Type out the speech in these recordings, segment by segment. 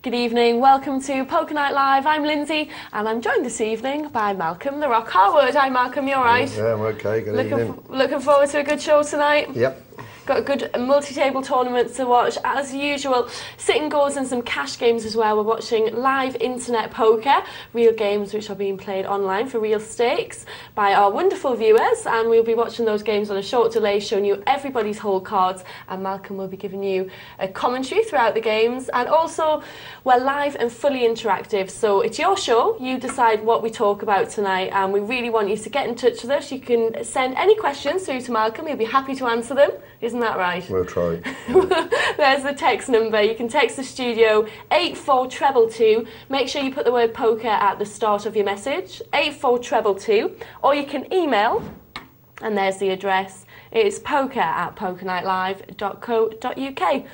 Good evening, welcome to Poker Night Live. I'm Lyndsay and I'm joined this evening by Malcolm the Rock Harwood. Hi Malcolm, you alright? Yeah, I'm okay, good evening. Looking forward to a good show tonight? Yep. Got a good multi-table tournament to watch as usual. Sitting goals and some cash games as well. We're watching live internet poker, real games which are being played online for real stakes by our wonderful viewers, and we'll be watching those games on a short delay, showing you everybody's whole cards, and Malcolm will be giving you a commentary throughout the games. And also we're live and fully interactive, so it's your show, you decide what we talk about tonight, and we really want you to get in touch with us. You can send any questions through to Malcolm, he'll be happy to answer them. Isn't that right? We'll try. There's the text number. You can text the studio 84222. Make sure you put the word poker at the start of your message, 84222. Or you can email, and there's the address. It's poker@pokernightlive.co.uk.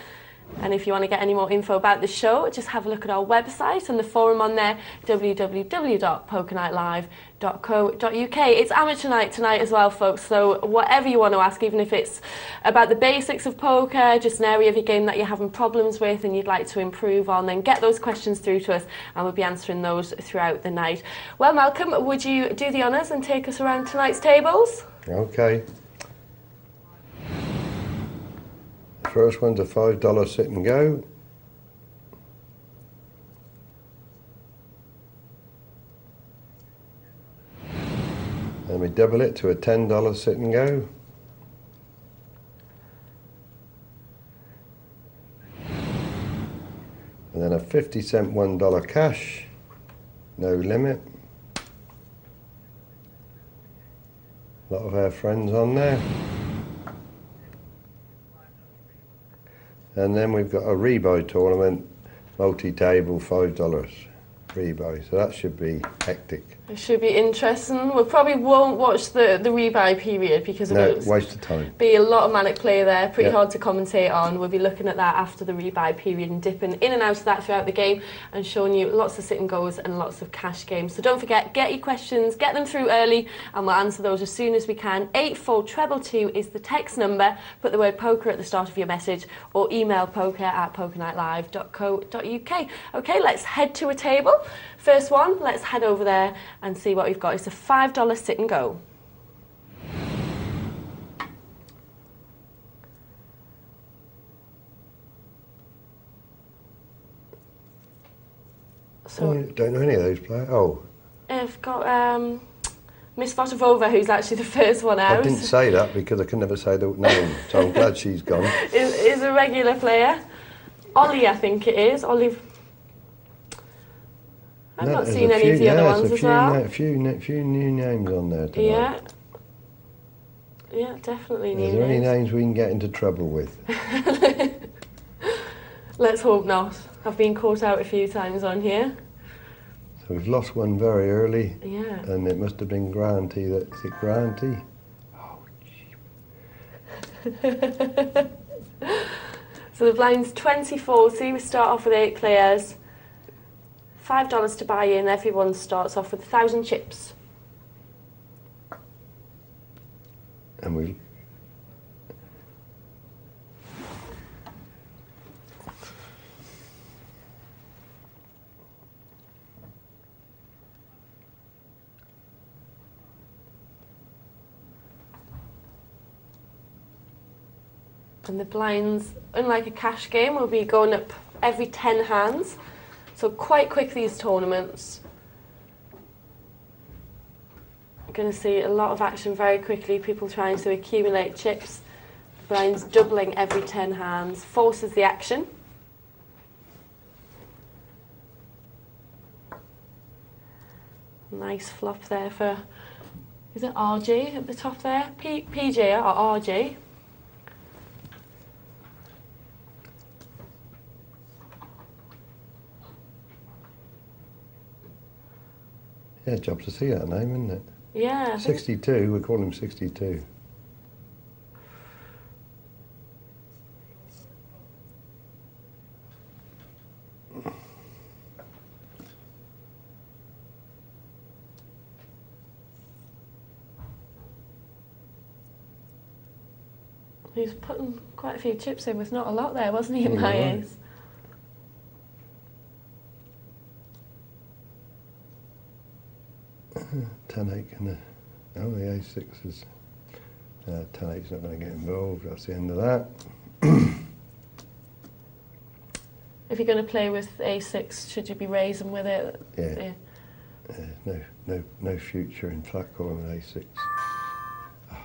And if you want to get any more info about the show, just have a look at our website and the forum on there, www.pokernightlive.co.uk. It's amateur night tonight as well, folks, so whatever you want to ask, even if it's about the basics of poker, just an area of your game that you're having problems with and you'd like to improve on, then get those questions through to us and we'll be answering those throughout the night. Well, Malcolm, would you do the honours and take us around tonight's tables? Okay. First one's a $5 sit and go. Then we double it to a $10 sit and go. And then a 50-cent $1 cash, no limit. A lot of our friends on there. And then we've got a rebuy tournament, multi-table, $5 rebuy. So that should be hectic. It should be interesting. We probably won't watch the rebuy period because of it. No, waste of time. Be a lot of manic play there, pretty Yep. hard to commentate on. We'll be looking at that after the rebuy period and dipping in and out of that throughout the game and showing you lots of sit and goes and lots of cash games. So don't forget, get your questions, get them through early and we'll answer those as soon as we can. 84222 is the text number. Put the word poker at the start of your message or email poker@pokernightlive.co.uk. Okay, let's head to a table. First one, let's head over there and see what we've got. It's a $5 sit and go. So I don't know any of those players. Oh. I've got Miss Fotovova, who's actually the first one out. I didn't say that because I can never say the name, so I'm glad she's gone. is a regular player. Ollie, I think it is. Olive. I've not seen any of the other ones as well. A few new names on there tonight. Yeah, definitely new names. Is there any names we can get into trouble with? Let's hope not. I've been caught out a few times on here. So we've lost one very early. Yeah. And it must have been Granty. Is it Granty? Oh, So the blind's 20-40. We start off with 8 players. $5 to buy in. Everyone starts off with 1,000 chips. And we. And the blinds, unlike a cash game, will be going up every 10 hands. So quite quick, these tournaments. You're going to see a lot of action very quickly, people trying to accumulate chips. Blinds doubling every 10 hands, forces the action. Nice flop there for, is it RJ at the top there? PJ or RJ? Yeah, job to see that name, isn't it? Yeah. 62, we call him 62. He was putting quite a few chips in with not a lot there, wasn't he, in my eyes? 10-8 and the A6 is 10-8's not going to get involved. That's the end of that. If you're going to play with A6, should you be raising with it? Yeah. No future in flat calling with A6. Oh, I don't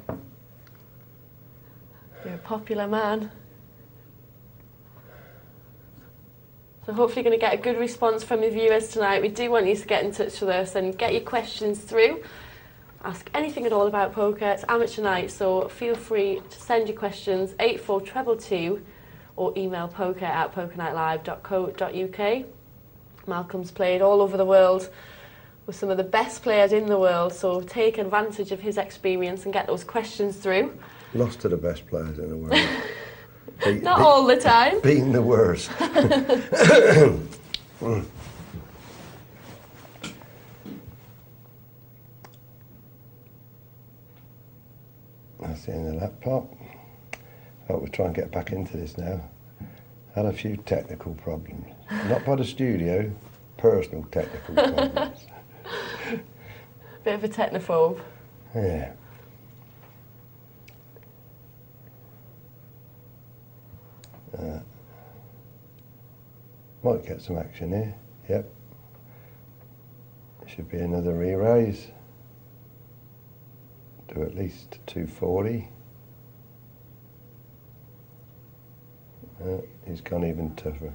believe it. You're a popular man. So hopefully you're going to get a good response from your viewers tonight. We do want you to get in touch with us and get your questions through. Ask anything at all about poker. It's amateur night, so feel free to send your questions 84222 or email poker@pokernightlive.co.uk. Malcolm's played all over the world with some of the best players in the world, so take advantage of his experience and get those questions through. Lost to the best players in the world. Not all the time. Beating the worst. That's the end of that part. Hope we'll try and get back into this now. Had a few technical problems. Not by the studio, personal technical problems. Bit of a technophobe. Yeah. Might get some action here. Yep. Should be another re-raise. Do at least 240. He's gone even tougher.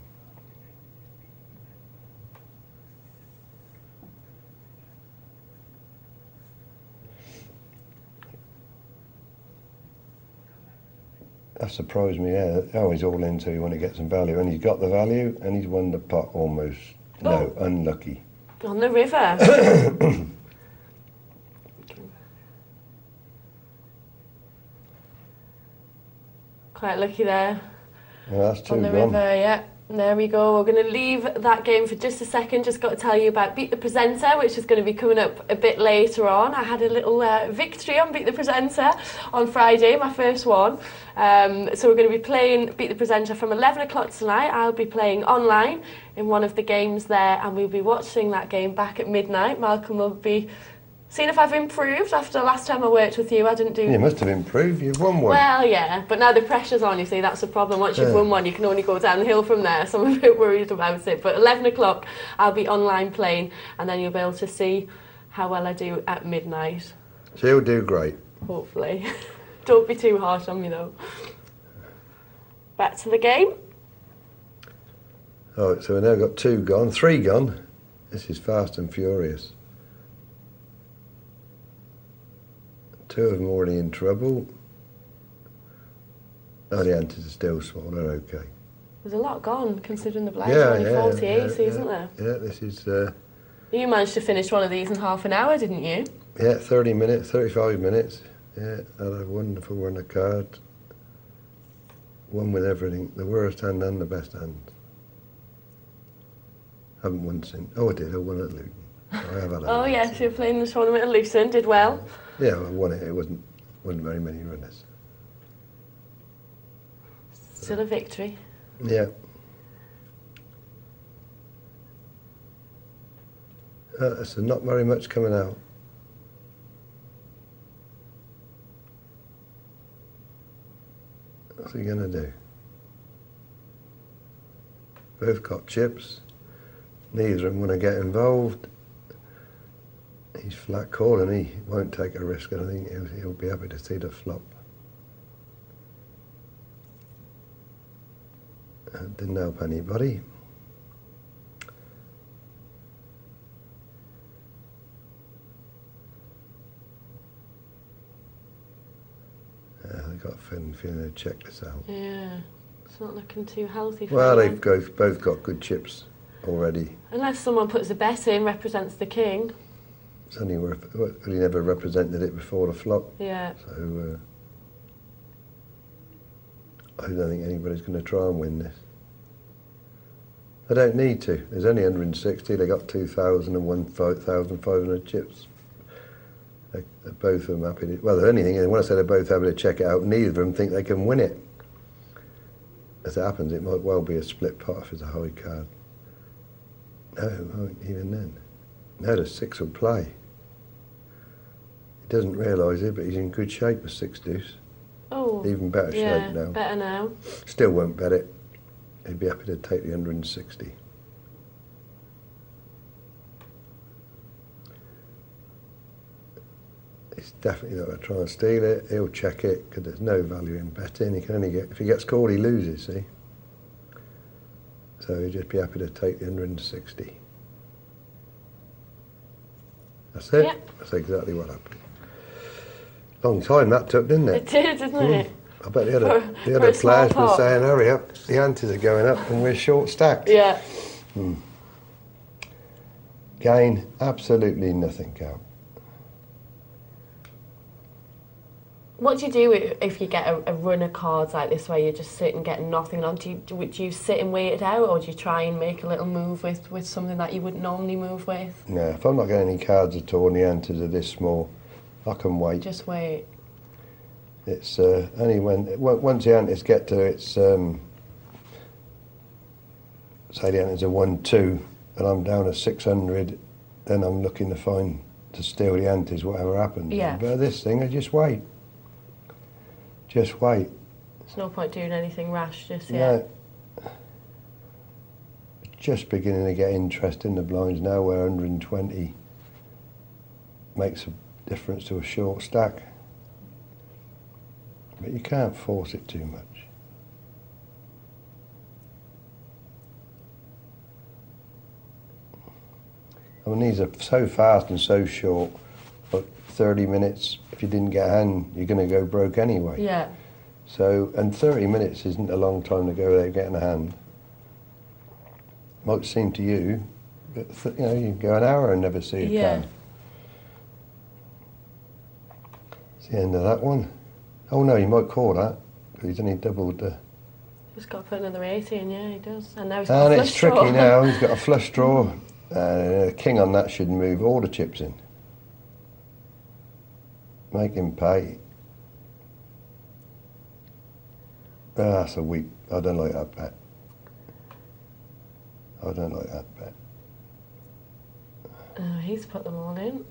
That surprised me, yeah. Oh, he's all in, so you want to get some value. And he's got the value, and he's won the pot almost. No, unlucky. On the river. Quite lucky there. Well, that's two on the gone. river, yeah. There we go. We're going to leave that game for just a second. Just got to tell you about Beat the Presenter, which is going to be coming up a bit later on. I had a little victory on Beat the Presenter on Friday, my first one. So we're going to be playing Beat the Presenter from 11 o'clock tonight. I'll be playing online in one of the games there, and we'll be watching that game back at midnight. Malcolm will be seeing if I've improved after last time I worked with you. I didn't do... You must have improved. You've won one. Well, yeah, but now the pressure's on, you see, that's the problem. Once you've won one, you can only go downhill from there, so I'm a bit worried about it. But 11 o'clock, I'll be online playing, and then you'll be able to see how well I do at midnight. So you'll do great. Hopefully. Don't be too harsh on me, though. Back to the game. All right, so we've now got 2 gone, 3 gone. This is fast and furious. 2 of them already in trouble. Oh, the antes are still small, they're okay. There's a lot gone, considering the blinds are only 48, isn't there? Yeah, this is... You managed to finish one of these in half an hour, didn't you? Yeah, 30 minutes, 35 minutes. Yeah, had a wonderful run of cards. One with everything, the worst hand and the best hand. Haven't won since... Oh, I did, I won at Luton. I have had Oh, yes, you're playing the tournament at Luton, did well. Yeah, I won it. It wasn't very many runners. Still a victory. Yeah. So not very much coming out. What's he going to do? Both got chips. Neither of them want to get involved. He's flat calling, he won't take a risk, and I think he'll be happy to see the flop. Didn't help anybody. They've got a feeling they'll check this out. Yeah, it's not looking too healthy for Well, anyone. they've both got good chips already. Unless someone puts a bet in, represents the king. It's only worth, well, he never represented it before the flop. Yeah. So I don't think anybody's going to try and win this. They don't need to. There's only 160. They got 2,000 and 1,500 chips. They're both of them happy to... Well, if anything, when I say they're both happy to check it out, neither of them think they can win it. As it happens, it might well be a split pot if it's a high card. No, even then. No, the 6 will play. He doesn't realise it, but he's in good shape with 6 deuce. Oh. Even better shape now. Better now. Still won't bet it. He'd be happy to take the 160. He's definitely not going to try and steal it. He'll check it because there's no value in betting. He can only get, if he gets called, he loses, see? So he'd just be happy to take the 160. That's it. Yep. That's exactly what happened. Long time that took, didn't it? It did, didn't it? I bet the other players were saying, hurry up, the antes are going up and we're short stacked. Yeah. Gain absolutely nothing, Cal. What do you do if you get a run of cards like this where you just sit and get nothing on? Do you sit and wait it out, or do you try and make a little move with something that you wouldn't normally move with? No, if I'm not getting any cards at all and the antes are this small, I can wait. Just wait. It's only once the antes get to its, say the antes are 1-2 and I'm down to 600, then I'm looking to steal the antes, whatever happens. Yeah. But this thing, I just wait. Just wait. There's no point doing anything rash just yet. No. Just beginning to get interest in the blinds now where 120 makes a difference to a short stack. But you can't force it too much. I mean, these are so fast and so short, but 30 minutes, if you didn't get a hand, you're going to go broke anyway. Yeah. So, and 30 minutes isn't a long time to go without getting a hand. Might seem to you, but you know, you can go an hour and never see a card. It's the end of that one. Oh no, you might call that, because he's only doubled the... Just got to put another 80 in, yeah, he does. And now he's got a flush it's tricky draw. now, he's got a flush draw. King on that should move all the chips in. Make him pay. That's a weak, I don't like that bet. I don't like that bet. He's put them all in.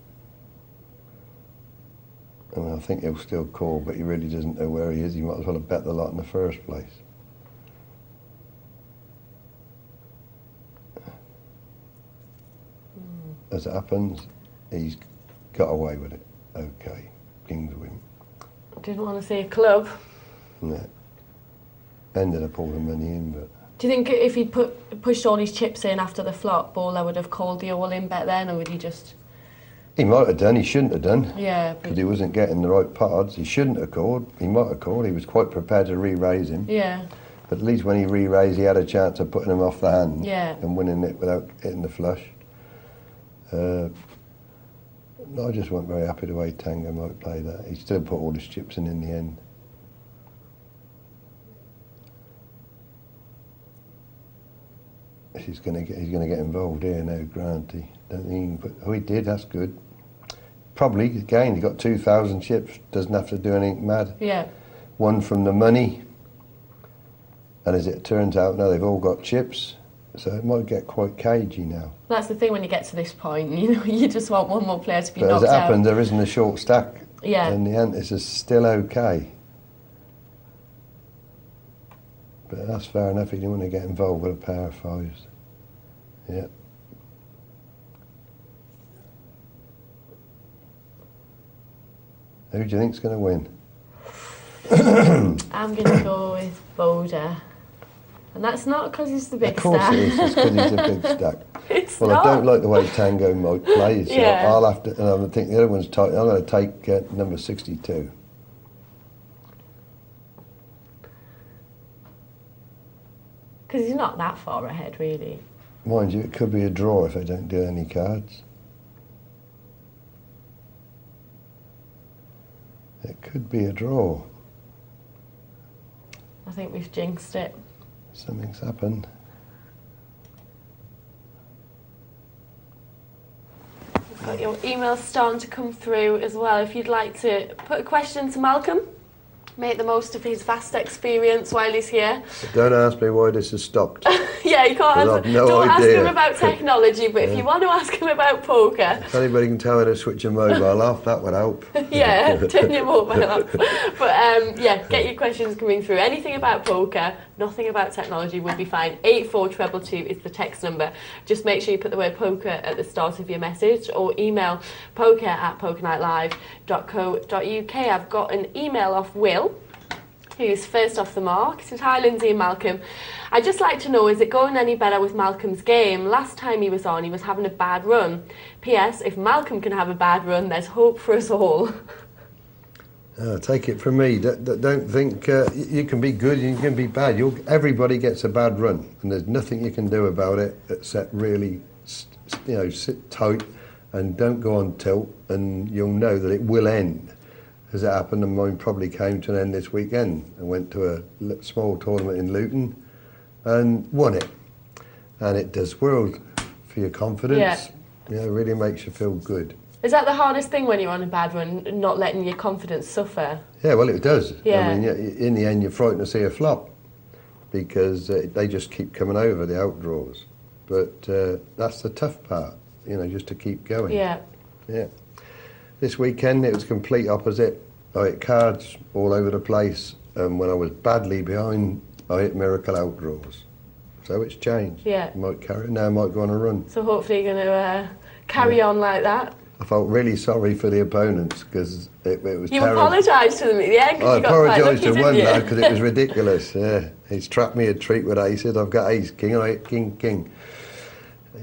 I mean, I think he'll still call, but he really doesn't know where he is. He might as well have bet the lot in the first place. As it happens, he's got away with it. Okay, King's win. Didn't want to see a club. No. Ended up all the money in, but... Do you think if he'd pushed all his chips in after the flop, Bowler would have called the all-in bet then, or would he just... He might have done, he shouldn't have done. Yeah. Because he wasn't getting the right odds. He shouldn't have called. He might have called. He was quite prepared to re-raise him. Yeah. But at least when he re-raised, he had a chance of putting him off the hand. Yeah. And winning it without hitting the flush. I just wasn't very happy the way Tango might play that. He still put all his chips in the end. He's going to get involved here now, Granty. Don't think he can put... Oh, he did. That's good. Probably again. He got 2,000 chips. Doesn't have to do anything mad. Yeah. One from the money, and as it turns out now they've all got chips, so it might get quite cagey now. That's the thing when you get to this point. You know, you just want one more player to be but knocked as it out. happened, there isn't a short stack. Yeah. And the antis is still okay. But that's fair enough. He didn't want to get involved with a pair of fives. Yeah. Who do you think's going to win? I'm going to go with Boda. And that's not because he's the big star. Of course it is, it's because he's a big stack. It's well, not. I don't like the way Tango might play, so Yeah. I'll have to, and I think the other one's tight. I'm going to take number 62. Because he's not that far ahead, really. Mind you, it could be a draw if I don't do any cards. It could be a draw. I think we've jinxed it. Something's happened. We've got your emails starting to come through as well. If you'd like to put a question to Malcolm, make the most of his vast experience while he's here. Don't ask me why this has stopped. Yeah, you can't I've answer. no Don't idea. ask him about technology, but if you want to ask him about poker, If anybody can tell me to switch a mobile off, that would help. yeah, turn your mobile off. But yeah, get your questions coming through. Anything about poker, nothing about technology would be fine. 84222 is the text number. Just make sure you put the word poker at the start of your message, or email poker@pokernightlive.co.uk. I've got an email off Will, who's first off the mark. He says, hi Lyndsay and Malcolm. I'd just like to know, is it going any better with Malcolm's game? Last time he was on, he was having a bad run. P.S. If Malcolm can have a bad run, there's hope for us all. Take it from me. Don't think you can be good and you can be bad. Everybody gets a bad run, and there's nothing you can do about it except really, sit tight and don't go on tilt, and you'll know that it will end. As it happened, and mine probably came to an end this weekend. I went to a small tournament in Luton and won it. And it does world for your confidence. Yeah. It really makes you feel good. Is that the hardest thing when you're on a bad run, not letting your confidence suffer? Yeah, well, it does. Yeah. I mean, in the end, you're frightened to see a flop because they just keep coming over, the outdraws. But that's the tough part, just to keep going. Yeah. Yeah. This weekend, it was complete opposite. I hit cards all over the place, and when I was badly behind, I hit miracle outdraws. So it's changed. Yeah. Now I might go on a run. So hopefully you're going to carry on like that. I felt really sorry for the opponents because it was You terrible. apologised to them at the end because I you got quite apologised lucky, to one didn't lad you? because it was ridiculous. Yeah, he's trapped me a treat with aces. I've got ace king, and I hit king king.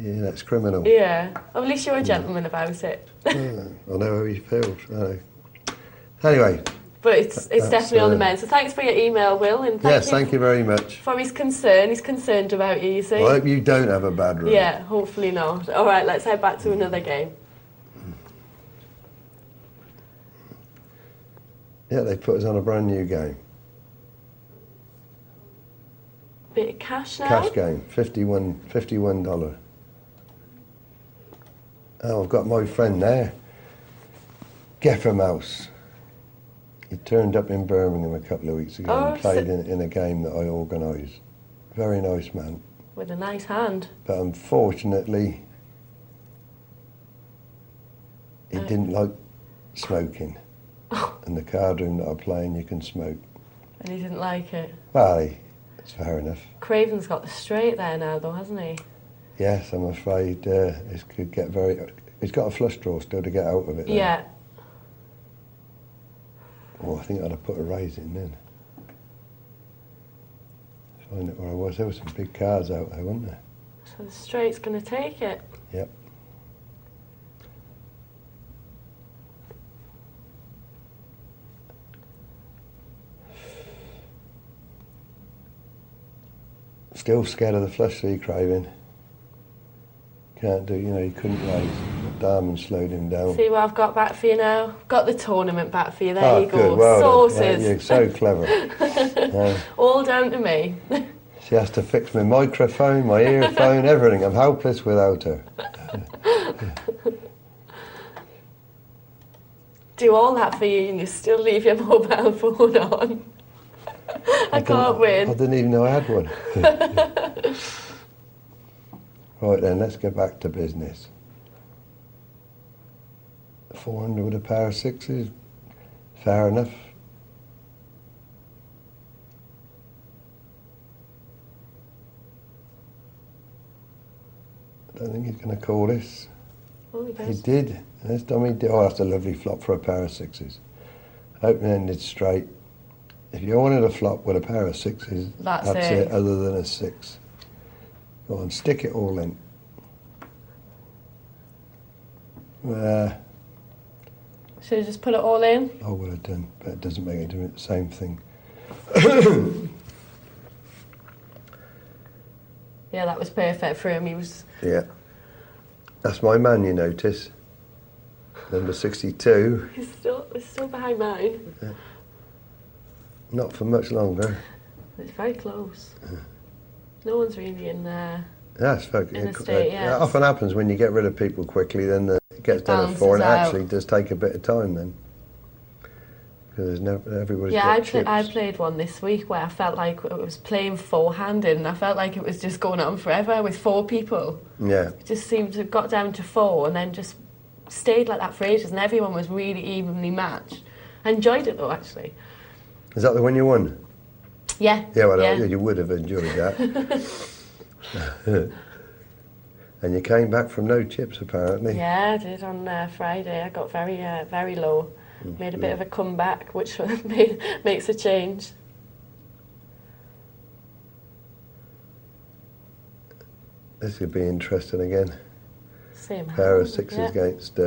Yeah, that's criminal. Yeah. Well, at least you're a gentleman about it. I know how he feels. Anyway. But it's definitely on the mend. So thanks for your email, Will, and thank you very much. For his concern. He's concerned about you, you see. I hope you don't have a bad run. Yeah, hopefully not. All right, let's head back to another game. Yeah, they put us on a brand new game. Bit of cash now. Cash game, $51. Oh, I've got my friend there, Mouse. He turned up in Birmingham a couple of weeks ago and played in a game that I organised. Very nice man. With a nice hand. But unfortunately, he didn't like smoking. And the card room that I play in, you can smoke. And he didn't like it. Well, it's fair enough. Craven's got the straight there now, though, hasn't he? Yes, I'm afraid this could get very... He's got a flush draw still to get out of it. Though. Yeah. Oh, I think I'd have put a raise in then. Find it where I was. There were some big cards out there, weren't there? So the straight's going to take it. Yep. Still scared of the flush C, Craven. Can't do, he couldn't raise. The diamond slowed him down. See what I've got back for you now? Got the tournament back for you. There you go. Good. Well Sources. yeah, you're so clever. All down to me. She has to fix my microphone, my earphone, everything. I'm helpless without her. Do all that for you and you still leave your mobile phone on. I can't win. I didn't even know I had one. Right then, let's get back to business. 400 with a pair of sixes, fair enough. I don't think he's going to call this. Oh, he does. He did. This time he did. Oh, that's a lovely flop for a pair of sixes. Open ended straight. If you wanted a flop with a pair of sixes, that's it, other than a six. Go on, stick it all in. Should I just put it all in? I would have done, but it doesn't make it the same thing. Yeah, that was perfect for him. He was... Yeah. That's my man, you notice. Number 62. He's still behind mine. Yeah. Not for much longer. It's very close. No one's really in there. That's in a state, yeah. That often happens when you get rid of people quickly, then it gets down to 4 and it actually does take a bit of time then. Because everybody's Yeah, got chips. I played one this week where I felt like it was playing four-handed, and I felt like it was just going on forever with 4 people. Yeah. It just seemed to have got down to 4 and then just stayed like that for ages, and everyone was really evenly matched. I enjoyed it though, actually. Is that the one you won? Yeah. Yeah, well, yeah. you would have enjoyed that. And you came back from no chips, apparently. Yeah, I did on Friday. I got very low. Made a bit of a comeback, which makes a change. This could be interesting again. Same Pair of hand, 6s yeah. against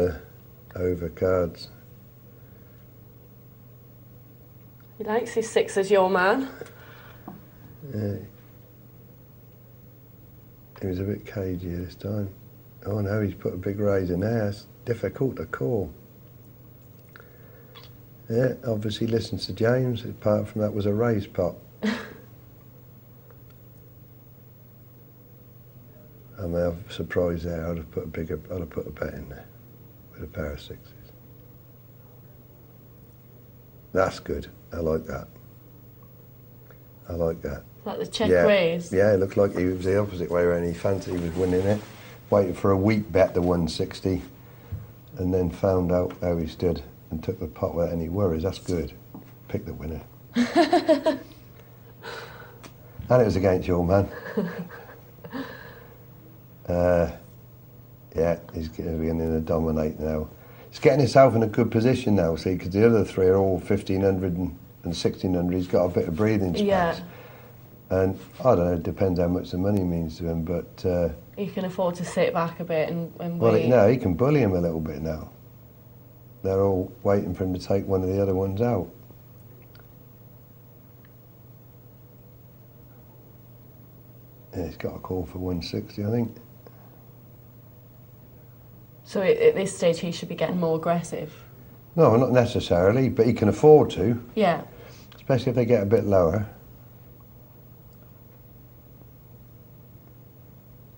over cards. He likes his 6s, your man. Yeah. He was a bit cagey this time. Oh no, he's put a big raise in there. It's difficult to call. Yeah, obviously listens to James. Apart from that was a raise pot. I mean, I'm surprised there. I'd have put a bet in there with a pair of 6s. That's good. I like that. I like that. Like the check Yeah. raise. Yeah, it looked like he was the opposite way around. He fancied he was winning it. Waited for a weak bet to 160 and then found out how he stood and took the pot without any worries. That's good. Pick the winner. And it was against your man. Yeah, he's beginning to dominate now. He's getting himself in a good position now, see, because the other 3 are all 1,500 and 1,600. He's got a bit of breathing space. Yeah. And I don't know, it depends how much the money means to him, but... He can afford to sit back a bit and well, wait. no, he can bully him a little bit now. They're all waiting for him to take one of the other ones out. Yeah, he's got a call for 160, I think. So at this stage he should be getting more aggressive. No, not necessarily, but he can afford to, Yeah. especially if they get a bit lower.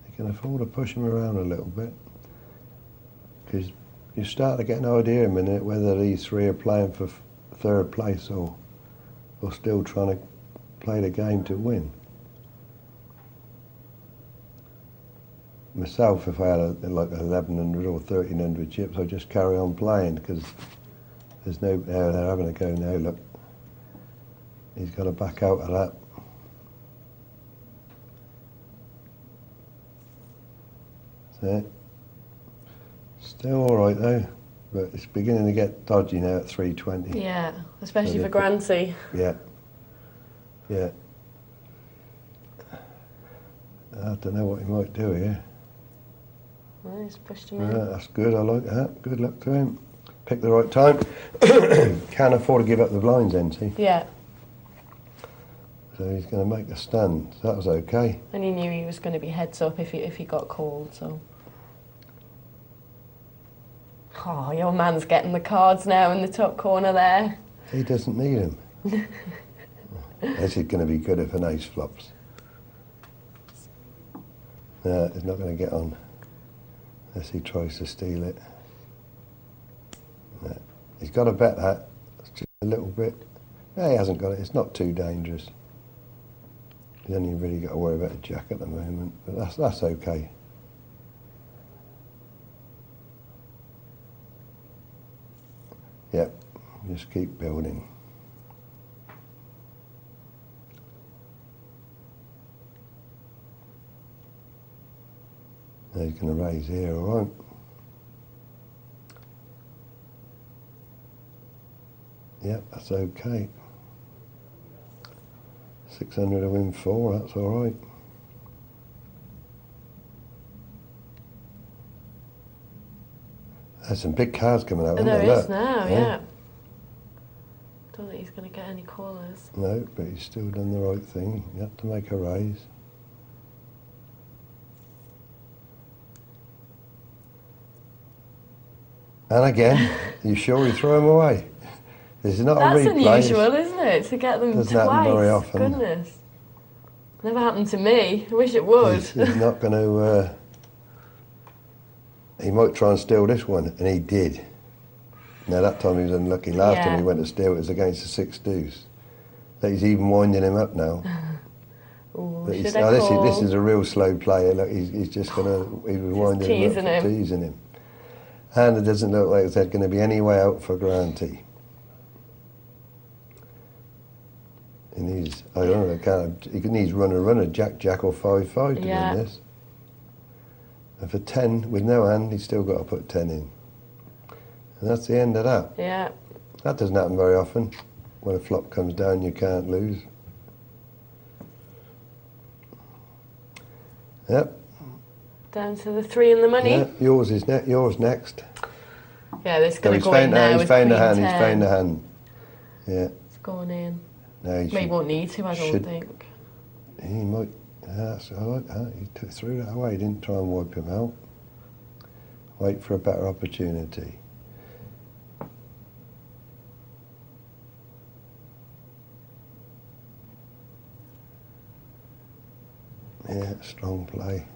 He can afford to push him around a little bit. Because you start to get an idea in a minute whether these 3 are playing for 3rd place or still trying to play the game to win. Myself, if I had like 1,100 or 1,300 chips, I'd just carry on playing because there's no... they're having a go now, look. He's got to back out of that. So, still all right though, but it's beginning to get dodgy now at 320. Yeah, especially So for Grancy. Yeah. Yeah. I don't know what he might do here. Well, he's pushed him in. That's good, I like that. Good luck to him. Pick the right time. Can't afford to give up the blinds, NT. Yeah. So he's going to make a stand. So that was okay. And he knew he was going to be heads up if he got called, so... Oh, your man's getting the cards now in the top corner there. He doesn't need him. This is going to be good if an ace flops. No, he's not going to get on unless he tries to steal it. No. He's got to bet that. It's just a little bit. No, he hasn't got it. It's not too dangerous. He's only really got to worry about a jack at the moment, but that's okay. Yep, just keep building. Now he's going to raise here, all right? Yep, that's okay. 600 to win 4, that's all right. There's some big cards coming out, And isn't there there? is now, yeah. Don't think he's going to get any callers. No, but he's still done the right thing. You have to make a raise. And again, you sure you throw him away? This is not That's a replay. unusual, isn't it? To get them Doesn't twice. happen very often. Goodness. Never happened to me. I wish it would. He's not going to... he might try and steal this one, and he did. Now that time he was unlucky. Last Yeah. time he went to steal, it was against the 6 deuce. That he's even winding him up now. Ooh, But should I this call? is a real slow player. Look, he's just gonna. He was winding him up, teasing him. And it doesn't look like there's going to be any way out for Granty. He needs, I don't know, he needs runner, jack or 5-5 to win this. And for 10, with no hand, he's still got to put 10 in. And that's the end of that. Yeah. That doesn't happen very often. When a flop comes down, you can't lose. Yep. Down to the 3 in the money. Yeah, yours next. Yeah, this is going to go in now. He's found a hand. Yeah. It's going in. No, he won't need to, I don't think. He might. That's all right. He took through that way. He didn't try and wipe him out. Wait for a better opportunity. Yeah, strong play.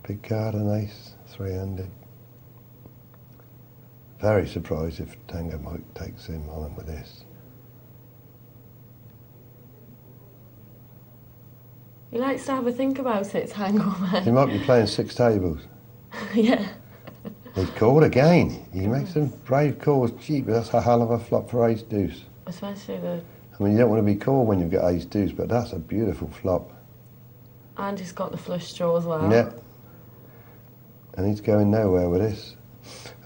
Big card and ace, 3-handed. Very surprised if Tango Mike takes him on with this. He likes to have a think about it, Tango Man. He might be playing 6 tables. Yeah. He's called again. He makes some brave calls. Gee, but that's a hell of a flop for ace deuce. Especially the... I mean, you don't want to be called when you've got ace deuce, but that's a beautiful flop. And he's got the flush draw as well. Yeah. And he's going nowhere with this.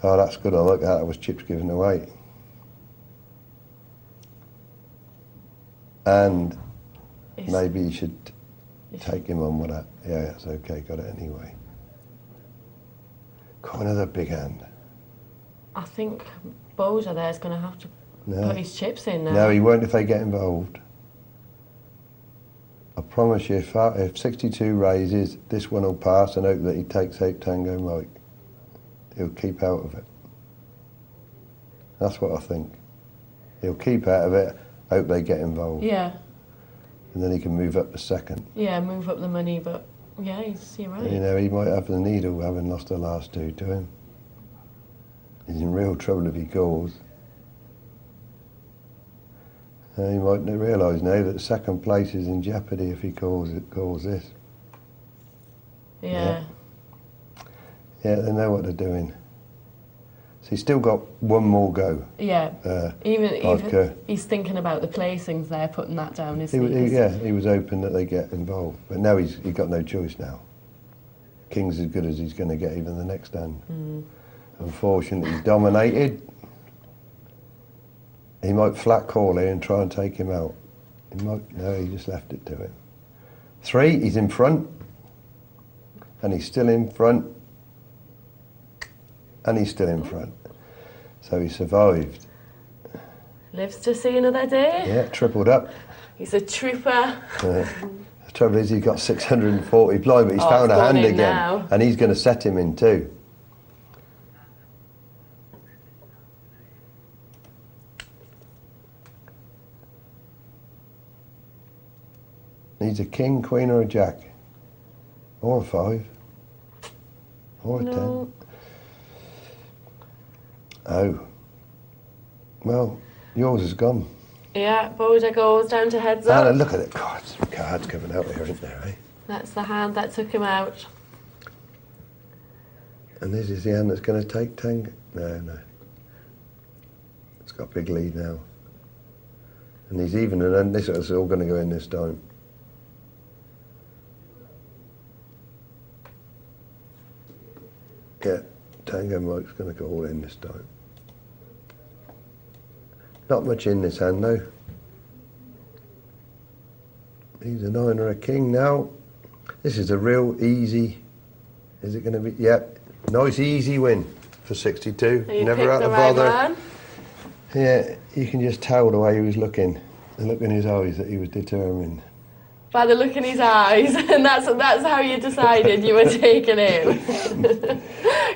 Oh, that's good. I like that. That was chips given away. And maybe you should take him on with that. Yeah, that's okay. Got it anyway. Got another big hand. I think Boja there's going to have to put his chips in now. No, he won't if they get involved. I promise you, if 62 raises, this one will pass and hope that he takes 8 Tango Mike. He'll keep out of it. That's what I think. He'll keep out of it, hope they get involved. Yeah. And then he can move up to second. Yeah, move up the money, but yeah, you're right. You know, he might have the needle having lost the last 2 to him. He's in real trouble if he calls. He might realise now that second place is in jeopardy if he calls this. Yeah. Yeah, they know what they're doing. So he's still got one more go. Yeah. Even he's thinking about the placings there, putting that down, isn't he? Yeah, he was hoping that they get involved. But now he's got no choice now. King's as good as he's going to get even the next hand. Unfortunately, he's dominated. He might flat call here and try and take him out. No, he just left it to him. 3, he's in front. And he's still in front. And he's still in front. So he survived. Lives to see another day. Yeah, tripled up. He's a trooper. The trouble is he's got 640 blind, but he's found a hand again. Now. And he's going to set him in too. Needs a king, queen or a jack. Or a 5. Or a 10. Oh. Well, yours is gone. Yeah, Boja goes down to heads up. And look at it. God, some cards coming out here, isn't there, eh? That's the hand that took him out. And this is the hand that's going to take Tango. No. It's got a big lead now. And he's even, and this is all going to go in this time. Yeah, Tango Mike's going to go all in this time. Not much in this hand though. He's a 9 or a king now. This is a real easy. Is it going to be? Yep. Nice easy win for 62. Never had to bother. Yeah, you can just tell the way he was looking, the look in his eyes that he was determined. By the look in his eyes, and that's how you decided you were taking him.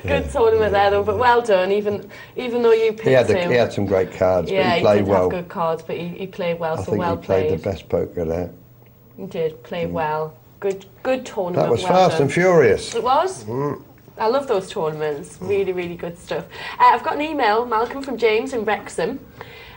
Good tournament there, though, but well done. Even though you picked him, he had some great cards. Yeah, but he played did well. Have good cards, but he played well. I so think well he played played. the best poker there. He did play well. Good tournament. That was well fast done. and furious. It was. I love those tournaments. Really, really good stuff. I've got an email, Malcolm from James in Wrexham,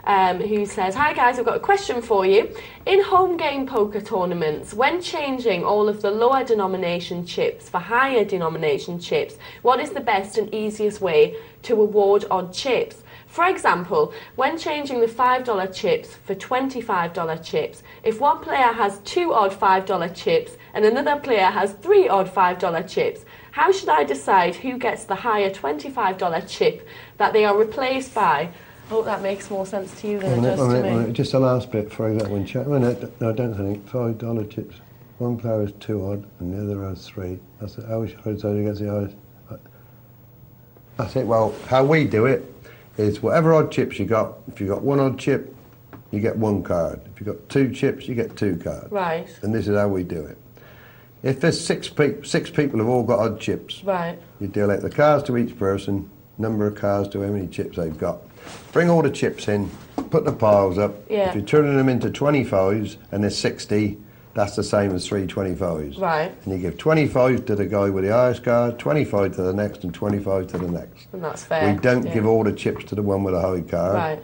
who says, "Hi guys, I've got a question for you. In home game poker tournaments, when changing all of the lower denomination chips for higher denomination chips, what is the best and easiest way to award odd chips? For example, when changing the $5 chips for $25 chips, if one player has 2 odd $5 chips and another player has 3 odd $5 chips, how should I decide who gets the higher $25 chip that they are replaced by?" I hope that makes more sense to you than it does to me. Just the last bit, for example, no, I don't think $5 chips. One player has 2 odd and the other has 3. That's how we should decide who gets the highest. That's it. Well, how we do it is whatever odd chips you got. If you got 1 odd chip, you get 1 card. If you got 2 chips, you get 2 cards. Right. And this is how we do it. If there's 6 people have all got odd chips, right, you deal out the cards to each person, number of cards to how many chips they've got. Bring all the chips in, put the piles up. Yeah. If you're turning them into 25s and there's 60, that's the same as 3 25s. Right. And you give 25 to the guy with the highest card, 25 to the next, and 25 to the next. And that's fair. We don't give all the chips to the one with a high card. Right.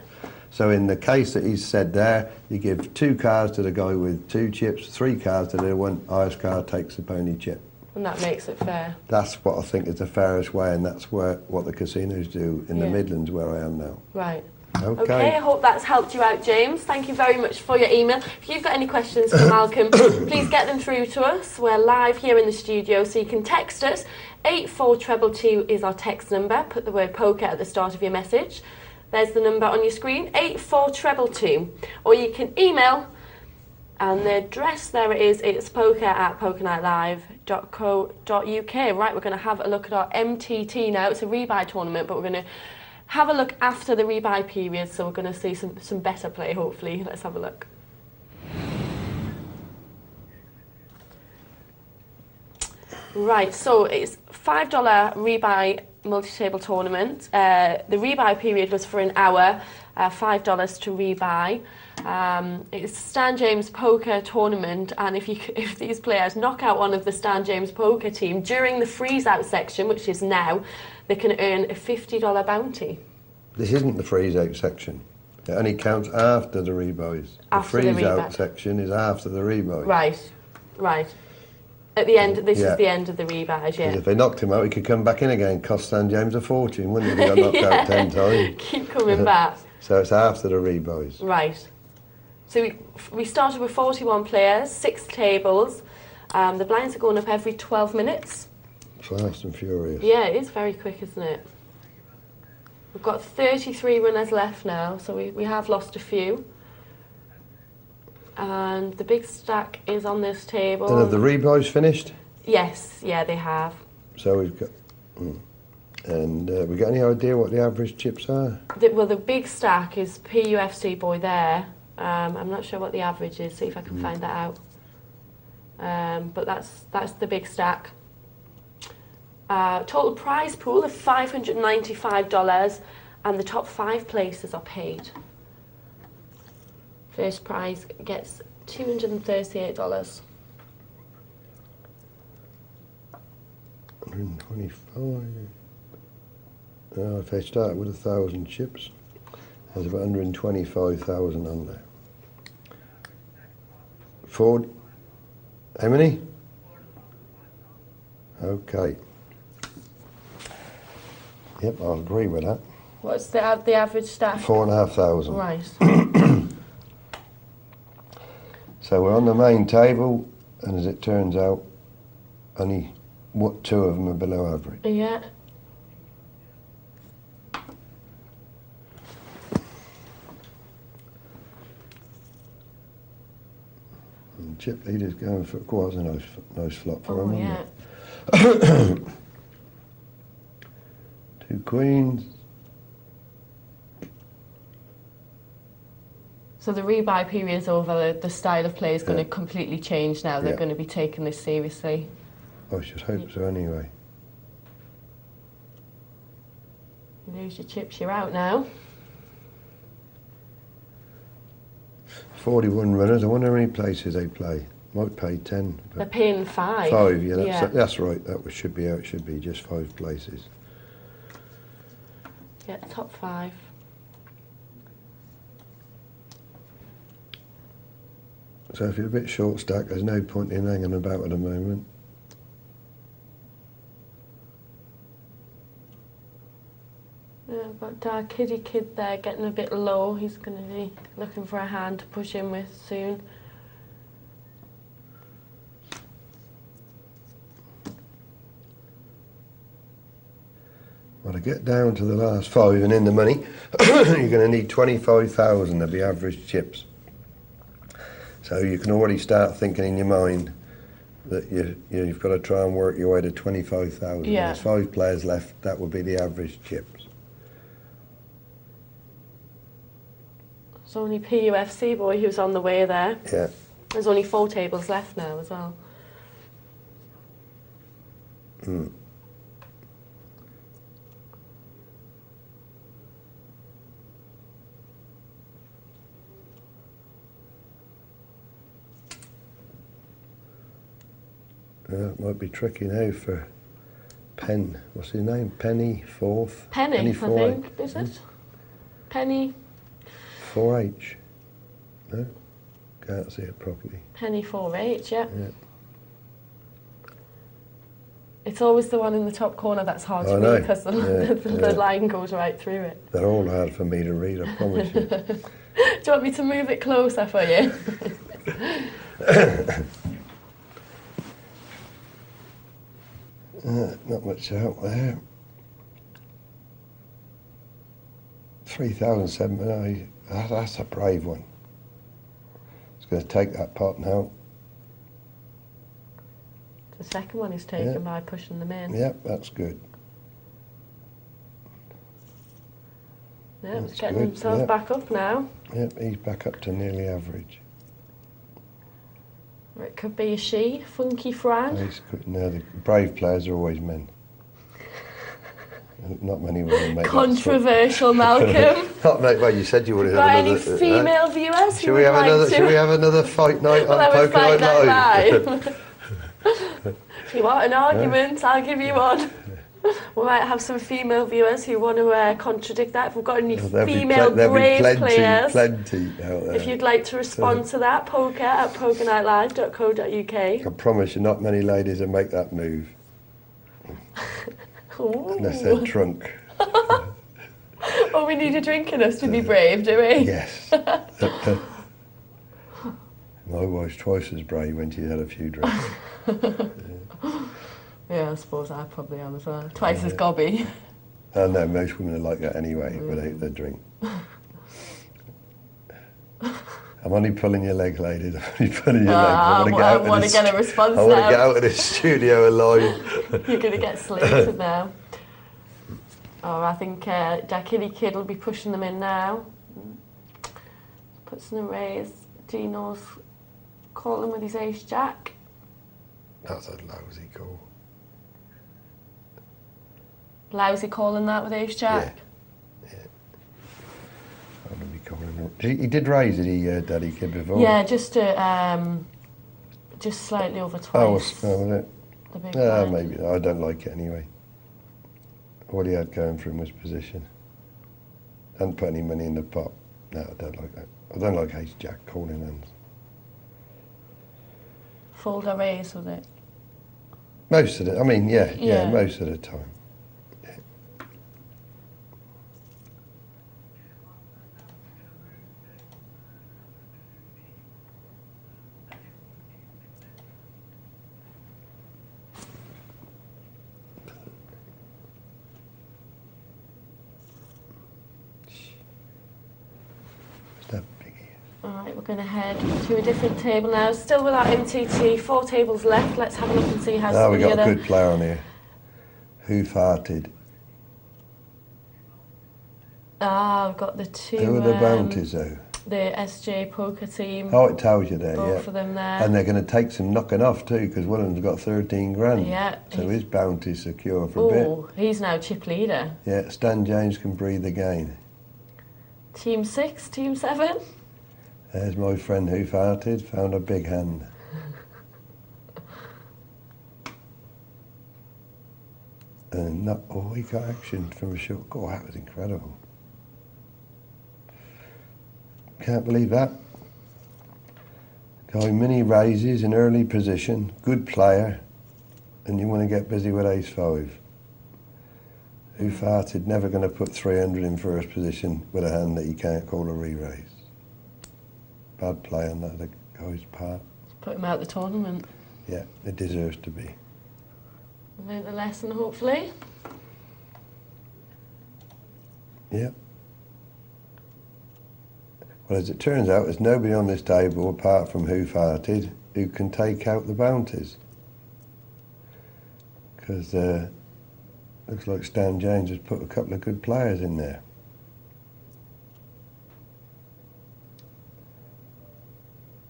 So in the case that he's said there, you give 2 cards to the guy with 2 chips, 3 cards to the one highest card takes the pony chip. And that makes it fair. That's what I think is the fairest way, and that's what the casinos do in the Midlands where I am now. Right. Okay. I hope that's helped you out, James. Thank you very much for your email. If you've got any questions for Malcolm, please get them through to us. We're live here in the studio, so you can text us. 84222 is our text number. Put the word poker at the start of your message. There's the number on your screen, 84222. Or you can email, and the address there it is, it's poker@pokernightlive.co.uk. Right, we're going to have a look at our MTT now. It's a rebuy tournament, but we're going to have a look after the rebuy period, so we're going to see some better play, hopefully. Let's have a look. Right, so it's $5 rebuy multi-table tournament. The rebuy period was for an hour, $5 to rebuy. It's Stan James Poker tournament, and if these players knock out one of the Stan James Poker team during the freeze-out section, which is now, they can earn a $50 bounty. This isn't the freeze-out section. It only counts after the rebuys. The freeze-out section is after the rebuy. Right, right. At the end, this is the end of the rebuys, yeah. If they knocked him out, he could come back in again, cost Stan James a fortune, wouldn't he? He got knocked out 10 times. Keep coming back. So it's after the rebuys. Right. So we started with 41 players, 6 tables. The blinds are going up every 12 minutes. Fast and furious. Yeah, it is very quick, isn't it? We've got 33 runners left now, so we have lost a few. And the big stack is on this table. And have the rebuys finished? Yes, yeah, they have. So we've got... And we got any idea what the average chips are? Well, the big stack is PUFC boy there. I'm not sure what the average is, see if I can find that out. But that's the big stack. Total prize pool of $595, and the top 5 places are paid. First prize gets $238. 125. If they start with 1,000 chips, there's about 125,000 on there. Ford, how many? Okay. Yep, I'll agree with that. What's the average stack? 4,500. Right. So we're on the main table, and as it turns out, only 2 of them are below average. Yeah. And chip leader's going for quite a nice flop for him, yeah. wasn't it? 2 queens. So the rebuy period is over. The style of play is going to completely change now. They're going to be taking this seriously. I should hope so anyway. You lose your chips, you're out now. 41 runners. I wonder how many places they play. Might pay 10. They're paying 5. 5, yeah, that's right. That should be how it should be, just 5 places. Yeah, top 5. So if you're a bit short stacked, there's no point in hanging about at the moment. Yeah, I've got Dark Kitty Kid there getting a bit low. He's going to be looking for a hand to push in with soon. Well, to get down to the last 5 and in the money, you're going to need 25,000 of the average chips. So you can already start thinking in your mind that you've got to try and work your way to 25,000. Yeah. There's 5 players left, that would be the average chips. There's only PUFC boy who's on the way there. Yeah. There's only 4 tables left now as well. Mm. It might be tricky now for Penn. What's his name? Penny, 4th? Penny, I 4H. think, is it? Penny. 4H. No? Can't see it properly. Penny 4H, yeah. Yeah. It's always the one in the top corner that's hard to I read know. because the line goes right through it. They're all hard for me to read, I promise you. Do you want me to move it closer for you? Not much out there. 3,700. That's a brave one. It's going to take that pot now. The second one is taken by pushing them in. Yep, that's good. Yeah, That's he's getting good, himself yep. back up now. Yep, he's back up to nearly average. Or it could be a she, Funky Fran. He's good. No, the brave players are always men. Not many women make Controversial, Malcolm. Not many, well, you said you would have Got any another... female viewers Should we have another fight night on Poker Night Live? If you want an argument, I'll give you one. We might have some female viewers who want to contradict that. If we've got any female brave players, plenty out there. if you'd like to respond to that, poker@pokernightlive.co.uk. I promise you, not many ladies will make that move. Unless they're drunk. Oh, we need a drink in us to be brave, do we? Yes. My wife's twice as brave when she's had a few drinks. Yeah, I suppose I probably am as well. Twice as gobby. I know, most women are like that anyway, without their drink. I'm only pulling your leg, ladies. I'm only pulling your leg. I want to get a response now. I want to get out of this studio alive. You're going to get slated now. Oh, I think Dark Kitty Kid will be pushing them in now. Puts in a raise. Dino's calling with his ace-jack. That's a lousy call. Lousy calling that with ace-jack? Yeah. I'm going to be calling him. He did raise it, Daddy Kid, before? Yeah, just slightly over twice. Oh, was it? The big blind. Maybe. I don't like it anyway. All he had going for him was position. Hadn't put any money in the pot. No, I don't like that. I don't like ace-jack calling hands. Fold or raise with it? Most of the, yeah, most of the time. Yeah. That biggie. Alright, we're going to head to a different table now. Still without MTT, 4 tables left. Let's have a look and see how Now some we've of the got a other... good player on here. Who farted? We've got the 2... Who are the bounties though? The SJ poker team. Oh, it tells you there, Both of them there. And they're going to take some knocking off too, because one of them's got 13 grand. Yeah. So his bounty's secure for a bit. Oh, he's now chip leader. Yeah, Stan James can breathe again. Team 6, Team 7. There's my friend who farted, found a big hand. And not, oh, he got action from a short. Oh, that was incredible. Can't believe that. Guy mini raises in early position, good player, and you want to get busy with ace-5. Who farted, never going to put 300 in first position with a hand that you can't call a re-raise. Bad play on that guy's part. Put him out the tournament. Yeah, it deserves to be. Learned the lesson, hopefully. Yeah. Well, as it turns out, there's nobody on this table, apart from who farted, who can take out the bounties. Because looks like Stan James has put a couple of good players in there.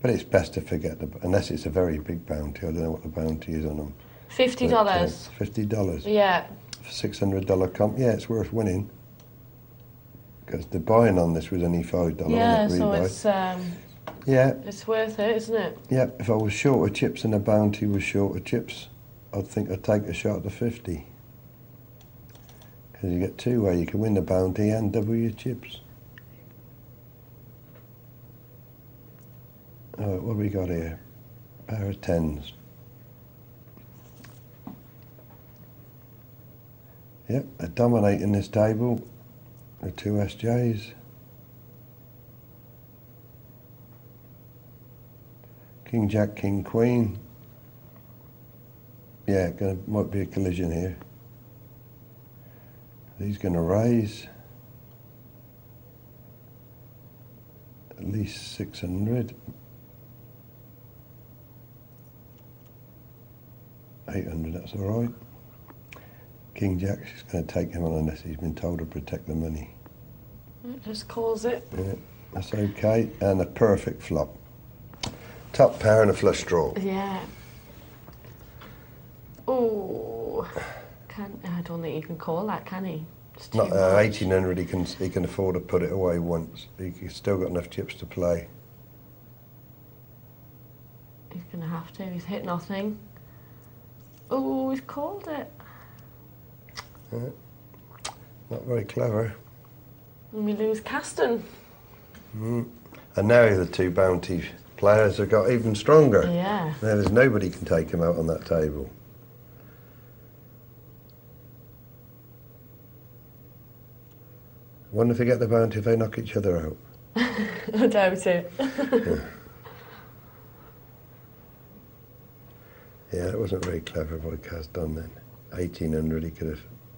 But it's best to forget, unless it's a very big bounty. I don't know what the bounty is on them. $50. $50? Yeah. $600 comp. Yeah, it's worth winning. Because the buying on this was only $5. Yeah, so it's worth it, isn't it? Yeah, if I was short of chips and a bounty was short of chips, I'd think I'd take a shot at the 50. Because you get two ways, you can win the bounty and double your chips. Alright, what have we got here? Pair of tens. Yep, they're dominating this table. The two SJs. King, Jack, King, Queen. Yeah, might be a collision here. He's going to raise. At least 600. 800, that's all right. King Jack's just going to take him on unless he's been told to protect the money. It just calls it. Yeah, that's okay. And a perfect flop. Top pair and a flush draw. Yeah. Oh, I don't think you can call that, can he? It's too Not much. 1800. He can afford to put it away once. He's still got enough chips to play. He's going to have to. He's hit nothing. Oh, he's called it. Not very clever. And we lose Caston. And now the two bounty players have got even stronger. Yeah. Now there's nobody can take them out on that table. I wonder if they get the bounty if they knock each other out. I doubt it. Yeah, it wasn't very clever what Kaz done then. 1800, he could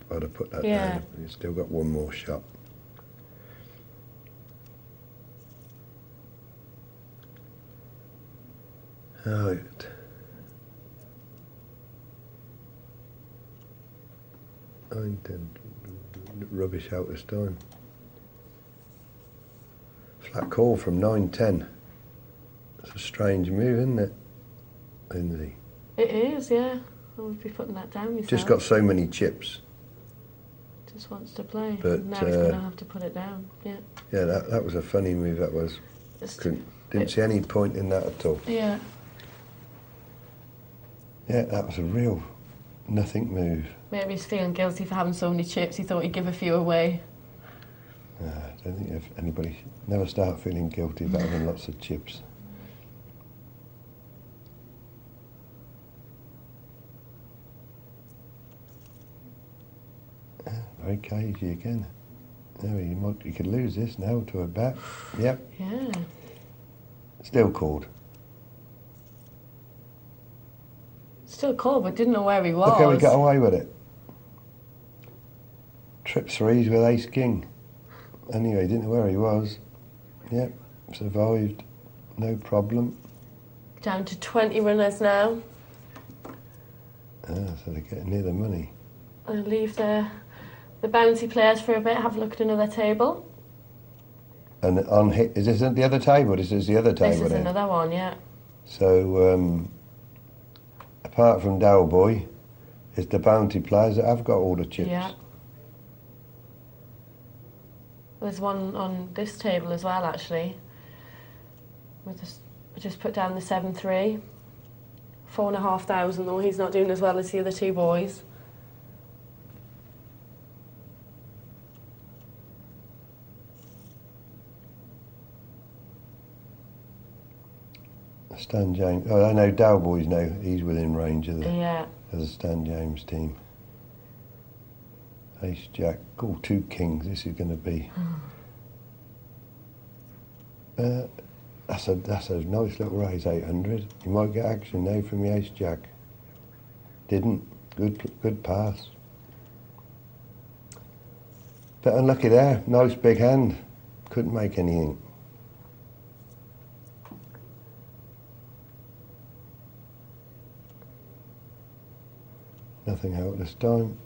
have put that down. He's still got one more shot. Right. I'm rubbish out this time. Flat call from 9-10. It's a strange move, isn't it, Lyndsay? It is, yeah. I would be putting that down yourself. Just got so many chips. Just wants to play. But, now he's going to have to put it down, yeah. Yeah, that was a funny move, that was. Didn't see any point in that at all. Yeah. Yeah, that was a real nothing move. Maybe he's feeling guilty for having so many chips. He thought he'd give a few away. I don't think if anybody never start feeling guilty about having lots of chips. Very cagey again. No, you could lose this now to a bet. Yep. Yeah. Still called. Still called, but didn't know where he was. Look how he got away with it. Trip threes with ace king. Anyway, didn't know where he was. Yep, survived. No problem. Down to 20 runners now. So they're getting near the money. I'll leave the bouncy players for a bit, have a look at another table. And on hit, is this the other table? This is the other table. This is then? another one, yeah. So, apart from Dowboy, it's the bounty players that have got all the chips. Yeah. There's one on this table as well, actually. We just put down the 7-3. 4,500 though, he's not doing as well as the other two boys. Stan James. Oh, I know Dalboys know he's within range of Yeah. of the Stan James team. Ace Jack. Oh, 2 kings. This is going to be. That's a nice little raise, 800. You might get action now from the Ace Jack. Didn't. Good pass. Bit unlucky there. Nice big hand. Couldn't make anything. Nothing out this time.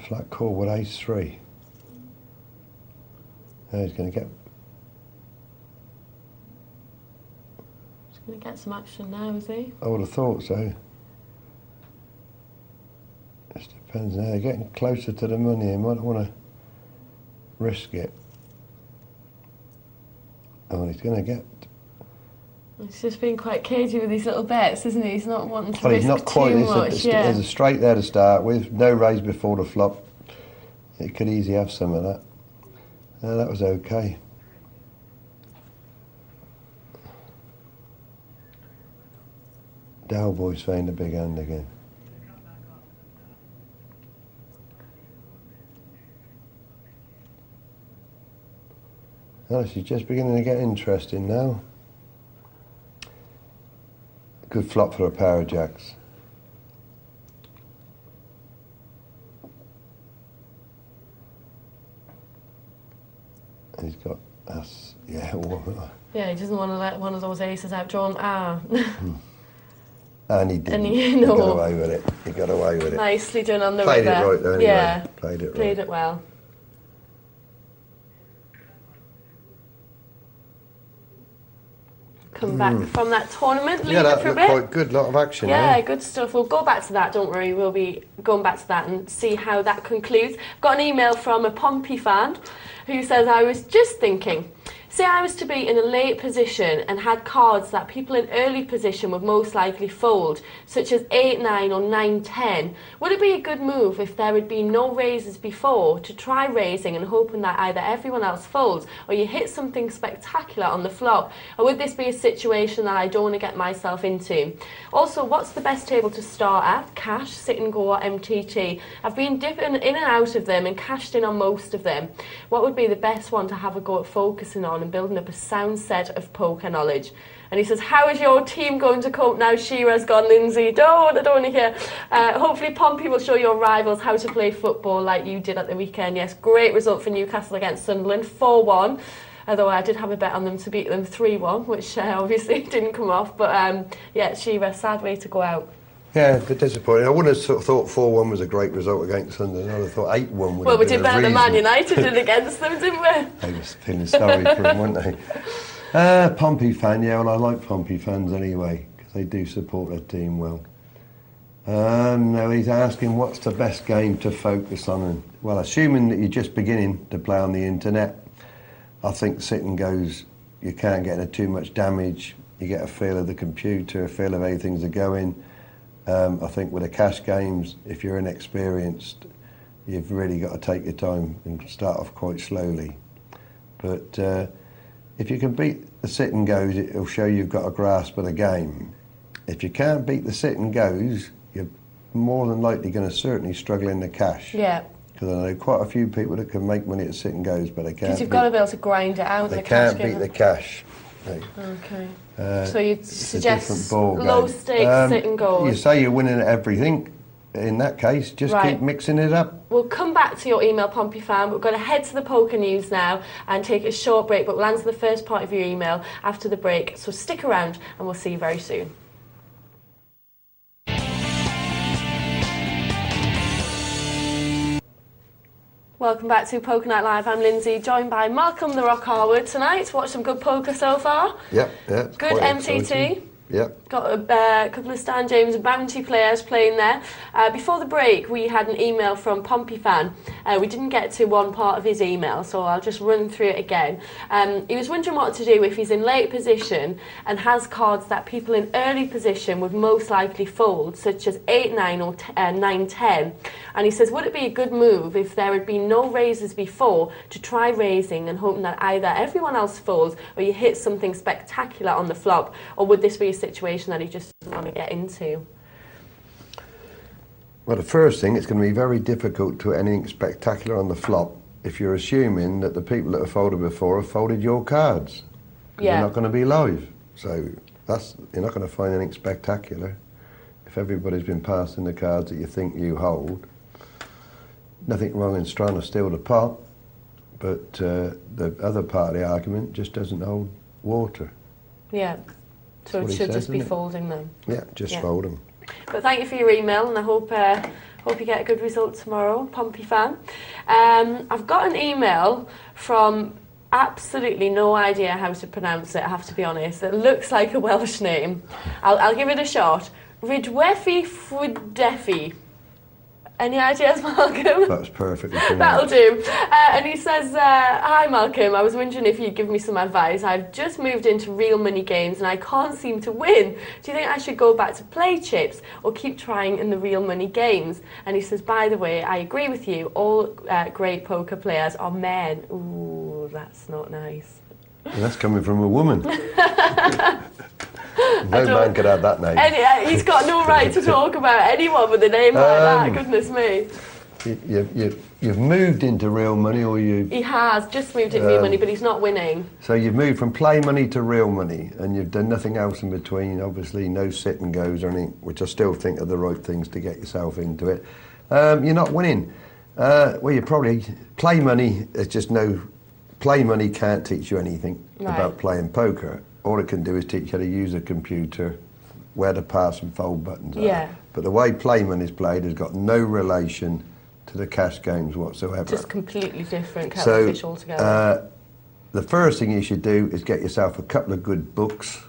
Flat call with ace 3. Now he's going to get. He's going to get some action now, is he? I would have thought so. Just depends now. They're getting closer to the money. They might want to risk it. Oh, he's going to get. He's just being quite cagey with these little bets, isn't he? He's not wanting to Well, risk he's not quite. too much. There's a straight there to start with. No raise before the flop. It could easily have some of that. That was okay. Dalboy's found a big hand again. Oh, she's just beginning to get interesting now. Good flop for a pair of jacks. He's got us, yeah. Yeah, he doesn't want to let one of those aces outdrawn. And he didn't. He got away with it. He got away with it. Nicely done on the Played river. it right though, anyway. Yeah, Played it right. Played it well. Come back from that tournament, leave Yeah, it that for a looked bit. quite good. Lot of action. Yeah, good stuff. We'll go back to that, don't worry. We'll be going back to that and see how that concludes. I've got an email from a Pompey fan who says, I was just thinking, say I was to be in a late position and had cards that people in early position would most likely fold, such as 8-9 or 9-10. Would it be a good move if there had been no raises before to try raising and hoping that either everyone else folds or you hit something spectacular on the flop? Or would this be a situation that I don't want to get myself into? Also, what's the best table to start at? Cash, sit and go, or MTT? I've been dipping in and out of them and cashed in on most of them. What would be the best one to have a go at focusing on and building up a sound set of poker knowledge? And he says, how is your team going to cope now Shearer's gone, Lyndsay? I don't want to hear. Hopefully Pompey will show your rivals how to play football like you did at the weekend. Yes, great result for Newcastle against Sunderland, 4-1. Although I did have a bet on them to beat them 3-1, which obviously didn't come off. But yeah, Shearer, sad way to go out. Yeah, a bit disappointing. I wouldn't have thought 4-1 was a great result against Sunderland. I would have thought 8-1 would have been. Well, we did better than Man reason. United did against them, didn't we? They were feeling sorry for him, weren't they? Pompey fan, yeah, well, I like Pompey fans anyway, because they do support their team well. Now he's asking what's the best game to focus on. And, well, assuming that you're just beginning to play on the internet, I think sit and goes, you can't get into too much damage. You get a feel of the computer, a feel of how things are going. I think with the cash games, if you're inexperienced, you've really got to take your time and start off quite slowly. But if you can beat the sit and goes, it'll show you've got a grasp of the game. If you can't beat the sit and goes, you're more than likely going to certainly struggle in the cash. Yeah. Because I know quite a few people that can make money at sit and goes, but they can't. Because you've got to be able to grind it out. They can't beat the cash. Okay. So you'd suggest low low stakes sit and goes. You say you're winning at everything. In that case, just keep mixing it up. We'll come back to your email, Pompey fan. We're going to head to the poker news now and take a short break, but we'll answer the first part of your email after the break. So stick around and we'll see you very soon. Welcome back to Poker Night Live. I'm Lyndsay, joined by Malcolm the Rock Harwood tonight. Watched some good poker so far. Yep, yeah. Good MTT. Exciting. Yep. Got a couple of Stan James bounty players playing there. Before the break, we had an email from Pompey fan. We didn't get to one part of his email, so I'll just run through it again. He was wondering what to do if he's in late position and has cards that people in early position would most likely fold, such as 8-9 or 9-10. And he says, would it be a good move if there had been no raises before to try raising and hoping that either everyone else folds or you hit something spectacular on the flop? Or would this be a situation that he just doesn't want to get into? Well, the first thing, it's going to be very difficult to hit anything spectacular on the flop if you're assuming that the people that have folded before have folded your cards. Yeah. They're not going to be live. So you're not going to find anything spectacular. If everybody's been passing the cards that you think you hold, nothing wrong in trying to steal the pot, but the other part of the argument just doesn't hold water. Yeah. So it should just be folding them. Yeah, just fold them. But thank you for your email, and I hope you get a good result tomorrow, Pompey fan. I've got an email from absolutely no idea how to pronounce it, I have to be honest. It looks like a Welsh name. I'll give it a shot. Ridwefi Fwydefi. Any ideas, Malcolm? That's perfect. That'll do. And he says, hi Malcolm, I was wondering if you'd give me some advice. I've just moved into real money games and I can't seem to win. Do you think I should go back to play chips or keep trying in the real money games? And he says, by the way, I agree with you. All great poker players are men. Ooh, that's not nice. And that's coming from a woman. No man could have that name. He's got no right to talk about anyone with a name like that, goodness me. You've moved into real money, or you? He has just moved into real money, but he's not winning. So you've moved from play money to real money, and you've done nothing else in between. Obviously, no sit and goes or anything, which I still think are the right things to get yourself into it. You're not winning. Well, you probably play money. It's just play money can't teach you anything about playing poker. All it can do is teach you how to use a computer, where to pass and fold buttons are. But the way play money is played has got no relation to the cash games whatsoever. Just completely different kettle of fish altogether. The first thing you should do is get yourself a couple of good books,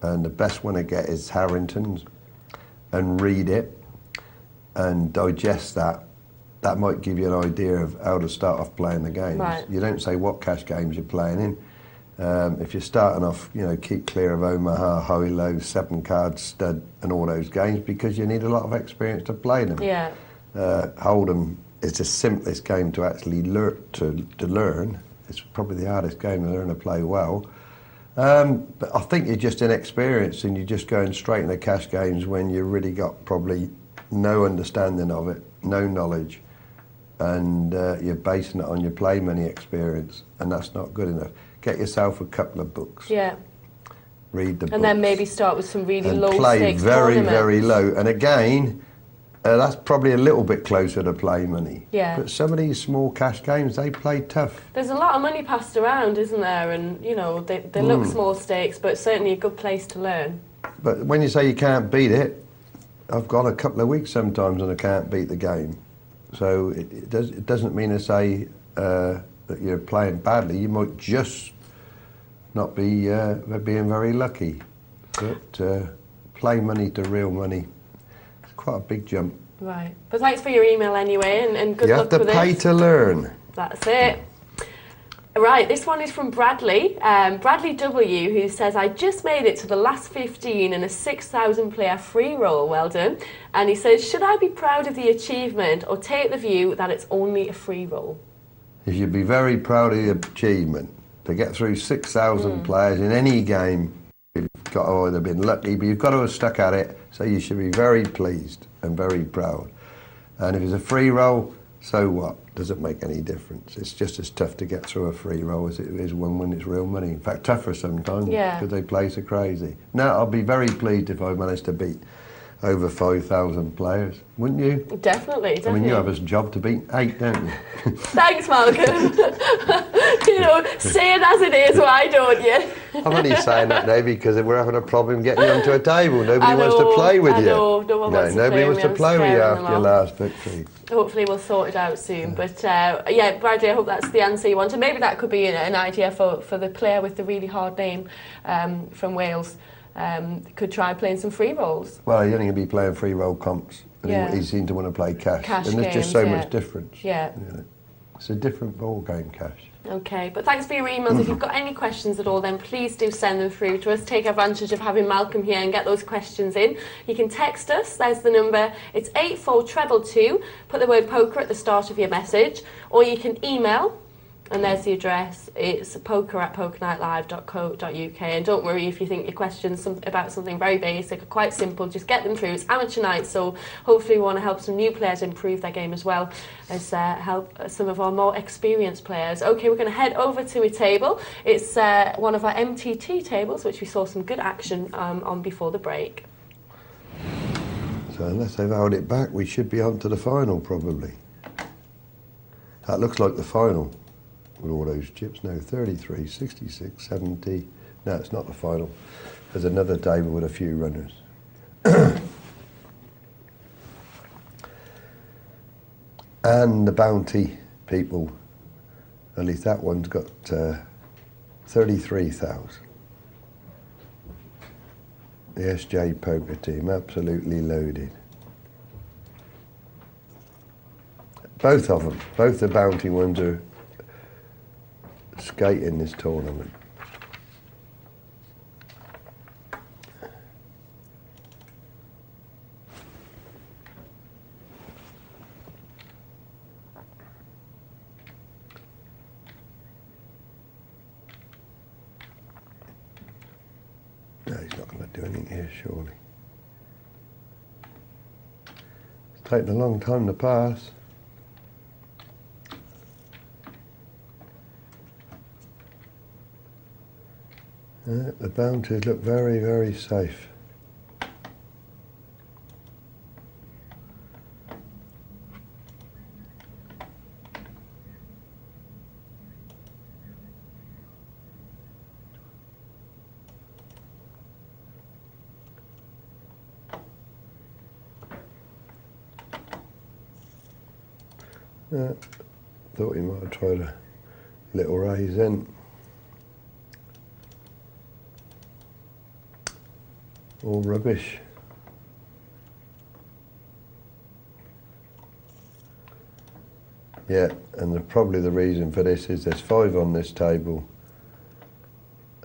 and the best one to get is Harrington's, and read it and digest that. That might give you an idea of how to start off playing the games. You don't say what cash games you're playing in. If you're starting off, keep clear of Omaha, high, low, 7 cards, stud, and all those games, because you need a lot of experience to play them. Hold'em is the simplest game to actually learn. It's probably the hardest game to learn to play well. But I think you're just inexperienced and you're just going straight into cash games when you've really got probably no understanding of it, no knowledge, and you're basing it on your play money experience, and that's not good enough. Get yourself a couple of books. Read the books. And then maybe start with some really low play stakes very, tournaments. very low. And again, that's probably a little bit closer to play money. But some of these small cash games, they play tough. There's a lot of money passed around, isn't there? And, they look small stakes, but certainly a good place to learn. But when you say you can't beat it, I've gone a couple of weeks sometimes and I can't beat the game. So it doesn't mean to say that you're playing badly. You might just not be being very lucky. But play money to real money, it's quite a big jump. Right. But thanks for your email anyway, and good luck with it. You have to pay to learn. That's it. Right, this one is from Bradley. Bradley W, who says, I just made it to the last 15 in a 6,000 player free roll. Well done. And he says, should I be proud of the achievement or take the view that it's only a free roll? You should be very proud of the achievement. To get through 6,000 players in any game, you've got to either been lucky, but you've got to have stuck at it, so you should be very pleased and very proud. And if it's a free roll, so what? Does it make any difference? It's just as tough to get through a free roll as it is one when it's real money. In fact, tougher sometimes, because they play so crazy. Now, I'll be very pleased if I manage to beat over 5,000 players, wouldn't you? Definitely. I mean, you have a job to beat 8, don't you? Thanks, Malcolm. Say it as it is, why don't you? I'm only saying that now because we're having a problem getting you onto a table. Nobody wants to play with you. Nobody wants to play with you after your last victory. Hopefully we'll sort it out soon. But Bradley, I hope that's the answer you want. And maybe that could be an idea for the player with the really hard name from Wales. could try playing some free rolls. Well, he's only going to be playing free roll comps, and Yeah. he seemed to want to play cash. Cash and there's games, just so yeah. much difference. Yeah. You know. It's a different ball game, cash. Okay, but thanks for your emails. If you've got any questions at all, then please do send them through to us. Take advantage of having Malcolm here and get those questions in. You can text us, there's the number, it's 84222, put the word poker at the start of your message, or you can email, and there's the address, it's poker@pokernightlive.co.uk, and don't worry if you think your questions about something very basic or quite simple, just get them through. It's amateur night, so hopefully we want to help some new players improve their game as well as help some of our more experienced players. Okay, we're going to head over to a table. It's one of our MTT tables, which we saw some good action on before the break. So unless they've held it back, we should be on to the final, probably. That looks like the final. With all those chips, no, 33, 66, 70. No, it's not the final. There's another table with a few runners. And the bounty people, at least that one's got 33,000. The SJ poker team, absolutely loaded. Both of them, both the bounty ones are skating this tournament. No, he's not going to do anything here, surely. It's taken a long time to pass. The bounties look very, very safe. Thought he might have tried a little raise in. All rubbish. Yeah, and probably the reason for this is there's 5 on this table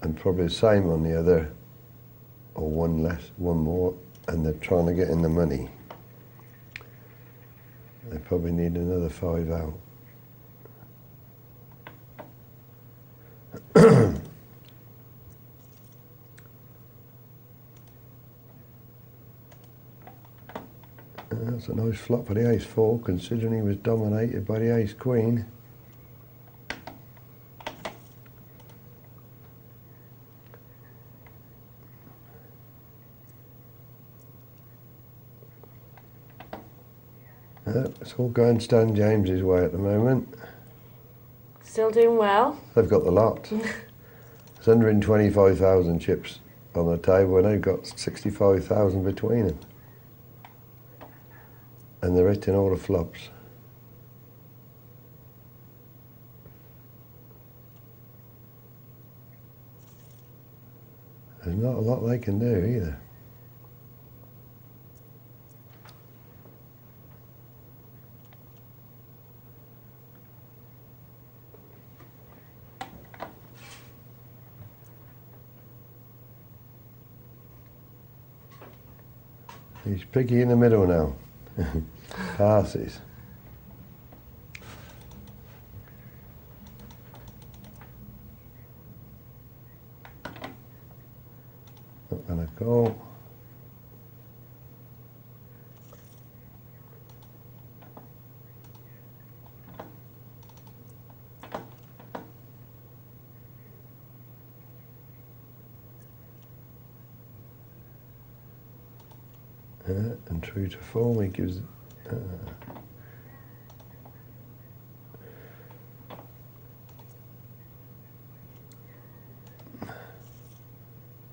and probably the same on the other, or one less, one more, and they're trying to get in the money. They probably need another 5 out. That's a nice flop for the ace-4, considering he was dominated by the ace-queen. It's all going Stan James's way at the moment. Still doing well. They've got the lot. There's 125,000 chips on the table and they've got 65,000 between them. And they're hitting all the flops. There's not a lot they can do either. He's picky in the middle now. Passes. Not gonna go. And true to form, he gives.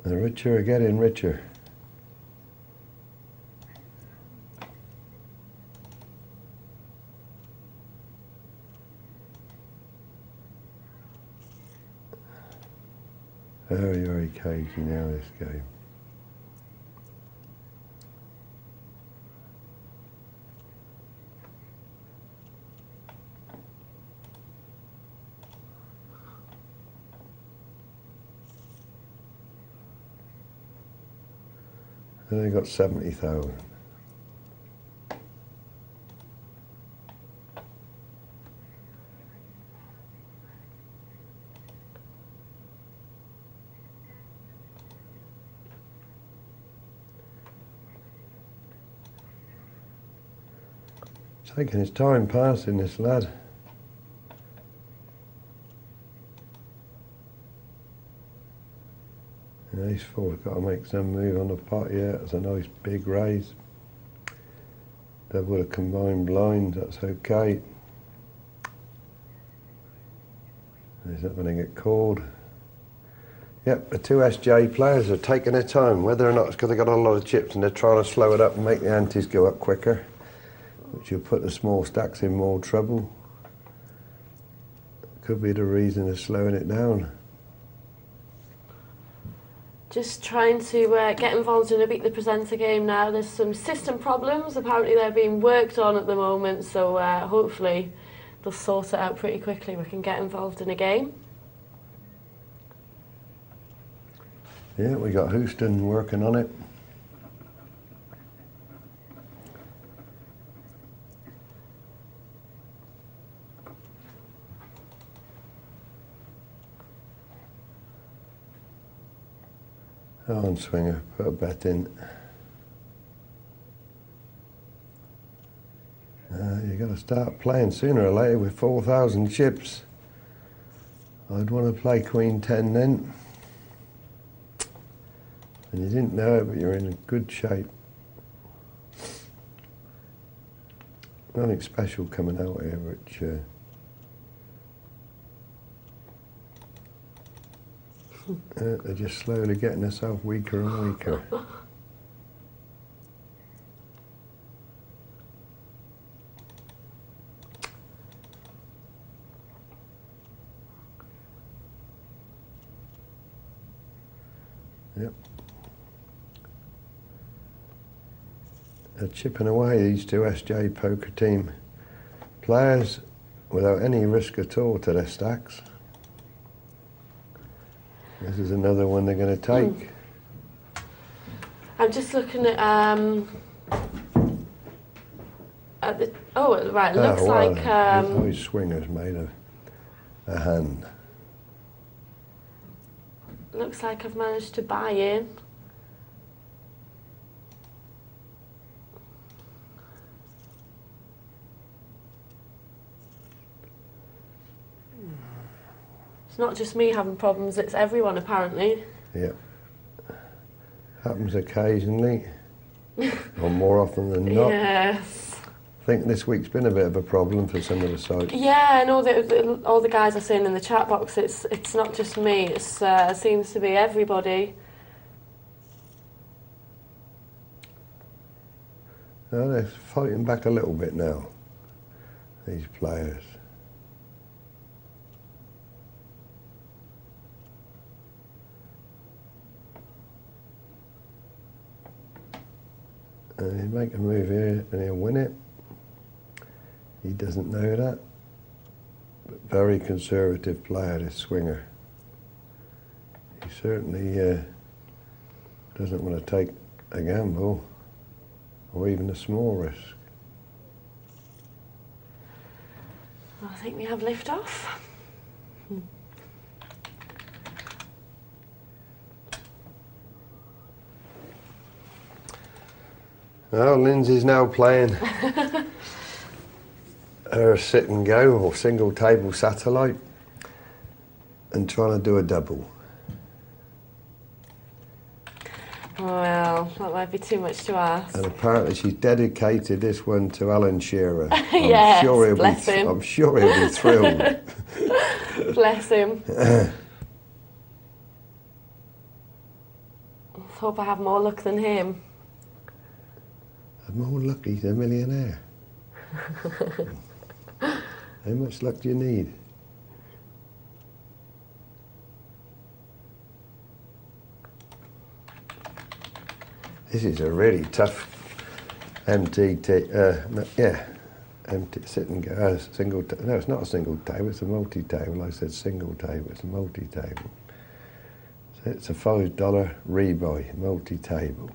The richer are getting richer. Very, very cagey now, this game. And they got 70,000. Taking his time passing, this lad. And ace four's got to make some move on the pot. Yeah, it's a nice big raise. Double the combined blinds, that's okay. He's not going to get called. Yep, the two SJ players are taking their time, whether or not it's because they've got a lot of chips and they're trying to slow it up and make the antes go up quicker, which will put the small stacks in more trouble. Could be the reason they're slowing it down. Just trying to get involved in a Beat the Presenter game now. There's some system problems. Apparently they're being worked on at the moment, so hopefully they'll sort it out pretty quickly. We can get involved in a game. Yeah, we got Houston working on it. Horne swinger, put a bet in. You got to start playing sooner or later with 4,000 chips. I'd want to play Queen 10 then. And you didn't know it, but you're in good shape. Nothing special coming out here, which they're just slowly getting themselves weaker and weaker. Yep. They're chipping away, these two SJ poker team players, without any risk at all to their stacks. This is another one they're going to take. I'm just looking at the. Oh, right. It looks like. These swingers made a hand. Looks like I've managed to buy in. It's not just me having problems, it's everyone apparently. Yeah. Happens occasionally, or more often than not. Yes. I think this week's been a bit of a problem for some of the sites. Yeah, and all the guys are saying in the chat box, it's not just me, it seems to be everybody. Well, they're fighting back a little bit now, these players. And he'll make a move here and he'll win it. He doesn't know that. But very conservative player, this swinger. He certainly doesn't want to take a gamble or even a small risk. I think we have lift-off. Well, Lyndsay's now playing her sit and go or single table satellite and trying to do a double. Well, that might be too much to ask. And apparently she's dedicated this one to Alan Shearer. Yes, bless him. I'm sure he'll be thrilled. Bless him. Hope I have more luck than him. More luck, he's a millionaire. How much luck do you need? This is a really tough MTT, empty sit and go, single, no, it's not a single table, it's a multi-table. I said single table, it's a multi-table. So it's a $5 rebuy, multi-table.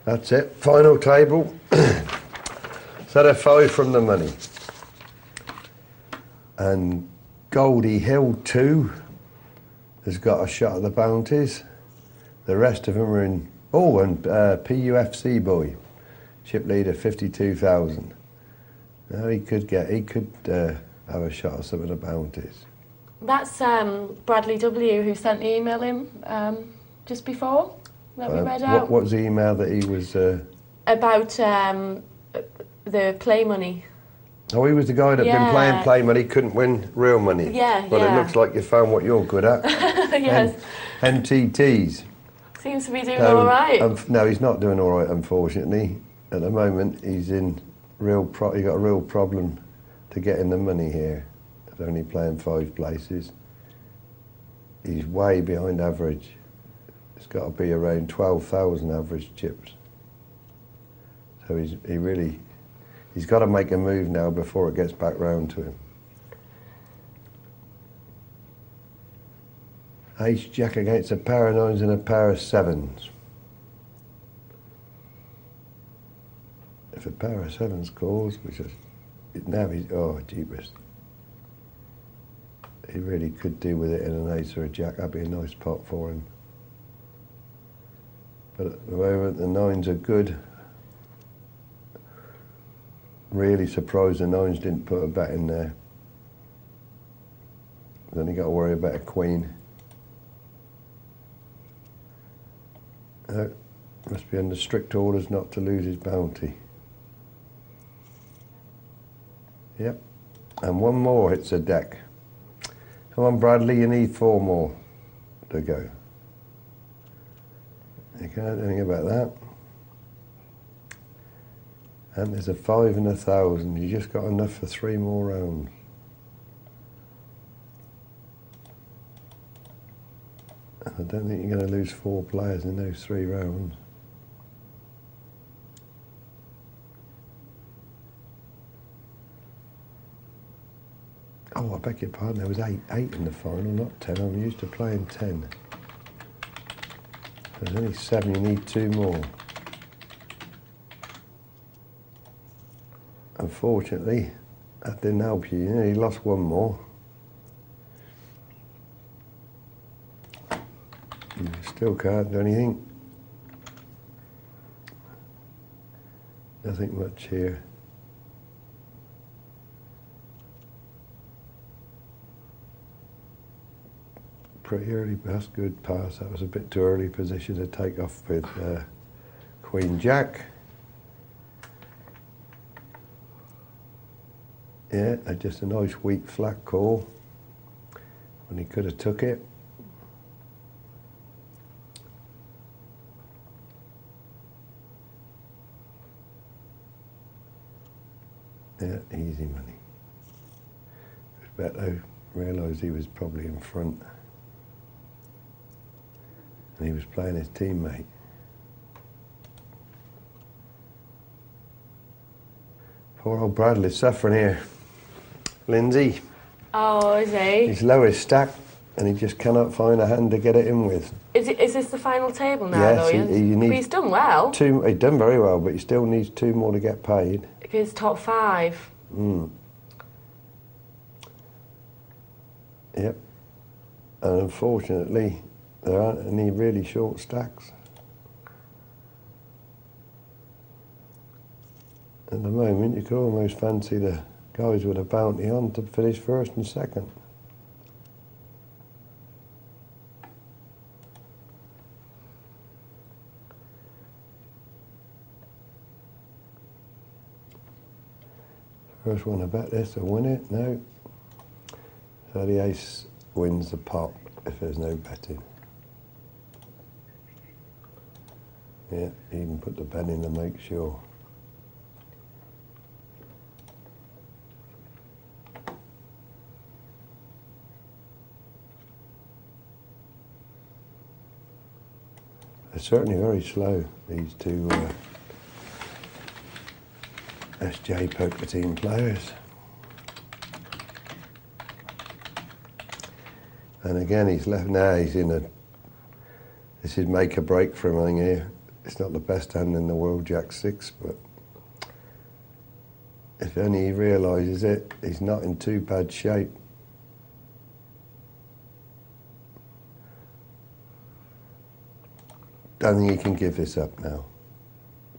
That's it. Final table. So they're 5 from the money. And Goldie Hill 2 has got a shot at the bounties. The rest of them are in... Oh, and PUFC boy, chip leader 52,000. Now he could have a shot at some of the bounties. That's Bradley W who sent the email in just before that we read out. What was the email that he was... About the play money. Oh, he was the guy that had been playing play money, couldn't win real money. Yeah, But it looks like you found what you're good at. Yes. MTTs. Seems to be doing all right. No, he's not doing all right, unfortunately. At the moment, he's in he got a real problem to getting the money here. He's only playing 5 places. He's way behind average. It's got to be around 12,000 average chips. So he's got to make a move now before it gets back round to him. Ace Jack against a pair of 9s and a pair of 7s. If a pair of 7s calls, which is now he's jeepers. He really could do with it in an ace or a jack. That'd be a nice pot for him. But at the moment the 9s are good. Really surprised the 9s didn't put a bet in there. Then he got to worry about a queen. Must be under strict orders not to lose his bounty. Yep. And 1 more hits a deck. Come on, Bradley, you need 4 more to go. You can't do anything about that. And there's a 5 and a 1,000. You just got enough for 3 more rounds. I don't think you're going to lose 4 players in those 3 rounds. Oh, I beg your pardon, there was 8 in the final, not 10. I'm used to playing 10. There's only 7, you need 2 more. Unfortunately, that didn't help you. You nearly lost 1 more. You still can't do anything. Nothing much here. Pretty early, that's good pass. That was a bit too early position to take off with Queen Jack. Yeah, just a nice weak flat call when he could have took it. Yeah, easy money. Beto realised he was probably in front and he was playing his teammate. Poor old Bradley's suffering here. Lyndsay. Oh, is he? He's lowest stack and he just cannot find a hand to get it in with. Is this the final table now, yes, though? But he's done well. He's done very well, but he still needs 2 more to get paid. Because top 5. Yep. And unfortunately, there aren't any really short stacks. At the moment, you could almost fancy the guys with a bounty on to finish first and second. First one to bet this will win it. No. So the ace wins the pot if there's no betting. Yeah, even put the bet in to make sure. They're certainly very slow, these 2 SJ poker team players. And again, he's left now. He's in a. This is make or break for him, I think, here. It's not the best hand in the world, Jack 6, but if only he realises it, he's not in too bad shape. Don't think he can give this up now.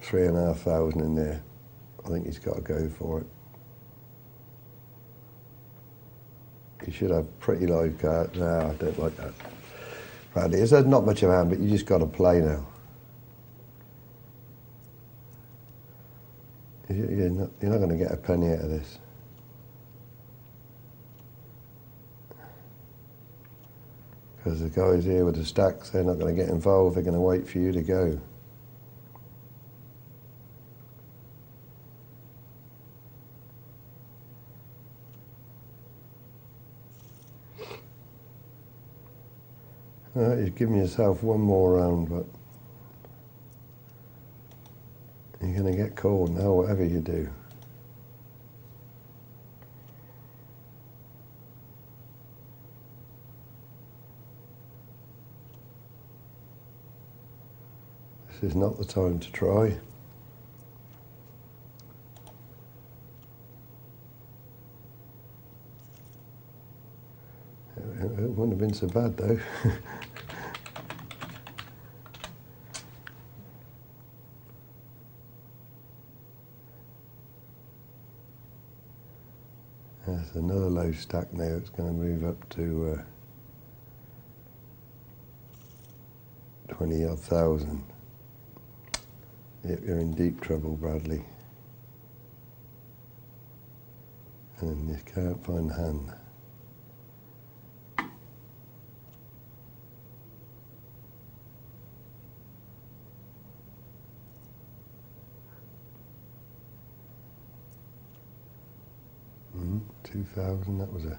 3,500 in there. I think he's got to go for it. He should have pretty live cards. No, I don't like that. Bradley, it's not much of a hand, but you just got to play now. You're not going to get a penny out of this. Because the guys here with the stacks, they're not going to get involved. They're going to wait for you to go. You've given yourself one more round, but you're going to get called now, whatever you do. This is not the time to try. It wouldn't have been so bad, though. That's another low stack now. It's going to move up to 20-odd thousand. Yep, you're in deep trouble, Bradley. And you can't find the hand. Mm, 2,000, that was a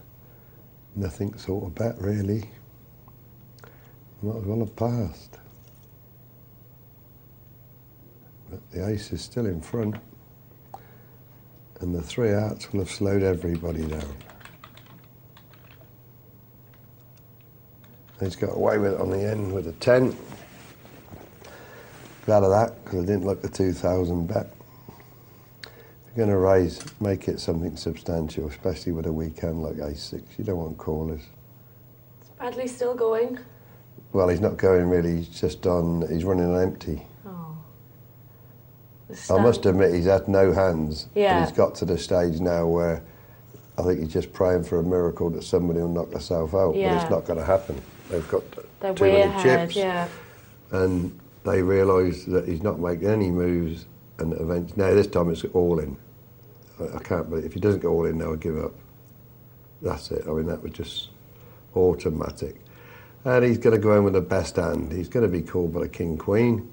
nothing sort of bet, really. Might as well have passed. But the ace is still in front, and the 3 outs will have slowed everybody down. He's got away with it on the end with a 10. Glad of that, because I didn't like the 2,000 bet. If you're going to raise, make it something substantial, especially with a weak hand like ace-6. You don't want callers. Is Bradley still going? Well, he's not going really, he's just on, he's running an empty. I must admit, he's had no hands, and he's got to the stage now where I think he's just praying for a miracle that somebody will knock herself out, but it's not going to happen. They've got too many chips, and they realise that he's not making any moves, and eventually, now this time it's all in. I can't believe, if he doesn't go all in now, I'll give up. That's it. I mean, that was just automatic. And he's going to go in with the best hand. He's going to be called by the king-queen,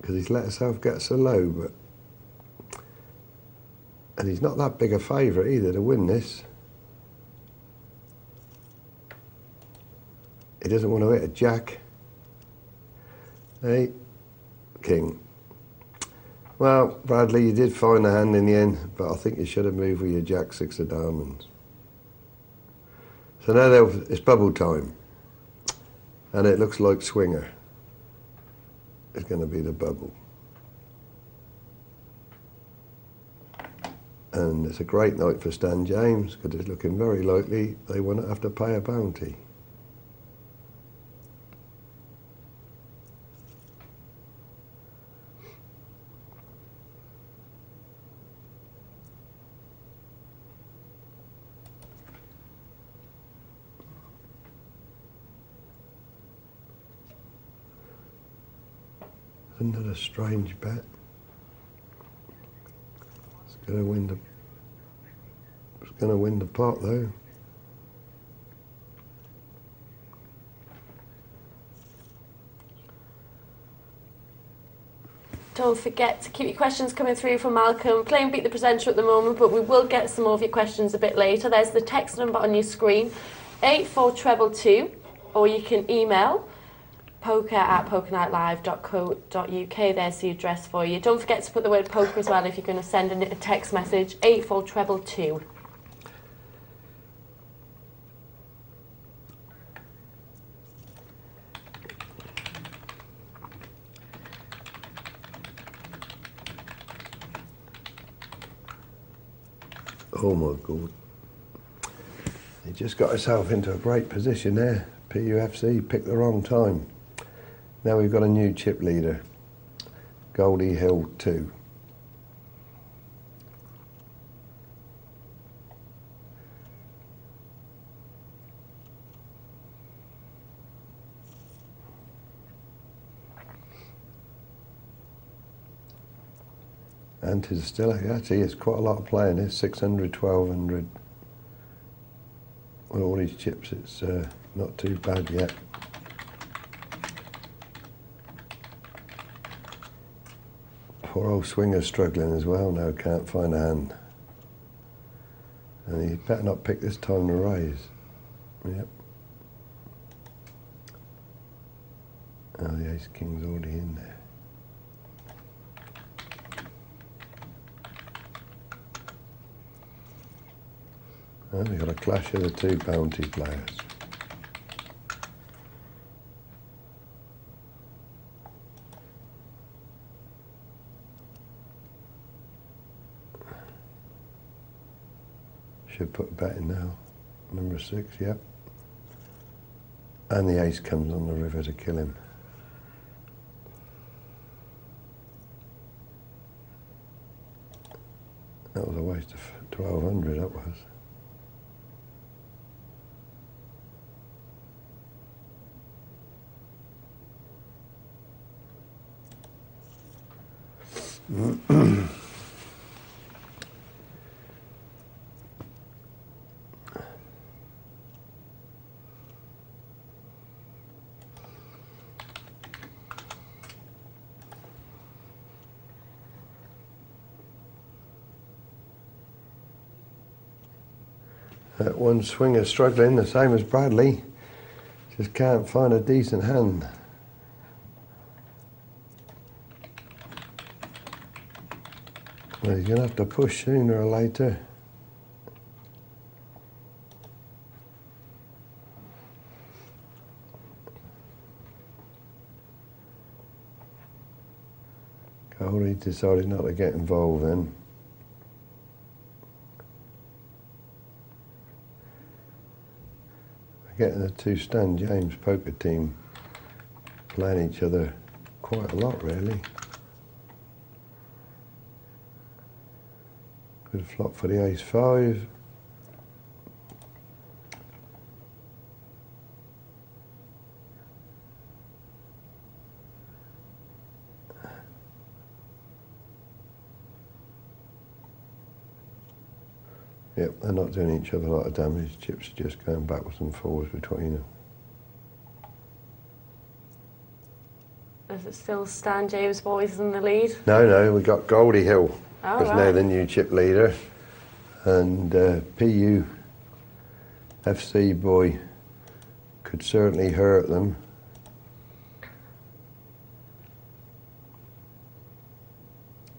because he's let himself get so low, and he's not that big a favourite either to win this. He doesn't want to hit a jack. Hey, king. Well, Bradley, you did find the hand in the end, but I think you should have moved with your jack 6 of diamonds. So now it's bubble time, and it looks like swinger is going to be the bubble. And it's a great night for Stan James, because it's looking very likely they won't have to pay a bounty. Another strange bet. It's going to win the pot though. Don't forget to keep your questions coming through from Malcolm. Playing Beat the Presenter at the moment, but we will get some more of your questions a bit later. There's the text number on your screen, 84222, or you can email poker@pokernightlive.co.uk. There's the address for you. Don't forget to put the word poker as well if you're going to send a text message, 84222. Oh my God. He just got himself into a great position there. PUFC picked the wrong time. Now we've got a new chip leader, Goldie Hill 2. And it's still, actually, it's quite a lot of playing. It's 600, 1200. With all these chips, it's not too bad yet. Poor old Swinger's struggling as well now, can't find a hand. And he better not pick this time to raise. Yep. Oh, the ace king's already in there. And we've got a clash of the two bounty players. Should put a bet in now. Number 6, yep. And the ace comes on the river to kill him. That was a waste of 1200, that was. That one Swinger struggling, the same as Bradley. Just can't find a decent hand. Well, he's going to have to push sooner or later. Goldie decided not to get involved then. We're getting the two Stan James poker team playing each other quite a lot, really. Good flop for the ace-5. Yep, they're not doing each other a lot of damage. Chips are just going backwards and forwards between them. Is it still Stan James boys in the lead? No, we got Goldie Hill. Oh, Is right. now the new chip leader, and PU FC boy could certainly hurt them.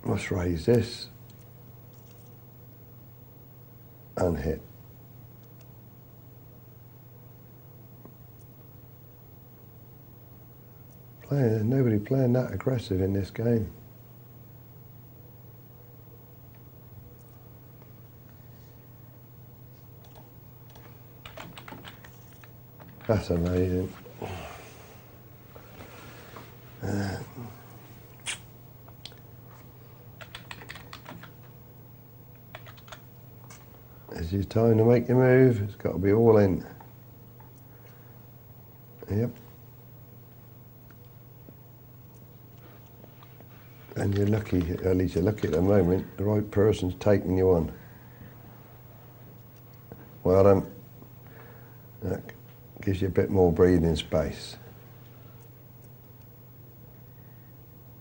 Let's raise this and hit. Nobody playing that aggressive in this game. That's amazing. It's your time to make your move. It's got to be all in. Yep. And you're lucky, at least you're lucky at the moment, the right person's taking you on. Well done. That gives you a bit more breathing space.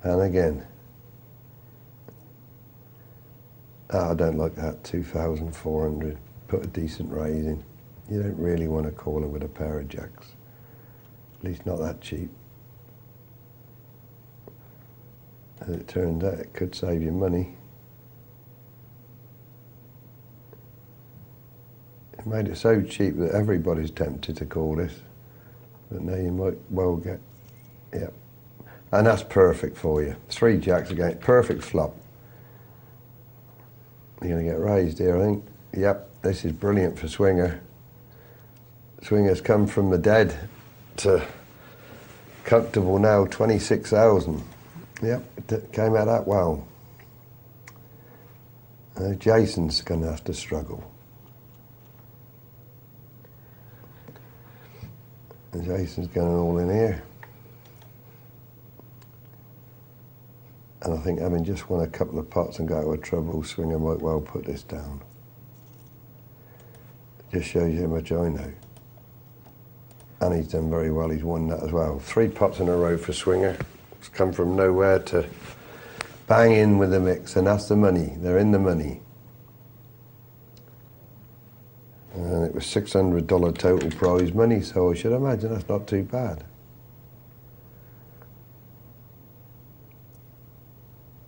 And again. Oh, I don't like that, 2,400. Put a decent raise in. You don't really want to call it with a pair of jacks. At least not that cheap. As it turns out, it could save you money. It made it so cheap that everybody's tempted to call this. But now you might well get, yeah. And that's perfect for you. 3 jacks again, perfect flop. You're going to get raised here, I think. Yep, this is brilliant for Swinger. Swinger's come from the dead to comfortable now, 26,000. Yep, it came out that well. Jason's going to have to struggle. And Jason's going all in here. And I think having just won a couple of pots and got out of trouble, Swinger might well put this down. It just shows you how much I know. And he's done very well, he's won that as well. 3 pots in a row for Swinger. It's come from nowhere to bang in with the mix, and that's the money. They're in the money. And it was $600 total prize money, so I should imagine that's not too bad.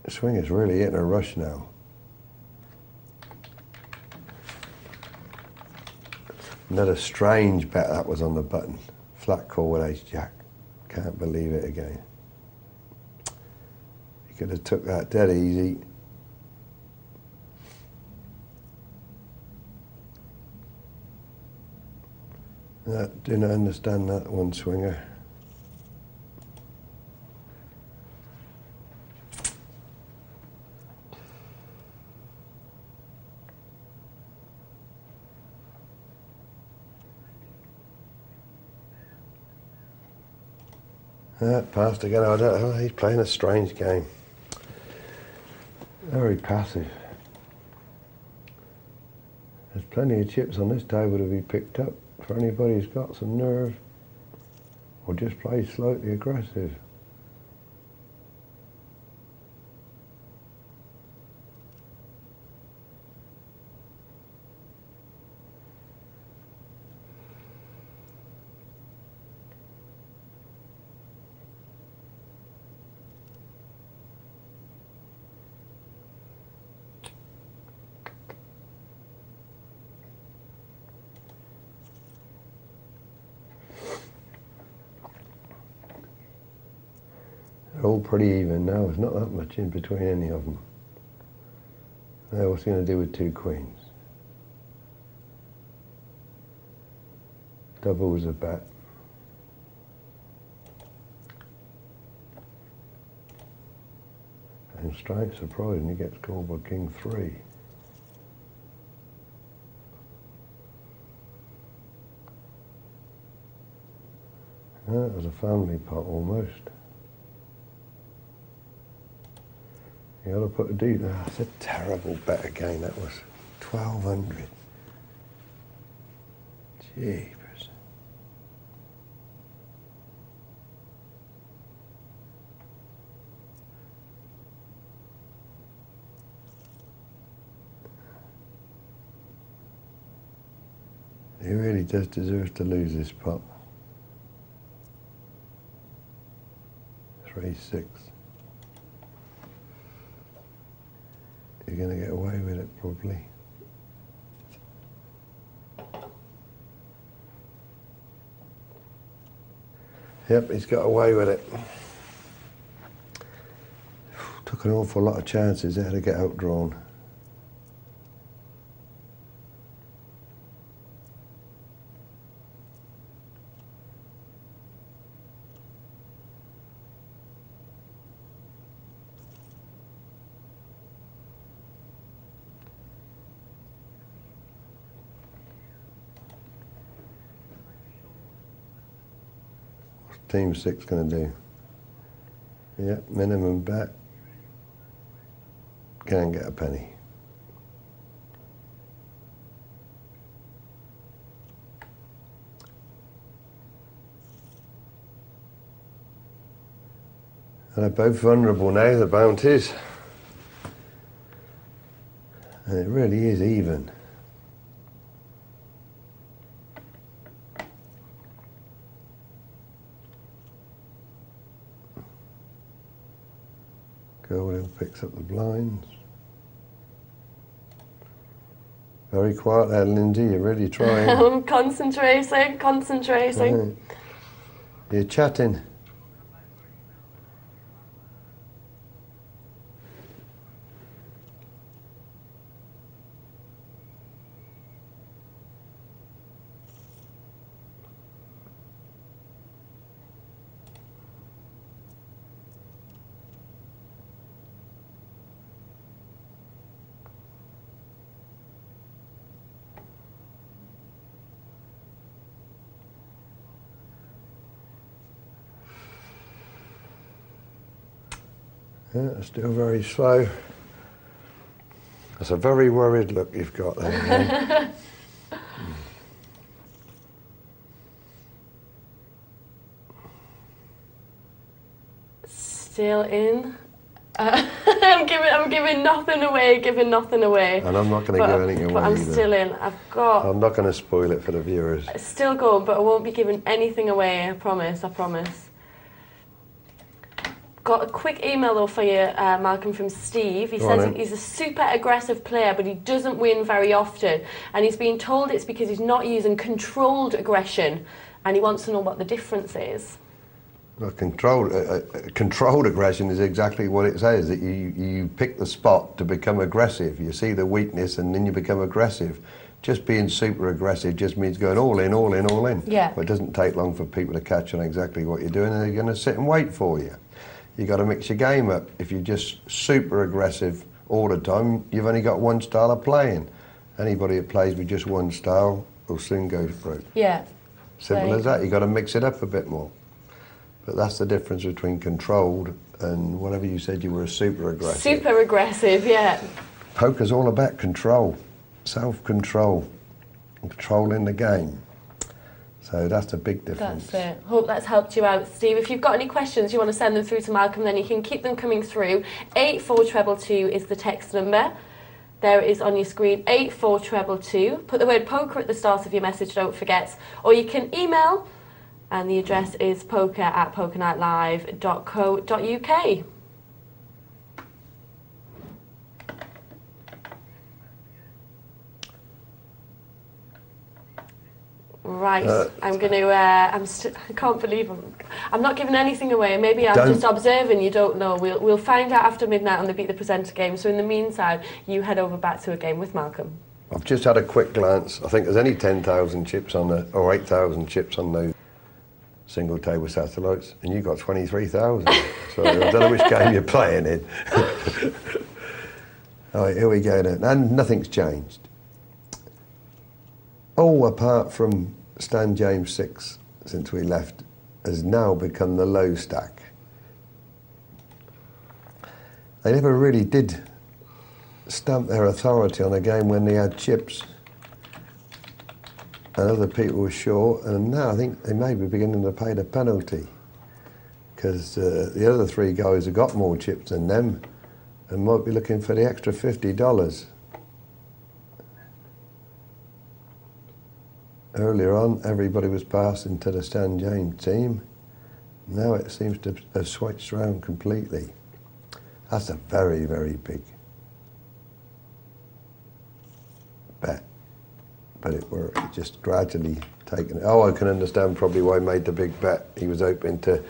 Swinger's really hitting a rush now. Another strange bet that was on the button. Flat call with ace-jack. Can't believe it again. He could have took that dead easy. Do not understand that one, Swinger. Passed again. I don't know. He's playing a strange game. Very passive. There's plenty of chips on this table to be picked up for anybody who's got some nerve or just plays slightly aggressive. They're all pretty even now. There's not that much in between any of them. Now what's he going to do with 2 queens? Double was a bet. And straight surprising, he gets called by king 3. That was a family pot almost. You got to put a deep. That's a terrible bet again. That was 1,200. Jeepers. He really does deserve to lose this pot. 3-6. You're going to get away with it, probably. Yep, he's got away with it. Took an awful lot of chances there to get outdrawn. Team 6 going to do? Yep, minimum bet. Can't get a penny. And they're both vulnerable now, the bounties. And it really is even. Goldhill picks up the blinds. Very quiet there, Lyndsay. You're really trying. I'm concentrating. Right. You're chatting. Yeah, still very slow. That's a very worried look you've got there. Still in. I'm giving nothing away, And I'm not going to give anything away but I'm either. still in. I'm not going to spoil it for the viewers. Still going, but I won't be giving anything away, I promise. Got a quick email though for you, Malcolm, from Steve. He says he's a super aggressive player, but he doesn't win very often. And he's been told it's because he's not using controlled aggression. And he wants to know what the difference is. Well, controlled aggression is exactly what it says, that you pick the spot to become aggressive. You see the weakness and then you become aggressive. Just being super aggressive just means going all in, all in, all in. Yeah. But it doesn't take long for people to catch on exactly what you're doing, and they're going to sit and wait for you. You've got to mix your game up. If you're just super aggressive all the time, you've only got one style of playing. Anybody that plays with just one style will soon go through. Yeah. Simple as that. You've got to mix it up a bit more. But that's the difference between controlled and whatever you said you were, super aggressive. Super aggressive, yeah. Poker's all about control, self-control, and controlling the game. So that's a big difference. That's it. Hope that's helped you out, Steve. If you've got any questions, you want to send them through to Malcolm, then you can keep them coming through. 84222 is the text number. There it is on your screen, 84222. Put the word poker at the start of your message, don't forget. Or you can email, and the address is poker@pokernightlive.co.uk. Right, I'm going to, I can't believe I'm not giving anything away. Maybe I'm just observing, you don't know. We'll find out after midnight on the Beat the Presenter game. So in the meantime, you head over back to a game with Malcolm. I've just had a quick glance. I think there's only 10,000 chips on the, or 8,000 chips on those single table satellites, and you got 23,000. So I don't know which game you're playing in. All right, here we go now. And nothing's changed. All apart from Stan James 6, since we left, has now become the low stack. They never really did stamp their authority on a game when they had chips and other people were short, and now I think they may be beginning to pay the penalty, because the other three guys have got more chips than them and might be looking for the extra $50. Earlier on, everybody was passing to the Stan James team. Now it seems to have switched around completely. That's a very, very big bet. But it worked. It just gradually taken it. Oh, I can understand probably why he made the big bet. He was hoping to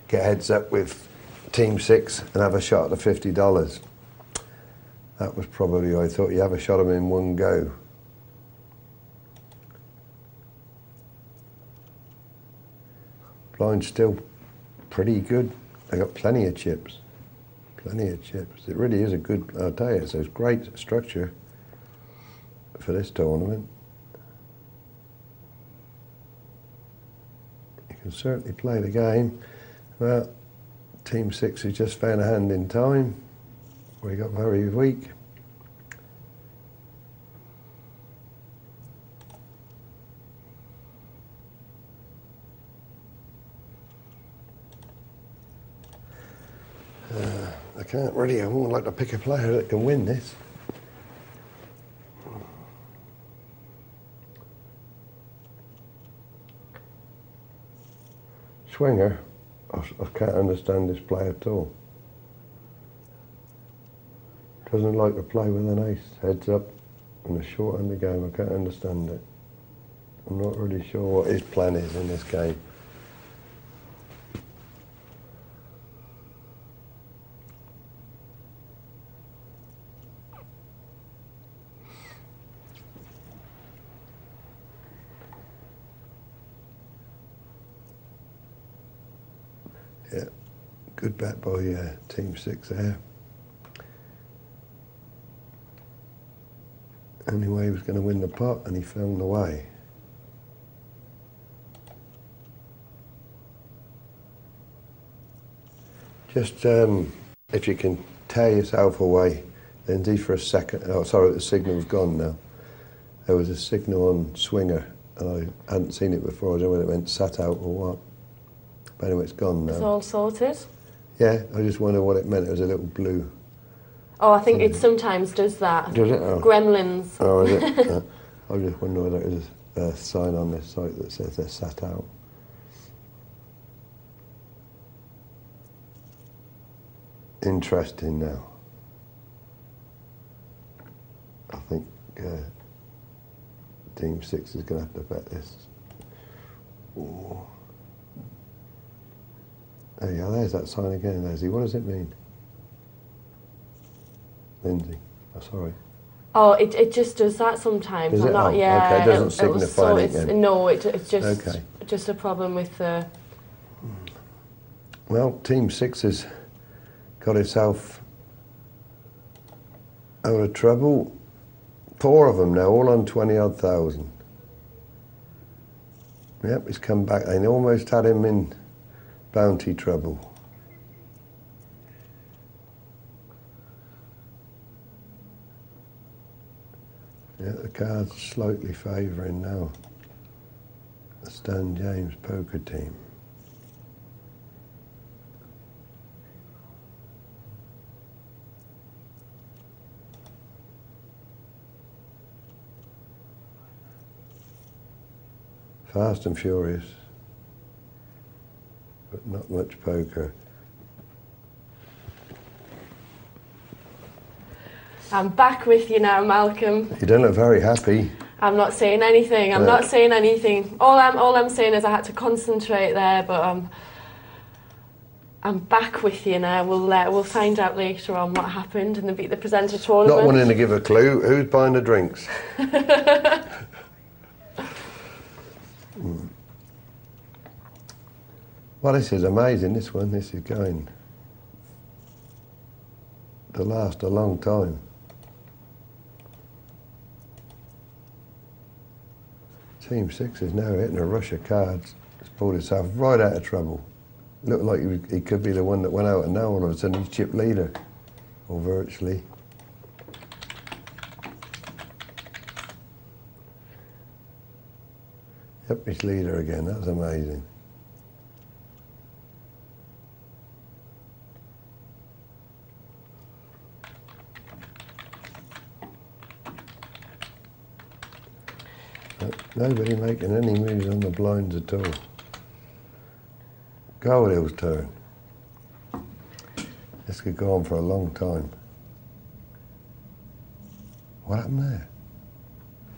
get heads up with Team 6 and have a shot at the $50. That was probably why I thought you have a shot at him in one go. Blind's still pretty good. They got plenty of chips. Plenty of chips. It really is a good, I'll tell you, it's a great structure for this tournament. You can certainly play the game. Well, Team 6 has just found a hand in time. We got very weak. I can't really, I wouldn't like to pick a player that can win this. Swinger, I can't understand this play at all. Doesn't like to play with an ace, heads up, in a short end of game. I can't understand it. I'm not really sure what his plan is in this game. Yeah, good bet by Team 6 there. Anyway, he was going to win the pot and he found the way. Just, if you can tear yourself away, Lyndsay, for a second. Oh, sorry, the signal's gone now. There was a signal on Swinger, and I hadn't seen it before. I don't know whether it meant sat out or what. But anyway, it's gone now. It's all sorted? Yeah, I just wonder what it meant. It was a little blue. Oh, I think it sometimes does that. Does it? Oh. Gremlins. Oh, is it? I just wonder whether there's a sign on this site that says they're sat out. Interesting now. I think Team 6 is going to have to bet this. Ooh. There you go, there's that sign again, Leslie. What does it mean? Lyndsay, oh, sorry. Oh, it just does that sometimes. Is I'm it? not, Oh, yeah. okay, it doesn't signify anything. No, it's just okay. Just a problem with the... Well, Team 6 has got itself out of trouble. 4 of them now, all on 20-odd thousand. Yep, he's come back. They almost had him in bounty trouble. Yeah, the card's slightly favouring now the Stan James poker team. Fast and furious, but not much poker. I'm back with you now, Malcolm. You don't look very happy. I'm not saying anything. I'm not saying anything. All I'm saying is I had to concentrate there, but I'm back with you now. We'll find out later on what happened in the Beat the Presenter tournament. Not wanting to give a clue. Who's buying the drinks? Well, this is amazing, this one. This is going to last a long time. Team 6 is now hitting a rush of cards. It's pulled itself right out of trouble. Looked like he could be the one that went out, and now all of a sudden he's chip leader, or virtually. Yep, he's leader again. That's amazing. Nobody making any moves on the blinds at all. Goldhill's turn. This could go on for a long time. What happened there?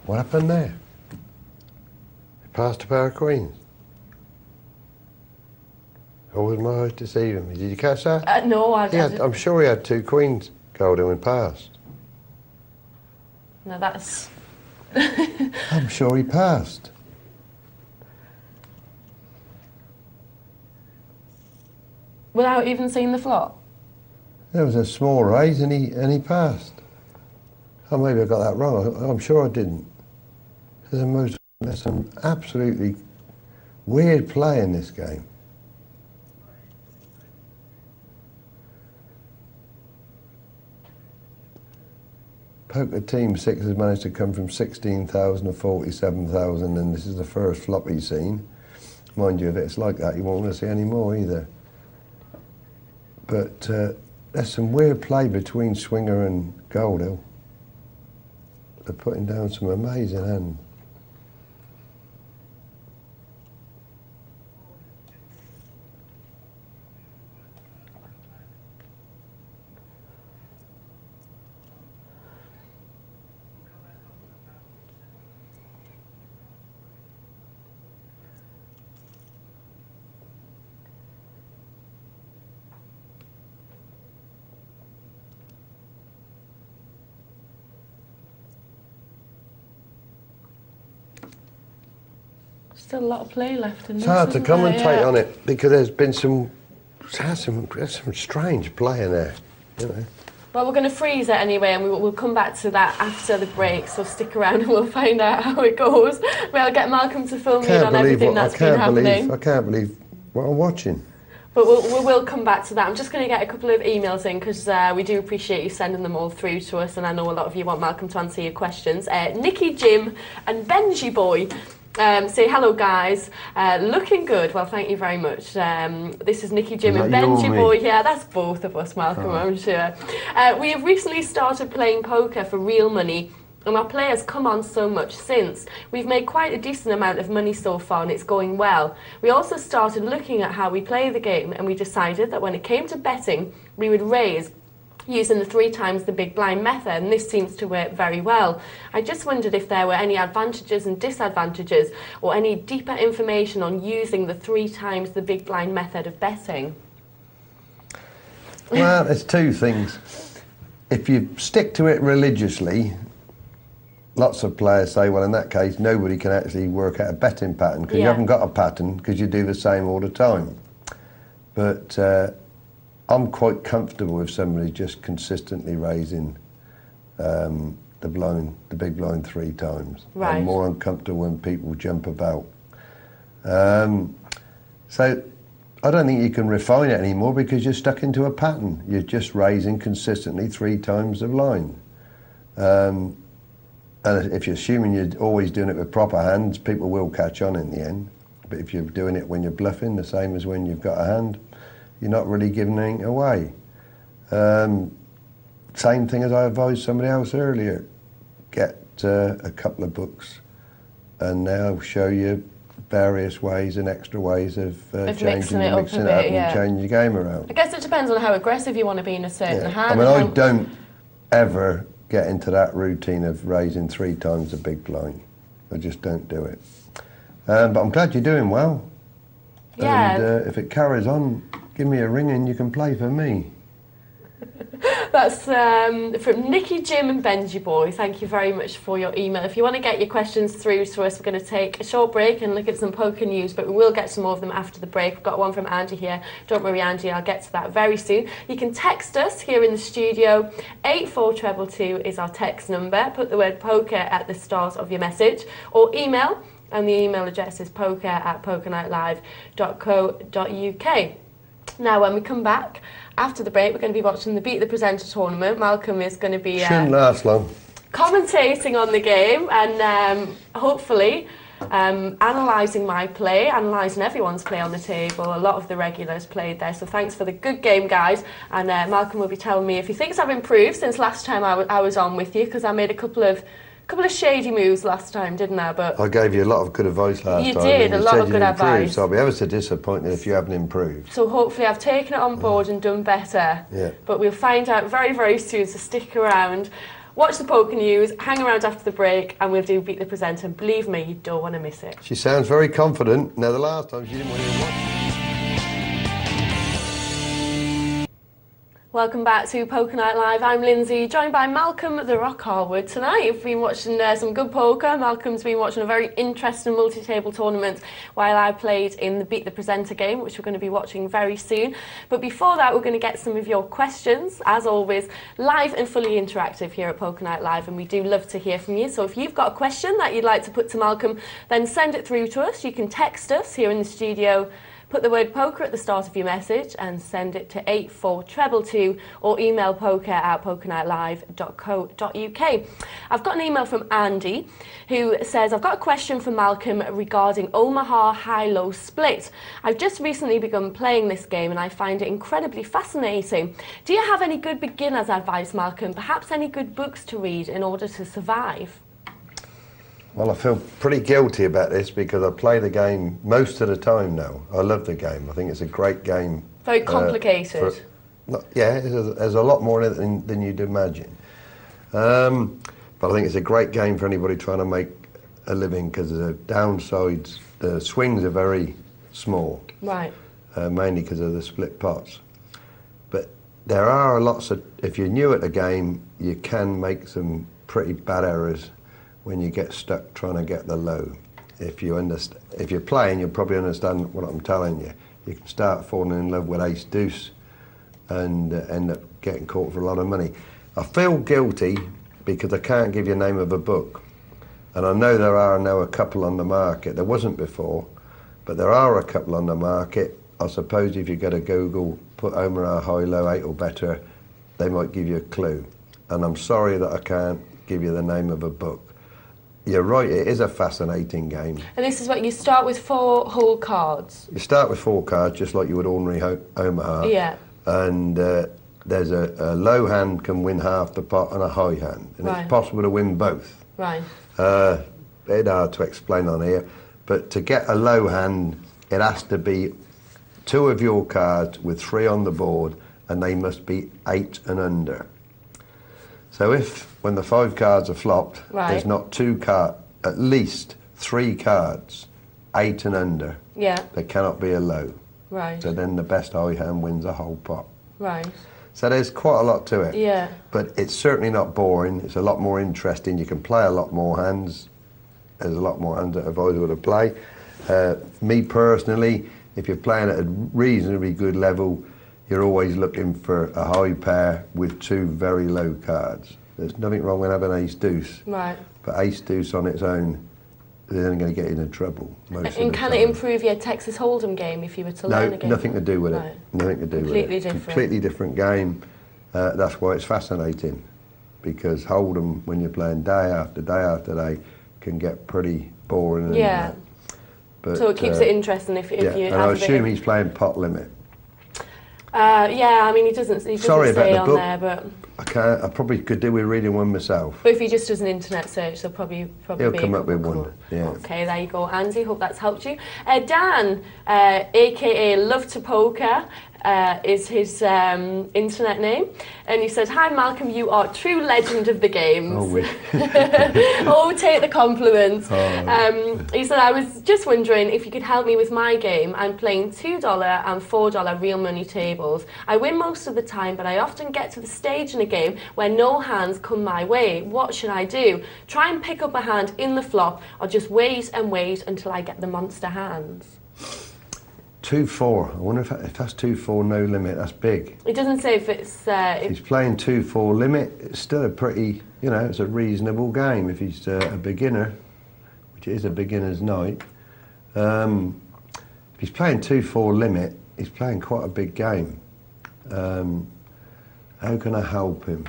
What happened there? He passed a pair of queens. Or was my eyes deceiving me? Did you catch that? No, I didn't. I'm sure he had 2 queens, Goldhill, when passed. No, that's... I'm sure he passed. Without even seeing the flop? There was a small raise and he passed. Oh, maybe I got that wrong. I'm sure I didn't. There's some absolutely weird play in this game. Poker Team 6 has managed to come from 16,000 to 47,000, and this is the first flop he's seen. Mind you, if it's like that, you won't want to see any more either. But there's some weird play between Swinger and Goldhill. They're putting down some amazing hands. Still a lot of play left in this. It's hard to commentate on it because there's been some strange play in there, you know. Well, we're going to freeze it anyway, and we'll come back to that after the break, so stick around and we'll find out how it goes. We'll get Malcolm to fill me in on everything that's been happening. I can't believe what I'm watching. But we'll come back to that. I'm just going to get a couple of emails in because we do appreciate you sending them all through to us, and I know a lot of you want Malcolm to answer your questions. Nikki, Jim and Benji Boy say, hello guys, looking good. Well, thank you very much. This is Nikki, Jim and Benji Boy. Yeah, that's both of us, Malcolm, I'm sure. We have recently started playing poker for real money, and our players come on so much since. We've made quite a decent amount of money so far and it's going well. We also started looking at how we play the game, and we decided that when it came to betting, we would raise using the 3 times the big blind method, and this seems to work very well. I just wondered if there were any advantages and disadvantages or any deeper information on using the 3 times the big blind method of betting. Well, there's 2 things. If you stick to it religiously, lots of players say, well, in that case, nobody can actually work out a betting pattern because you haven't got a pattern because you do the same all the time. But I'm quite comfortable with somebody just consistently raising the big blind 3 times. Right. I'm more uncomfortable when people jump about. So I don't think you can refine it anymore because you're stuck into a pattern. You're just raising consistently 3 times the line. And if you're assuming you're always doing it with proper hands, people will catch on in the end. But if you're doing it when you're bluffing, the same as when you've got a hand, you're not really giving anything away. Same thing as I advised somebody else earlier. Get a couple of books and they'll show you various ways and extra ways of mixing it up and changing your game around. I guess it depends on how aggressive you want to be in a certain hand. I mean, I don't ever get into that routine of raising 3 times the big blind. I just don't do it. But I'm glad you're doing well. Yeah. And if it carries on, give me a ring and you can play for me. That's from Nikki, Jim and Benji Boy. Thank you very much for your email. If you want to get your questions through to us, we're going to take a short break and look at some poker news, but we will get some more of them after the break. We've got one from Andy here. Don't worry, Andy, I'll get to that very soon. You can text us here in the studio. 84222 is our text number. Put the word poker at the start of your message, or email, and the email address is poker@pokernightlive.co.uk. Now, when we come back after the break, we're going to be watching the Beat the Presenter tournament. Malcolm is going to be shouldn't last long. Commentating on the game and hopefully analysing my play, analysing everyone's play on the table. A lot of the regulars played there, so thanks for the good game, guys. And Malcolm will be telling me if he thinks I've improved since last time I was on with you, because I made a couple of shady moves last time, didn't I? But I gave you a lot of good advice last time. You did, a lot of good advice. So I'll be ever so disappointed if you haven't improved. So hopefully I've taken it on board and done better. Yeah. But we'll find out very, very soon, so stick around. Watch the poker news, hang around after the break, and we'll do Beat the Presenter. And believe me, you don't want to miss it. She sounds very confident. Now, the last time she didn't want to watch. Welcome back to Poker Night Live. I'm Lyndsay, joined by Malcolm the Rock Harwood. Tonight we've been watching some good poker. Malcolm's been watching a very interesting multi-table tournament while I played in the Beat the Presenter game, which we're going to be watching very soon. But before that, we're going to get some of your questions, as always, live and fully interactive here at Poker Night Live, and we do love to hear from you. So if you've got a question that you'd like to put to Malcolm, then send it through to us. You can text us here in the studio. Put the word poker at the start of your message and send it to 84222 or email poker@pokernightlive.co.uk. I've got an email from Andy who says, I've got a question for Malcolm regarding Omaha high-low split. I've just recently begun playing this game and I find it incredibly fascinating. Do you have any good beginner's advice, Malcolm? Perhaps any good books to read in order to survive? Well, I feel pretty guilty about this because I play the game most of the time now. I love the game. I think it's a great game. Very complicated. There's a lot more in it than you'd imagine. But I think it's a great game for anybody trying to make a living because the downsides, the swings are very small. Right. Mainly because of the split pots. But there are lots of, if you're new at the game, you can make some pretty bad errors when you get stuck trying to get the low. If you're playing, you'll probably understand what I'm telling you. You can start falling in love with ace deuce and end up getting caught for a lot of money. I feel guilty because I can't give you the name of a book. And I know there are now a couple on the market. There wasn't before, but there are a couple on the market I suppose if you go to Google, put Omaha high, low, 8 or better, they might give you a clue. And I'm sorry that I can't give you the name of a book. You're right, it is a fascinating game. And this is what you start with 4 whole cards. You start with 4 cards, just like you would ordinary Omaha. Yeah. And there's a low hand can win half the pot and a high hand. And Right. it's possible to win both. Right. It's hard to explain on here. But to get a low hand, it has to be 2 of your cards with 3 on the board, and they must be 8 and under. So if, when the 5 cards are flopped, Right. there's not 2 cards, at least 3 cards, 8 and under, Yeah. there cannot be a low. Right. So then the best high hand wins a whole pot. Right. So there's quite a lot to it. Yeah. But it's certainly not boring. It's a lot more interesting. You can play a lot more hands. There's a lot more hands that I've always able to play. Me personally, if you're playing at a reasonably good level, you're always looking for a high pair with 2 very low cards. There's nothing wrong with having ace-deuce. Right. But ace-deuce on its own is only going to get you into trouble most of the And can time. it improve your Texas Hold'em game if you were to learn a game? No, nothing to do with Right. it. Nothing to do with Completely it. different. Completely different game. That's why it's fascinating, because Hold'em, when you're playing day after day after day, can get pretty boring. And, Yeah. but, So it keeps it interesting if yeah, you and have I a bit assume of- he's playing pot limit. Yeah, I mean, he doesn't Sorry about say the on book. there, but I probably could do with reading one myself. if he just does an internet search, there'll probably He'll be come a up with couple. one. Yeah. Okay, there you go, Andy. Hope that's helped you. Dan, aka Love to Poker, is his internet name, and he said, "Hi Malcolm, you are true legend of the games." Oh, we. Oh, take the compliments. He said, "I was just wondering if you could help me with my game. I'm playing $2 and $4 real money tables. I win most of the time, but I often get to the stage in a game where no hands come my way. What should I do? Try and pick up a hand in the flop, or just wait and wait until I get the monster hands?" 2-4. I wonder if that's 2-4 no limit. That's big. It doesn't say if it's... If he's playing 2-4 limit, it's still a pretty, it's a reasonable game if he's a beginner, which is a beginner's night. If he's playing 2-4 limit, he's playing quite a big game. How can I help him?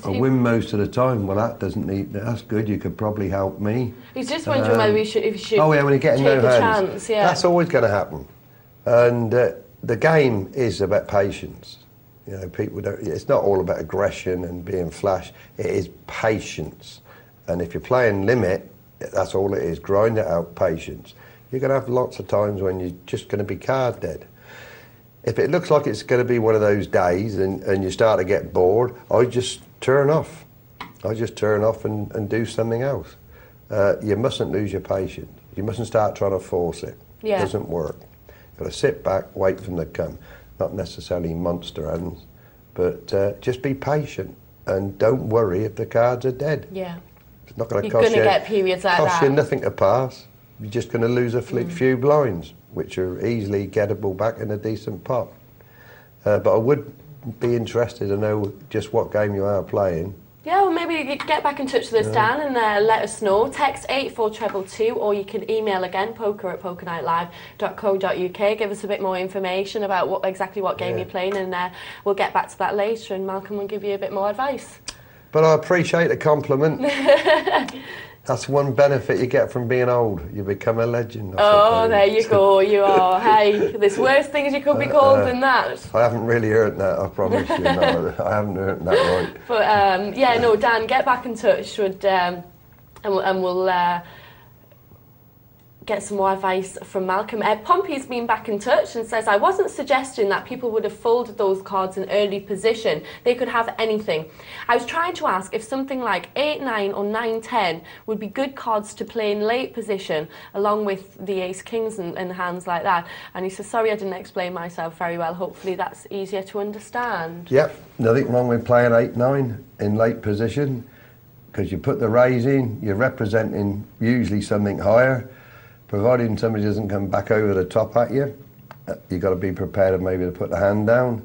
I win most of the time. Well, that's good. You could probably help me. He's just wondering whether if you should Oh yeah, when you're getting take no a hands. chance. Yeah. That's always going to happen. And the game is about patience. People don't. It's not all about aggression and being flash. It is patience. And if you're playing limit, that's all it is. Grind it out, patience. You're going to have lots of times when you're just going to be card dead. If it looks like it's going to be one of those days and you start to get bored, I just turn off. I just turn off and do something else. You mustn't lose your patience. You mustn't start trying to force it. Yeah. It doesn't work. You've got to sit back, wait for them to come. Not necessarily monster hands, but just be patient and don't worry if the cards are dead. Yeah. It's not going to You're cost going you. to get periods like Cost that. you nothing to pass. You're just going to lose a few blinds, which are easily gettable back in a decent pot. But I would be interested to know just what game you are playing. Yeah, well, maybe you get back in touch with us, Dan, and let us know. Text 84222, or you can email again, poker@pokernightlive.co.uk. Give us a bit more information about exactly what game you're playing, and we'll get back to that later, and Malcolm will give you a bit more advice. But I appreciate the compliment. That's one benefit you get from being old. You become a legend. Oh, there you go. You are. Hey, there's worse things you could be called than that. I haven't really earned that, I promise you. No, I haven't earned that right. But yeah, no, Dan, get back in touch and we'll get some more advice from Malcolm. Pompey's been back in touch and says, "I wasn't suggesting that people would have folded those cards in early position. They could have anything. I was trying to ask if something like 8-9 or 9-10 would be good cards to play in late position, along with the ace-kings and hands like that." And he says, "Sorry I didn't explain myself very well. Hopefully that's easier to understand." Yep, nothing wrong with playing 8-9 in late position, because you put the raise in, you're representing usually something higher. Providing somebody doesn't come back over the top at you, you've got to be prepared maybe to put the hand down.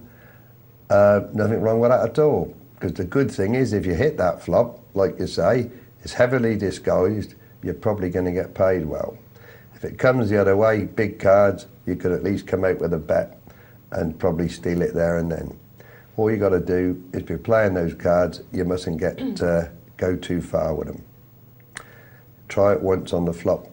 Nothing wrong with that at all. Because the good thing is, if you hit that flop, like you say, it's heavily disguised, you're probably going to get paid well. If it comes the other way, big cards, you could at least come out with a bet and probably steal it there and then. All you got to do, if you're playing those cards, you mustn't go too far with them. Try it once on the flop,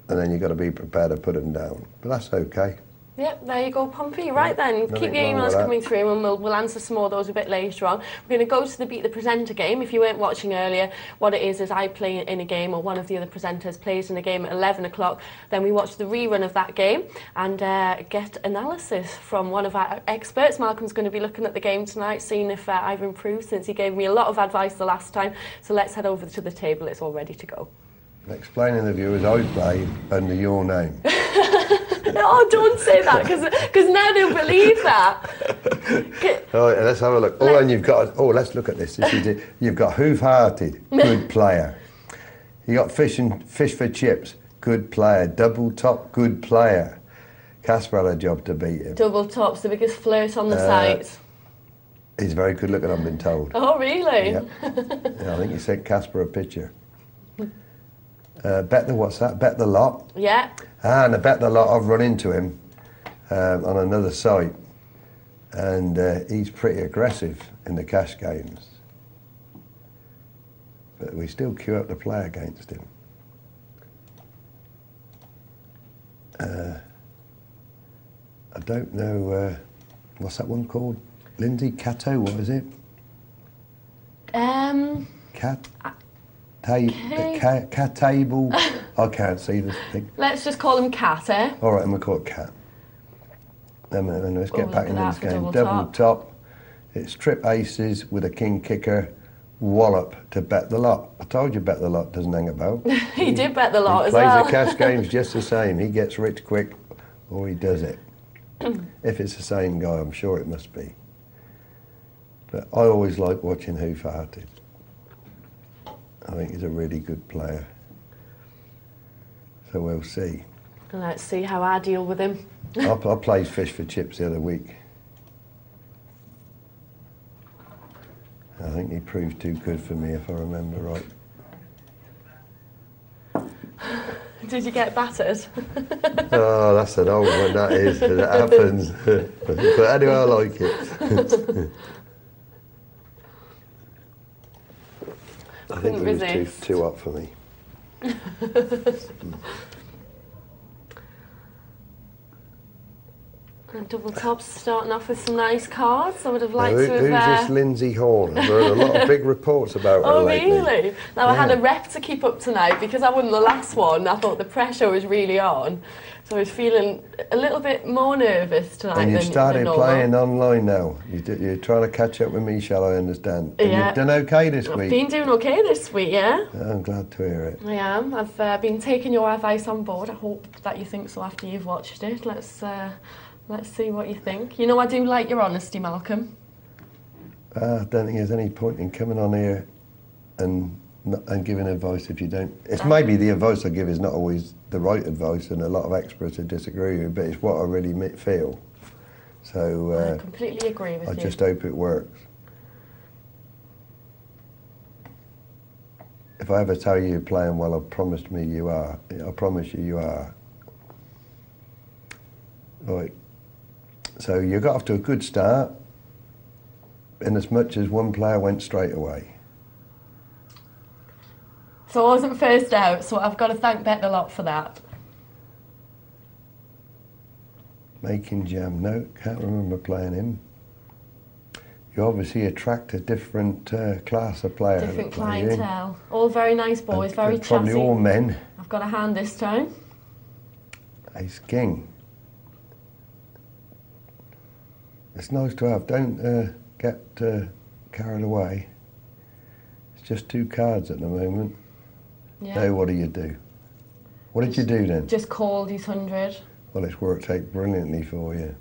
and then you've got to be prepared to put them down. But that's okay. Yep, there you go, Pompey. Right then, keep your emails coming through and we'll answer some more of those a bit later on. We're going to go to the Beat the Presenter game. If you weren't watching earlier, what it is I play in a game, or one of the other presenters plays in a game at 11 o'clock. Then we watch the rerun of that game and get analysis from one of our experts. Malcolm's going to be looking at the game tonight, seeing if I've improved since he gave me a lot of advice the last time. So let's head over to the table. It's all ready to go. Explaining to the viewers, I play under your name. Oh, don't say that, because now they'll believe that. All right, let's have a look. Oh, and you've got, let's look at this. You've got Hoof-Hearted, good player. You got Fish for Chips, good player. Double Top, good player. Casper had a job to beat him. Double Top's the biggest flirt on the site. He's very good looking, I've been told. Oh, really? Yep. Yeah, I think he sent Casper a picture. Bet the lot. Yeah. And I bet the lot I've run into him on another site, and he's pretty aggressive in the cash games. But we still queue up to play against him. I don't know, what's that one called? Lyndsay, Cato, what is it? Cat table. I can't see the thing. Let's just call him Cat, eh? All right, and we'll call it Cat. Then let's get back into this game. Double top. It's trip aces with a king kicker, wallop to bet the lot. I told you bet the lot doesn't hang about. He did bet the lot as well. well. He plays the cash games just the same. He gets rich quick, or he does it. If it's the same guy, I'm sure it must be. But I always like watching Hoof-Hearted. I think he's a really good player. So we'll see. Let's see how I deal with him. I played Fish for Chips the other week. I think he proved too good for me, if I remember right. Did you get battered? Oh, that's an old one, that is. It happens. But anyway, I like it. I think it was too up for me. And Double Top's starting off with some nice cards. I would have liked to have... Who's this Lyndsay Horne? I've heard a lot of big reports about her lately. Oh, really? Now, I had a rep to keep up tonight because I won the last one. I thought the pressure was really on. So I was feeling a little bit more nervous tonight than And you started normal. playing online now. You're trying to catch up with me, shall I understand? And you've done okay this week? I've been doing okay this week, yeah. I'm glad to hear it. I am. I've been taking your advice on board. I hope that you think so after you've watched it. Let's see what you think. You know, I do like your honesty, Malcolm. I don't think there's any point in coming on here and giving advice if you don't. It's maybe the advice I give is not always the right advice, and a lot of experts would disagree with, but it's what I really feel. So I completely agree with you. I just hope it works. If I ever tell you you're playing well, I promise you you are. Right. So you got off to a good start, in as much as one player went straight away. So I wasn't first out, so I've got to thank Bet a lot for that. Making jam, no, can't remember playing him. You obviously attract a different class of player. Different clientele. All very nice boys, very chatty. Probably all men. I've got a hand this time. Ace King. It's nice to have. Don't get carried away. It's just 2 cards at the moment. Yeah. So what do you do? What did you do then? Just called his 100. Well, it's worked out brilliantly for you.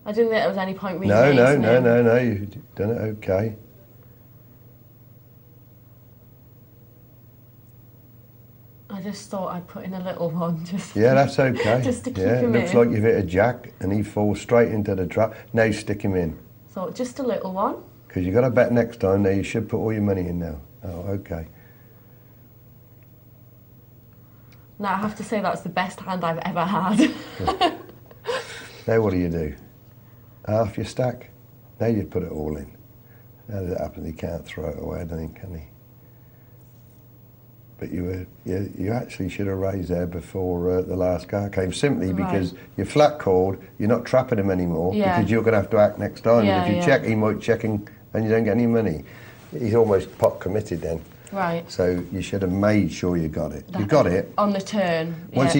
I didn't think there was any point really No, racing him. you've done it okay. I just thought I'd put in a little one. Yeah, that's okay. Just to keep him looks in. like you've hit a jack and he falls straight into the trap. Now stick him in. So just a little one. Because you got to bet next time. Now you should put all your money in now. Oh, okay. Now, I have to say that's the best hand I've ever had. Now what do? Half your stack? Now you'd put it all in. How does it happen? He can't throw it away, I don't think, can he? But you actually should have raised there before the last card came, simply because you're flat called, you're not trapping him anymore, because you're going to have to act next time. And if you check, he might check and you don't get any money. He's almost pot committed then. Right. So you should have made sure you got it. You got it. On the turn. Once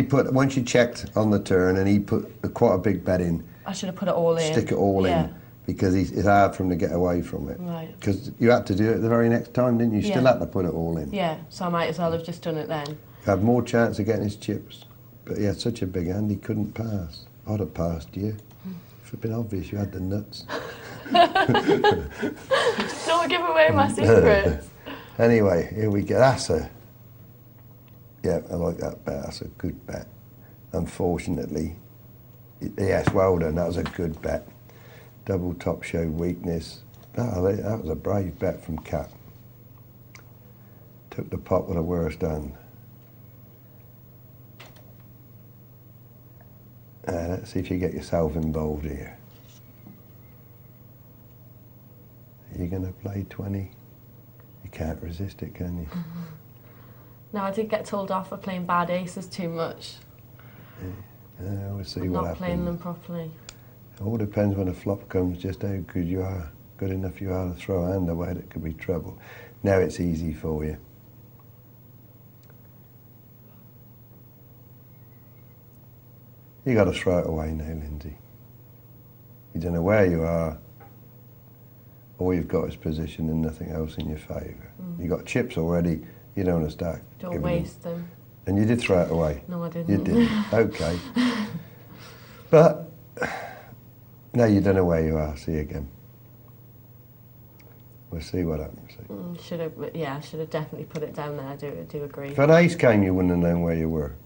you checked on the turn and he put quite a big bet in. I should have put it all in. Stick it all in. Because it's hard for him to get away from it. Right. Because you had to do it the very next time, didn't you? You still had to put it all in. Yeah, so I might as well have just done it then. You had more chance of getting his chips. But he had such a big hand, he couldn't pass. I'd have passed you. If it had been obvious you had the nuts. Don't give away my secrets. Anyway, here we go. Yeah, I like that bet. That's a good bet. Unfortunately, yes, well done. That was a good bet. Double top showed weakness. That was a brave bet from Cat. Took the pot with a worst hand. Let's see if you get yourself involved here. Are you going to play 20? You can't resist it, can you? No, I did get told off for playing bad aces too much. Yeah, we'll see what not happens. playing them properly. It all depends when a flop comes, just how good you are, good enough you are to throw a hand away that could be trouble. Now it's easy for you. You got to throw it away now, Lyndsay. You don't know where you are. All you've got is position and nothing else in your favour. You got chips already. You don't want to start. Don't waste them. And you did throw it away. No, I didn't. You didn't. Okay. But now you don't know where you are. See you again. We'll see what happens. Should have definitely put it down there. I do agree. If an ace came, you wouldn't have known where you were.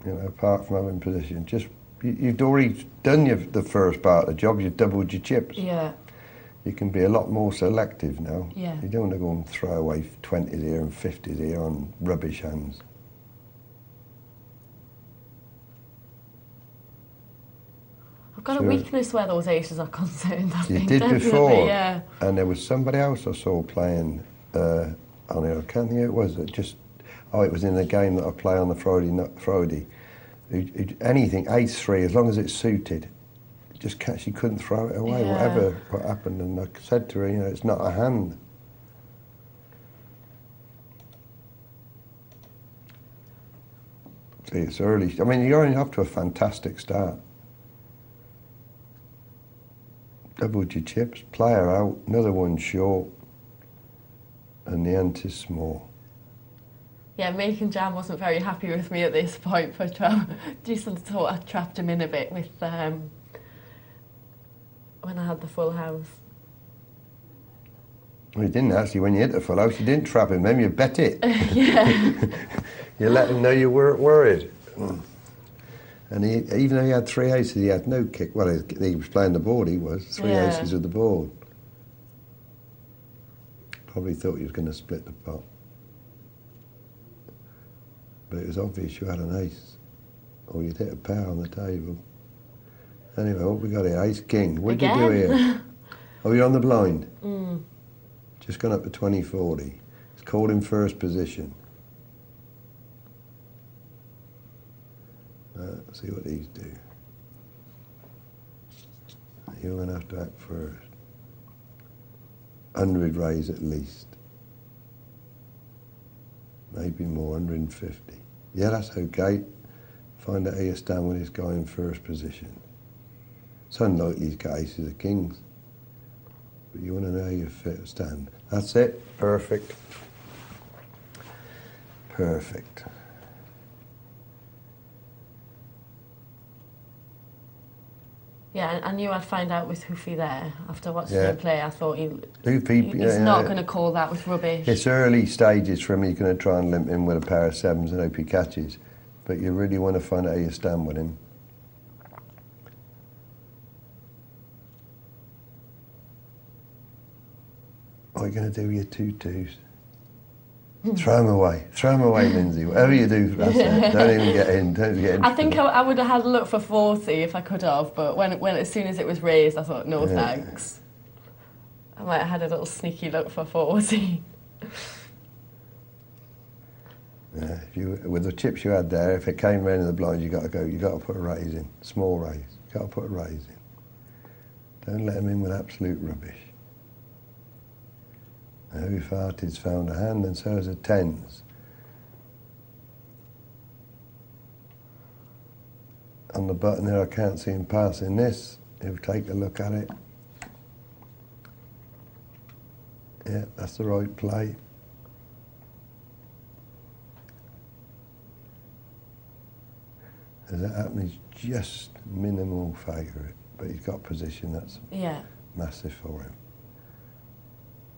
You know, apart from having position, you've already done the first part of the job. You've doubled your chips. Yeah. You can be a lot more selective now. Yeah. You don't want to go and throw away 20s here and 50s here on rubbish hands. I've got a weakness where those aces are concerned. I think, did definitely, before, yeah. And there was somebody else I saw playing on it. I can't think who it was. It was in the game that I play on the Friday. Anything, ace-3, as long as it's suited, she couldn't throw it away, what happened. And I said to her, you know, it's not a hand. See, it's early. I mean, you're only off to a fantastic start. Doubled your chips, player out, another one short, and the ante is small. Yeah, Making Jam wasn't very happy with me at this point, but just thought I trapped him in a bit with when I had the full house. Well, you didn't actually. When you hit the full house, you didn't trap him. Then you bet it. Yeah. You let him know you weren't worried. And even though he had 3 aces, he had no kick. Well, he was playing the board. He was 3 aces with the board. Probably thought he was going to split the pot. But it was obvious you had an ace, or you'd hit a pair on the table. Anyway, what we got here? Ace king. What did you do here? Oh, you're on the blind. Just gone up to 20-40. It's called in first position. Let's see what these do. You're going to have to act first. 100 raise at least. Maybe more, 150. Yeah, that's okay. Find out how you stand with this guy in first position. It's unlikely he's got aces or kings. But you want to know how you stand. That's it. Perfect. Perfect. Yeah, I knew I'd find out with Hoofy there. After watching him play, I thought he's not going to call that with rubbish. It's early stages for him. He's going to try and limp in with a pair of 7s and hope he catches. But you really want to find out how you stand with him. What are you going to do with your 2-2s? Throw them away, Lyndsay. Whatever you do, that's it. Don't even get in. Don't get in. I think I would have had a look for 40 if I could have, but when as soon as it was raised, I thought, no thanks. I might have had a little sneaky look for 40. Yeah, with the chips you had there, if it came round in the blind, you got to put a raise in, small raise. You got to put a raise in. Don't let them in with absolute rubbish. Now, who farted's found a hand, and so has a tens. On the button there, I can't see him passing this. He'll take a look at it. Yeah, that's the right play. As that happens, he's just minimal favourite, but he's got position. That's massive for him.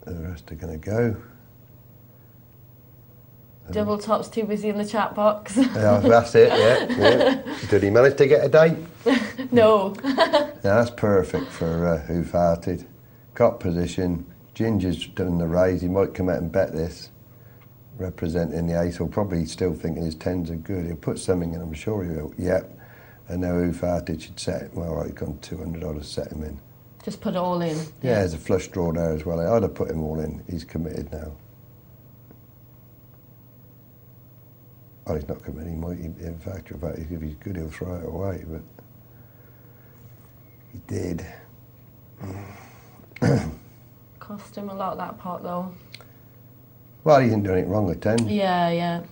The rest are going to go. Double top's too busy in the chat box. Yeah, that's it, yeah. Did he manage to get a date? No. Yeah, that's perfect for who farted. Got position. Ginger's done the raise. He might come out and bet this, representing the ace, or probably still thinking his tens are good. He'll put something in, I'm sure he will. Yep. And now who farted should set him. Well, right, he's gone 200, I'd have set him in. Just put it all in. Yeah, there's a flush draw there as well. I'd have put him all in. He's committed now. Well, he's not committed. He might, in fact, if he's good, he'll throw it away. But he did. Cost him a lot, that pot, though. Well, he didn't do anything wrong with 10. Yeah.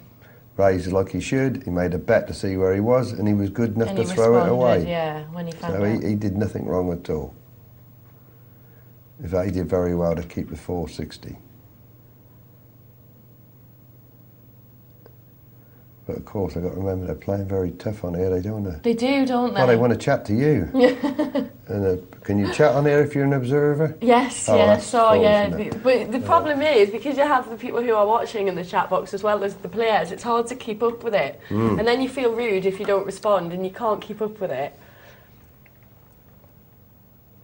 Raised like he should. He made a bet to see where he was, and he was good enough And to he throw it away. Yeah, when he found So out. he did nothing wrong at all. In fact, he did very well to keep the 460. But of course, I've got to remember they're playing very tough on here. They don't want to. They do, don't they? Well, they want to chat to you. And can you chat on here if you're an observer? Yes, Oh, yes. So yeah, fortunate. but the problem is because you have the people who are watching in the chat box as well as the players. It's hard to keep up with it, and then you feel rude if you don't respond, and you can't keep up with it.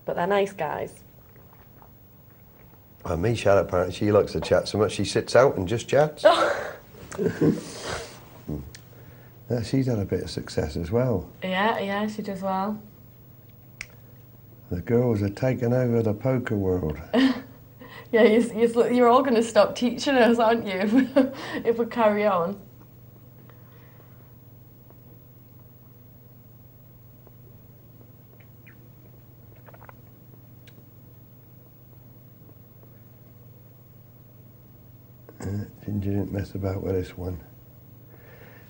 But they're nice guys. Well, Michelle, apparently, she likes to chat so much she sits out and just chats. Yeah, she's had a bit of success as well. Yeah, she does well. The girls are taking over the poker world. Yeah, you're all going to stop teaching us, aren't you, if we carry on? Ginger didn't mess about with this one.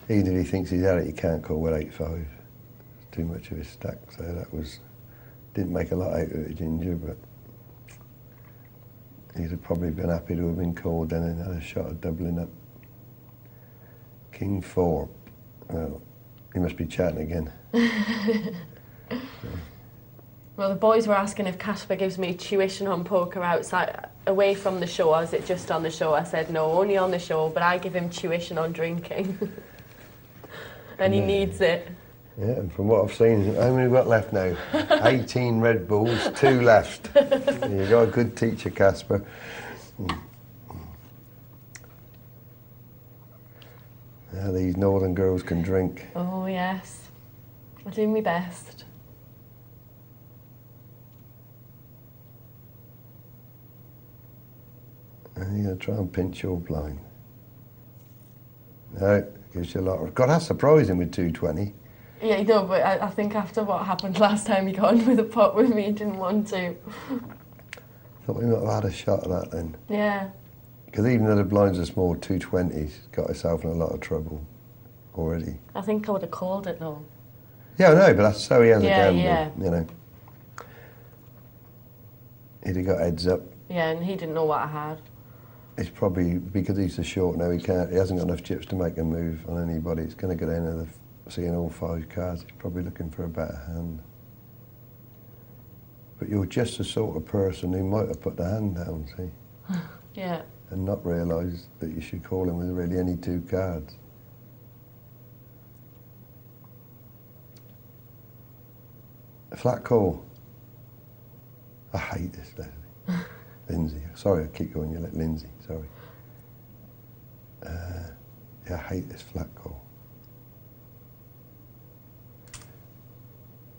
Even if he thinks he's had it, he can't call with 8-5. It's too much of his stack, so that was... Didn't make a lot out of it, Ginger, but... He'd have probably been happy to have been called then and had a shot at doubling up. King 4. Well, he must be chatting again. Well, the boys were asking if Casper gives me tuition on poker outside, away from the show, or is it just on the show? I said no, only on the show, but I give him tuition on drinking. And he needs it. Yeah, and from what I've seen, how many have we got left now? 18 Red Bulls, 2 left. You got a good teacher, Casper. Now these northern girls can drink. Oh, yes. I do my best. And you're going to try and pinch your blind. No, gives you a lot of... God, that's surprising with 220. Yeah, no, but I think after what happened last time he got on with a pot with me, he didn't want to. Thought we might have had a shot at that then. Yeah. Because even though the blinds are small, 220's got herself in a lot of trouble already. I think I would have called it though. Yeah, I know, but that's so he has a gamble, yeah. you know. He'd have got heads up. Yeah, and he didn't know what I had. It's probably because he's so short now. He hasn't got enough chips to make a move on anybody. It's going to go down to seeing all 5 cards. He's probably looking for a better hand. But you're just the sort of person who might have put the hand down, see, Yeah. and not realise that you should call him with really any 2 cards. A flat call. I hate this, Leslie. Lyndsay. Sorry, I keep calling you Lyndsay, sorry. Yeah, I hate this flat call.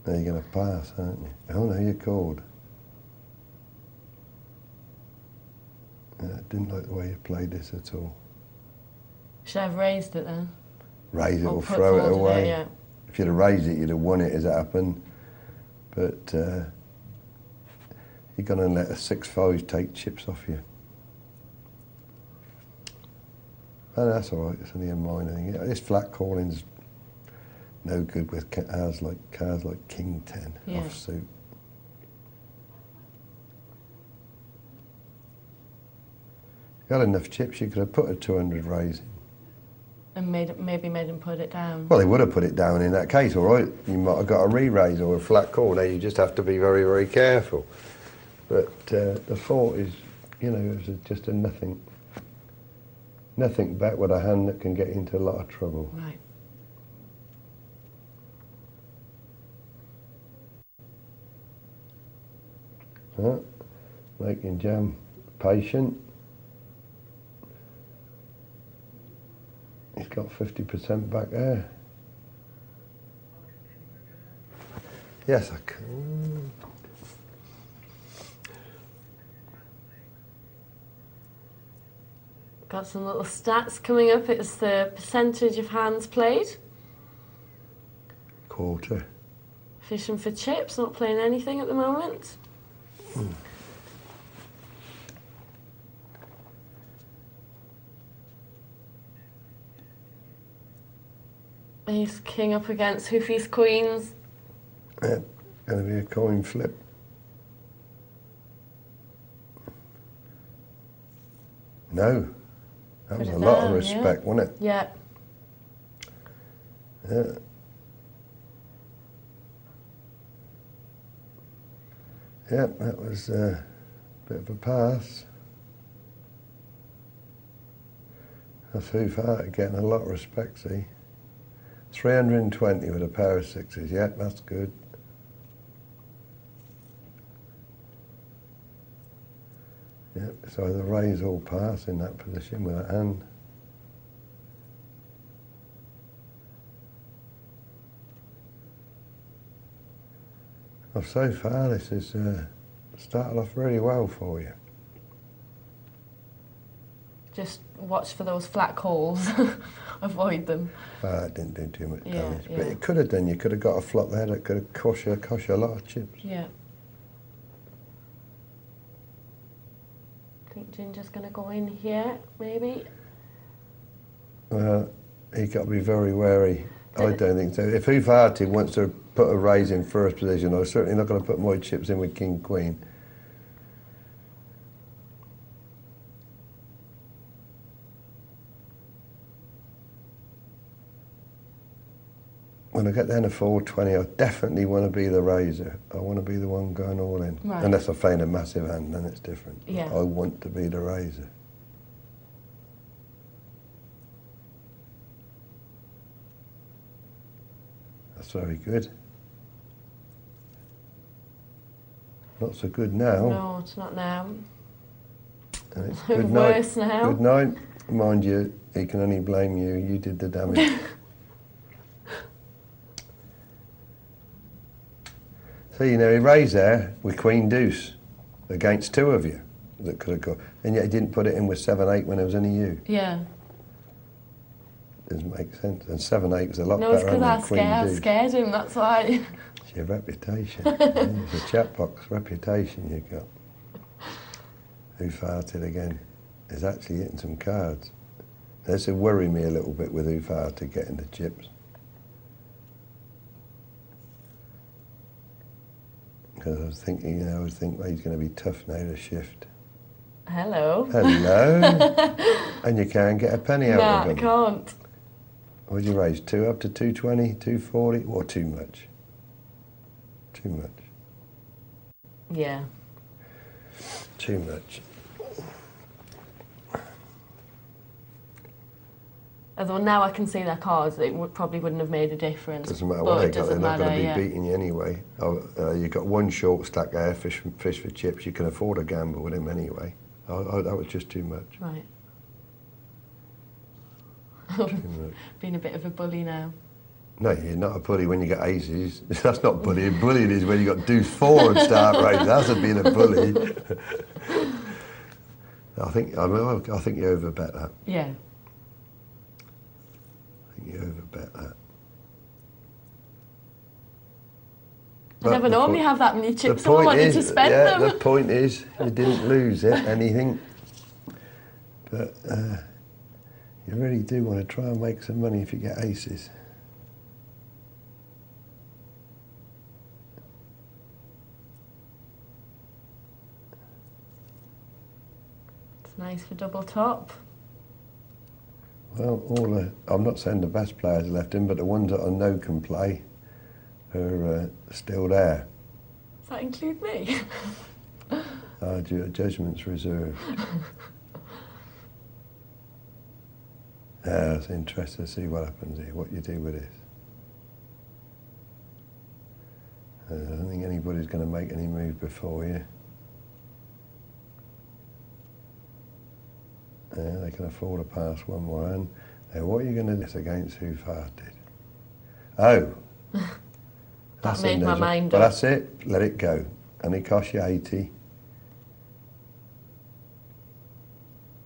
Now you're going to pass, aren't you? Oh no, you called. I didn't like the way you played this at all. Should I have raised it then? Raise it or throw it away. Yeah. If you'd have raised it, you'd have won it as it happened. But you're going to let a 6-5 take chips off you. Oh, that's all right. It's only a minor thing. This flat calling's no good with cards like King 10 off suit. You had enough chips. You could have put a 200 raising. And maybe made him put it down. Well, he would have put it down in that case, all right. You might have got a re-raise or a flat call. Now you just have to be very, very careful. But the thought is, you know, it's just a nothing bet with a hand that can get into a lot of trouble. Right. Making jam patient. He's got 50% back there. Yes, I can. Got some little stats coming up. It's the percentage of hands played. Quarter. Fishing for chips, not playing anything at the moment. Ace king up against Hoofy's queens. Yeah, going to be a coin flip. No. That was a lot of respect, wasn't it? Yeah. Yeah. Yeah, that was a bit of a pass. That's Hoof getting a lot of respect, see? 320 with a pair of sixes, yeah, that's good. Yeah, so either raise or pass in that position with a hand. Well, so far this has started off really well for you. Just watch for those flat calls. Avoid them. Well, it didn't do too much damage, yeah. but it could have done. You could have got a flop there that could have cost you a lot of chips. Yeah. I think Ginger's going to go in here, maybe. Well, he's got to be very wary. I don't think so. If Hoof wants to put a raise in first position, I'm certainly not going to put my chips in with King Queen. When I get down to 420, I definitely want to be the raiser. I want to be the one going all in. Right. Unless I find a massive hand, then it's different. Yeah. I want to be the raiser. That's very good. Not so good now. No, it's not now. And it's good night. Worse now. Good night. Mind you, he can only blame you. You did the damage. So, you know, he raised there with Queen Deuce against two of you that could have got, and yet he didn't put it in with 7-8 when it was only you. Yeah. Doesn't make sense. And 7-8 was a lot No, it's better because than Queen I Deuce. scared him, that's why. It's your reputation. It's a chat box reputation you've got. Who farted again? Is actually hitting some cards. This would worry me a little bit with who farted getting the chips. Because I was thinking, you know, well, he's going to be tough now to shift. Hello. Hello. And you can't get a penny out of No, him. I can't. What'd you raise? Two up to 220, 240, or too much? Too much. Yeah. Too much. Although now I can see their cards, it probably wouldn't have made a difference. Doesn't matter but what they it got, they're doesn't not going to matter, be beating you anyway. You've got one short stack there, fish for chips. You can afford a gamble with him anyway. That was just too much. Right. Too much. Being a bit of a bully now. No, you're not a bully when you get aces. That's not bullying. Bullying is when you got deuce 4 and start raising. That's being a bully. I think you overbet that. Yeah. I think you overbet that. I never normally have that many chips, so I wanted to spend them. The point is, you didn't lose anything. But you really do want to try and make some money if you get aces. It's nice for double top. Well, I'm not saying the best players left in, but the ones that I know can play are still there. Does that include me? Judgment's reserved. It's interesting to see what happens here, what you do with this. I don't think anybody's going to make any move before you. They can afford to pass one more hand. Now, what are you going to do this against who farted? Oh! That made my mind up. But up. that's it, let it go. And it costs you 80.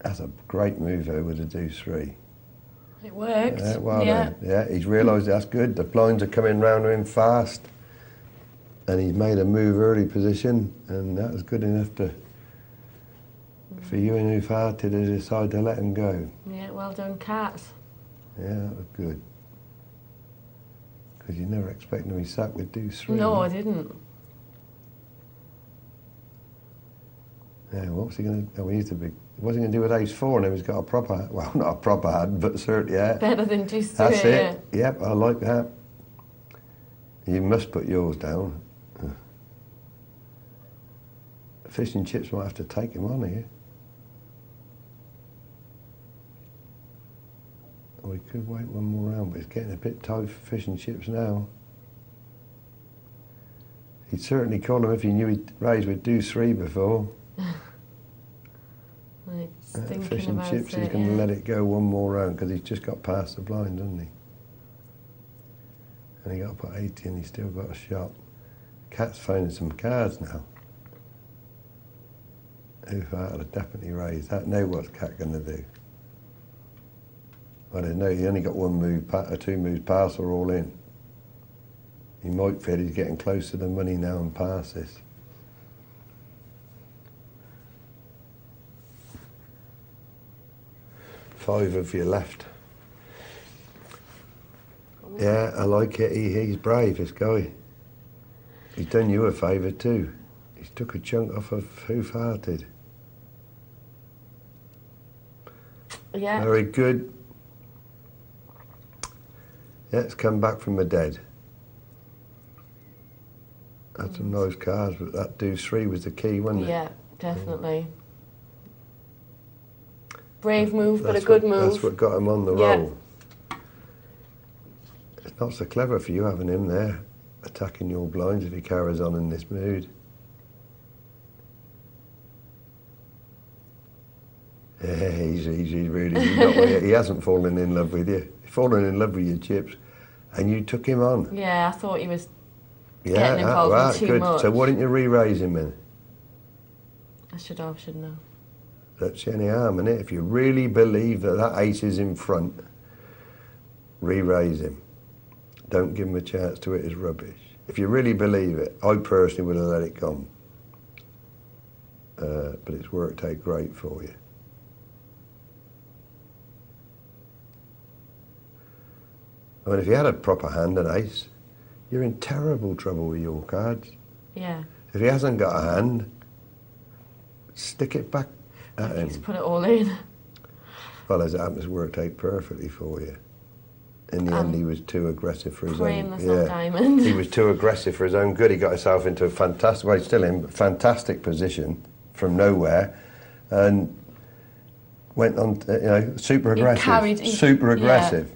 That's a great move though with the deuce 3. It worked. Well then. Yeah, he's realised that's good. The blinds are coming round to him fast. And he's made a move early position, and that was good enough for you and who farted to decide to let him go. Yeah, well done, Cat. Yeah, that was good. Because you never expect him to be sat with deuce 3. No, I didn't. Yeah, what was he going to do? What's he going to do with ace 4? And he's got a proper, well, not a proper hand, but certainly, yeah. Better than deuce 3, That's it. Yeah. Yep, I like that. You must put yours down. Fish and chips might have to take him on here. We could wait one more round, but it's getting a bit tight for fish and chips now. He'd certainly call him if he knew he'd raised with deuce 3 before. Fish and chips, he's going to let it go one more round because he's just got past the blind, hasn't he? And he got to put 80 and he's still got a shot. Cat's finding some cards now. Who farted have definitely raised that. Now what's Cat going to do? I don't know, he only got one move, or 2 moves pass or all in. He might feel he's getting close to the money now and pass this. Five of your left. Yeah, I like it. He's brave, this guy. He's done you a favour too. He's took a chunk off of who farted. Yeah. Very good. Yeah, it's come back from the dead. That's some nice cards, but that deuce 3 was the key, wasn't it? Yeah, definitely. Brave move, but a good move. That's what got him on the roll. It's not so clever for you having him there, attacking your blinds if he carries on in this mood. Yeah, he's really, he hasn't fallen in love with you. He's fallen in love with your chips, and you took him on. Yeah, I thought he was getting involved in too much. So why didn't you re-raise him then? I should have, shouldn't I? That's any harm in it. If you really believe that ace is in front, re-raise him. Don't give him a chance to hit his rubbish. If you really believe it, I personally would have let it come. But it's worked out great for you. I mean, if you had a proper hand, an ace, you're in terrible trouble with your cards. Yeah. If he hasn't got a hand, stick it back at him. Just put it all in. Well, as it happens, it's worked out perfectly for you. In the end, he was too aggressive for his own. Yeah. Diamond. He was too aggressive for his own good. He got himself into a fantastic, well, he's still in, fantastic position from nowhere. And went on, super aggressive. carried- super aggressive.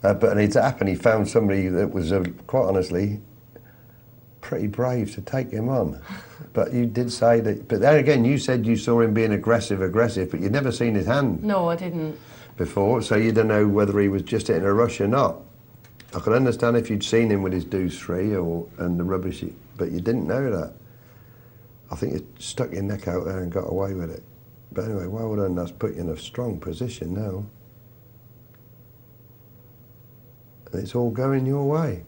But it's happened, he found somebody that was, quite honestly, pretty brave to take him on. But you did say that, but then again, you said you saw him being aggressive, but you'd never seen his hand No, I didn't. before, so you don't know whether he was just in a rush or not. I could understand if you'd seen him with his deuce three and the rubbish, but you didn't know that. I think you stuck your neck out there and got away with it. But anyway, well done, that's put you in a strong position now. And it's all going your way.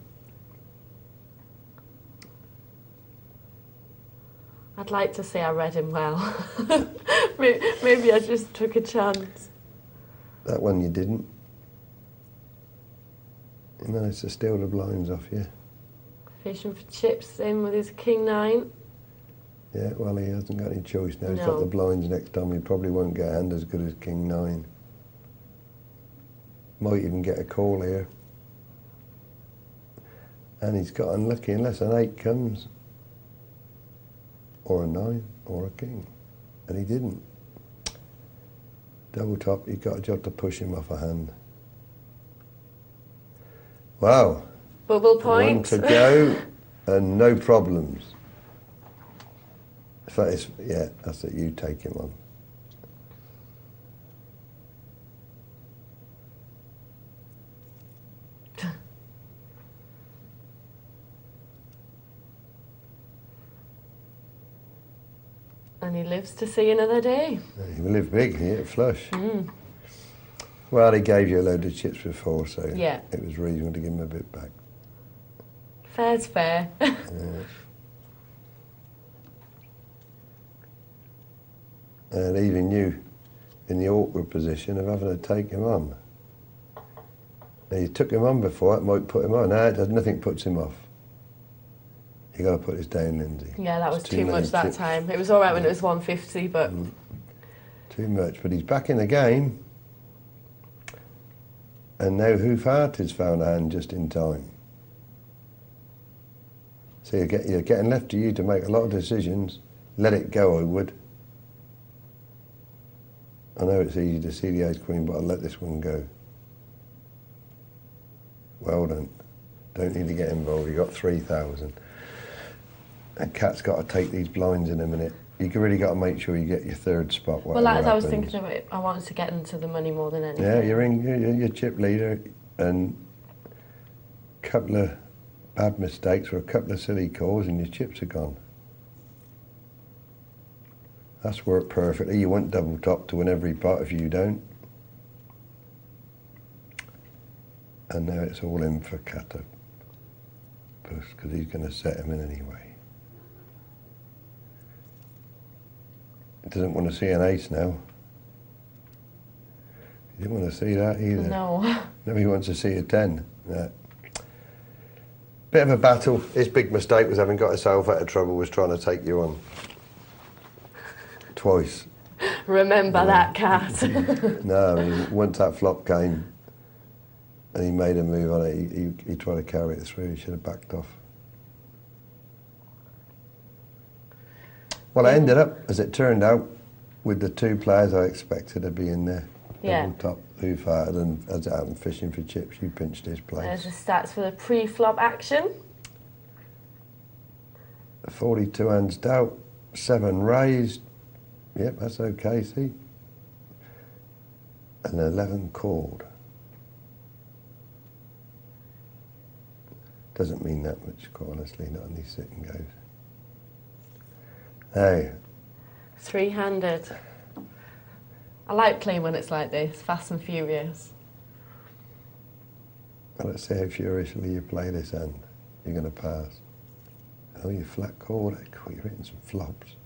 I'd like to say I read him well. Maybe I just took a chance. That one you didn't. You managed to steal the blinds off you. Fishing for chips in with his king nine. Yeah, well, he hasn't got any choice now. He's got No. the blinds next time. He probably won't get a hand as good as king nine. Might even get a call here. And he's got unlucky unless an 8 comes. Or a 9, or a king. And he didn't. Double top, you've got a job to push him off a hand. Wow. Bubble point. One to go, and no problems. In fact, yeah, that's it, you take him on. And he lives to see another day. He will live big, he hit flush. Well, he gave you a load of chips before, so Yeah. it was reasonable to give him a bit back. Fair's fair. Yeah. And even you in the awkward position of having to take him on. Now, you took him on before, it might put him on. No, nothing puts him off. You got to put this down, Lyndsay. Yeah, that was It's too many much that chips. time. It was all right when it was 150, but Too much, but he's back in the game. And now Hoof has found a hand just in time. So you're getting left to you to make a lot of decisions. Let it go, I would. I know it's easy to see the ace queen, but I'll let this one go. Well done. Don't need to get involved. You got 3,000. And Kat's got to take these blinds in a minute. You really got to make sure you get your third spot. well, as I was happens. thinking of it, I wanted to get into the money more than anything. Yeah, you're chip leader, and a couple of bad mistakes or a couple of silly calls, and your chips are gone. That's worked perfectly. You want double top to win every pot if you don't. And now it's all in for Kata, because he's going to set him in anyway. He doesn't want to see an ace now. He didn't want to see that either. No. No, he wants to see a 10. Yeah. Bit of a battle. His big mistake was having got himself out of trouble, was trying to take you on. Twice. Remember that, Cat. No, I mean, once that flop came and he made a move on it, he tried to carry it through. He should have backed off. Well, I ended up, as it turned out, with the 2 players I expected to be in there. Yeah. Double top, Hoof-hearted, and as it happened, fishing for chips, you pinched his place. There's the stats for the pre-flop action. 42 hands dealt, 7 raised. Yep, that's okay, see? And 11 called. Doesn't mean that much, quite honestly, not on these sit and goes. Hey. 3-handed. I like playing when it's like this, fast and furious. Well, let's see how furiously you play this hand. You're going to pass. Oh, you flat called it. You're hitting some flops.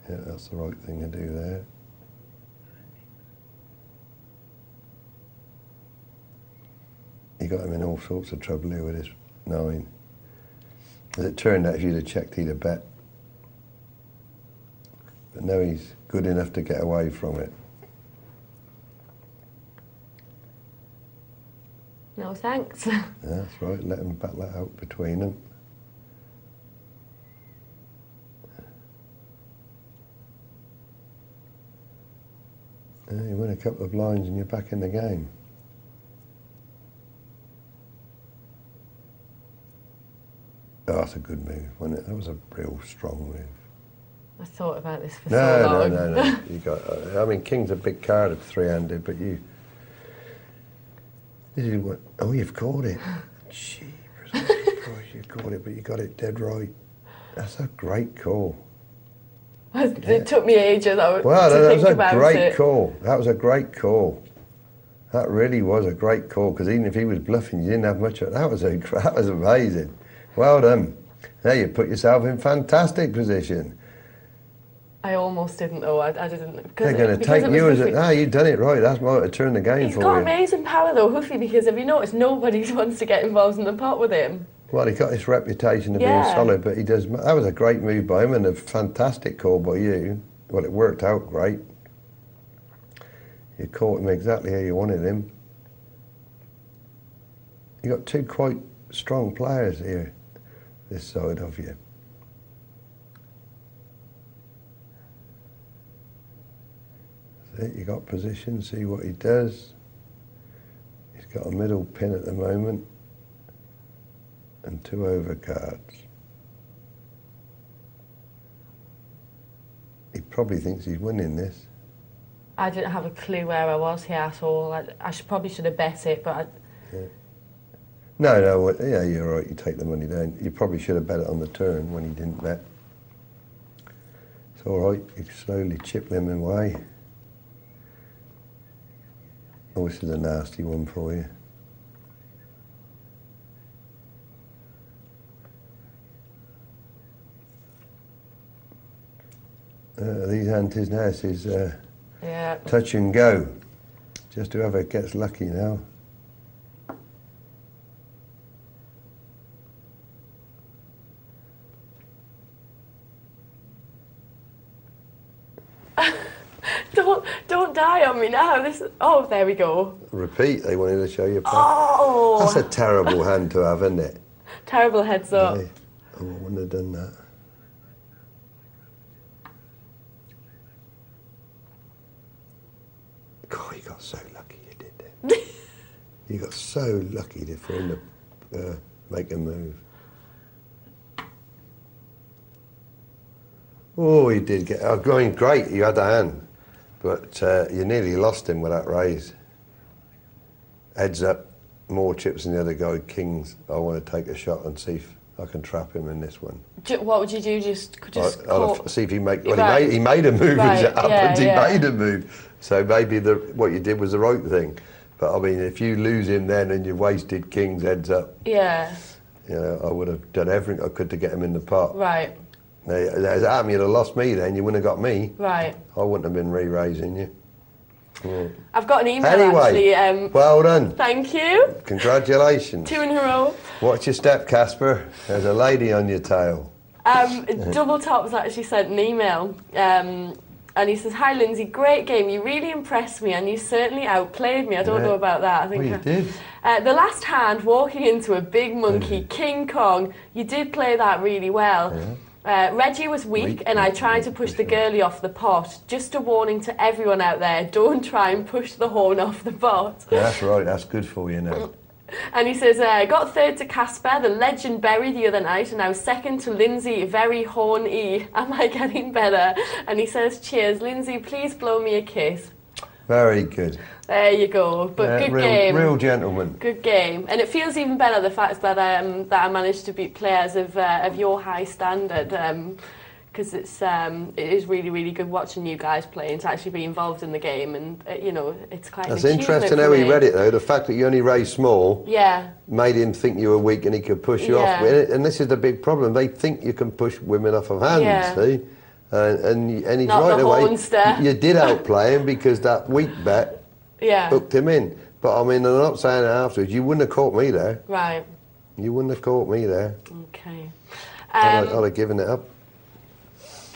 Yeah, that's the right thing to do there. You got him in all sorts of trouble here with his 9. As it turned out, if you'd have checked, he'd have bet. But now he's good enough to get away from it. No thanks. Yeah, that's right, let him battle it out between them. You win a couple of lines and you're back in the game. Oh, that's a good move, wasn't it? That was a real strong move. I thought about this for so long. No. You got. I mean, King's a big card of three-handed, but you. This is what. Oh, you've caught it. Jeepers, you caught it, but you got it dead right. That's a great call. It took me ages to think about it. Well, that was a great call. That was a great call. That really was a great call, because even if he was bluffing, you didn't have much of it. That was amazing. Well done. Now you put yourself in fantastic position. I almost didn't though. I didn't. They're going to take you as you've done it right. That's more to turn the game for you. He's got amazing power though, Huffy, because if you notice, nobody wants to get involved in the pot with him. Well, he got this reputation of being solid, but he does. That was a great move by him and a fantastic call by you. Well, it worked out great. You caught him exactly how you wanted him. You got two quite strong players here, this side of you. That's it, you got position, see what he does. He's got a middle pin at the moment and two overcards. He probably thinks he's winning this. I didn't have a clue where I was here at all. I probably should have bet it, but No, yeah, you're right, you take the money down. You probably should have bet it on the turn when he didn't bet. It's all right, you slowly chip them away. Oh, this is a nasty one for you. These antes now, this is touch and go. Just whoever gets lucky now. Don't die on me now. Oh, there we go. Repeat. They wanted to show you. Oh, that's a terrible hand to have, isn't it? Terrible heads up. Yeah. Oh, I wouldn't have done that. God, you got so lucky you did that. You got so lucky for him to make a move. Oh, he did get. Oh, going great. You had the hand, but you nearly lost him with that raise. Heads up, more chips than the other guy. Kings. I want to take a shot and see if I can trap him in this one. What would you do? Just I'll see if he make. Well, he made a move. As it happened, he made a move. So maybe what you did was the right thing. But I mean, if you lose him then and you wasted Kings heads up. Yeah. You know, I would have done everything I could to get him in the pot. Right. Now, as it happened, you'd have lost me then. You wouldn't have got me. Right. I wouldn't have been re-raising you. Yeah. I've got an email anyway, actually. Well done. Thank you. Congratulations. 2 in a row. Watch your step, Casper. There's a lady on your tail. Double Top's actually sent an email. And he says, "Hi Lyndsay, great game. You really impressed me and you certainly outplayed me." I don't know about that. I think you did. The last hand, walking into a big monkey, King Kong, you did play that really well. Yeah. Reggie was weak and I tried to push the girlie off the pot. Just a warning to everyone out there, don't try and push the Horne off the pot. Yeah, that's right, that's good for you now. And he says, got third to Casper, the legend Berry the other night, and now second to Lyndsay, very Horne-y. Am I getting better? And he says, cheers, Lyndsay, please blow me a kiss. Very good. There you go. But good game. Real gentleman. Good game. And it feels even better, the fact that I managed to beat players of your high standard. Because it is really, really good watching you guys play and to actually be involved in the game, and you know, it's quite. That's interesting how he read it though. The fact that you only raised small, made him think you were weak and he could push you off. And this is the big problem. They think you can push women off of hands. See, and he's not right away. Hornster. You did outplay him because that weak bet hooked him in. But I mean, I'm not saying it afterwards. You wouldn't have caught me there. Right. You wouldn't have caught me there. Okay. I'd have given it up.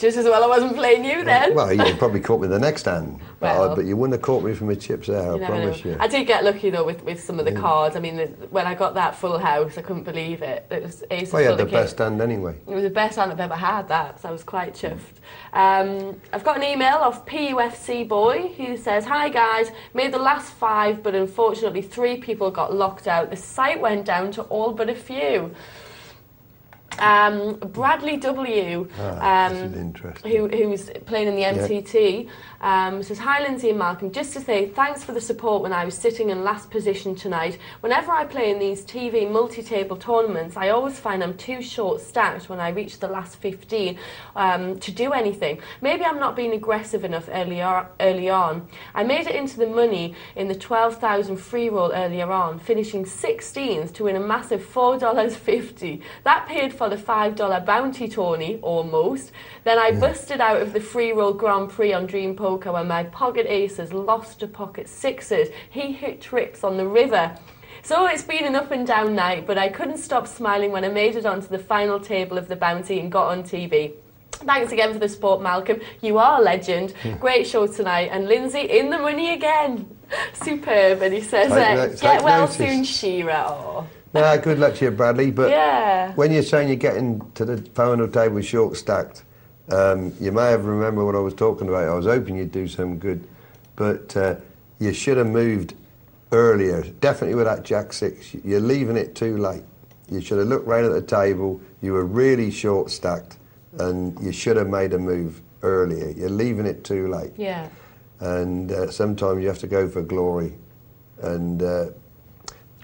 Just as well I wasn't playing you then. Well, you probably caught me the next hand, Well, but you wouldn't have caught me from my chips there, I promise you. I did get lucky though with some of the cards. I mean, when I got that full house, I couldn't believe it. It was ace of Well, you had the full of best hand anyway. It was the best hand I've ever had, that, so I was quite chuffed. I've got an email off PUFC Boy who says, "Hi guys, made the last 5, but unfortunately 3 people got locked out. The site went down to all but a few." Bradley W, this is interesting. who's playing in the MTT, says, "Hi Lyndsay and Malcolm, just to say thanks for the support when I was sitting in last position tonight. Whenever I play in these TV multi-table tournaments, I always find I'm too short stacked when I reach the last 15 to do anything. Maybe I'm not being aggressive enough early on. I made it into the money in the 12,000 free roll earlier on, finishing 16th to win a massive $4.50. That paid for the $5 bounty tourney, almost. Then I busted out of the free roll Grand Prix on Dream Poker when my pocket aces lost to pocket sixes. He hit tricks on the river. So it's been an up and down night, but I couldn't stop smiling when I made it onto the final table of the bounty and got on TV. Thanks again for the support, Malcolm. You are a legend. Great show tonight. And Lyndsay, in the money again. Superb." And he says, "Get well soon, Shearer." Oh. Nah, good luck to you, Bradley. But when you're saying you're getting to the final table short stacked, you may have remembered what I was talking about. I was hoping you'd do some good, but you should have moved earlier. Definitely with that Jack 6. You're leaving it too late. You should have looked round at the table. You were really short stacked, and you should have made a move earlier. You're leaving it too late. Yeah. And sometimes you have to go for glory, and.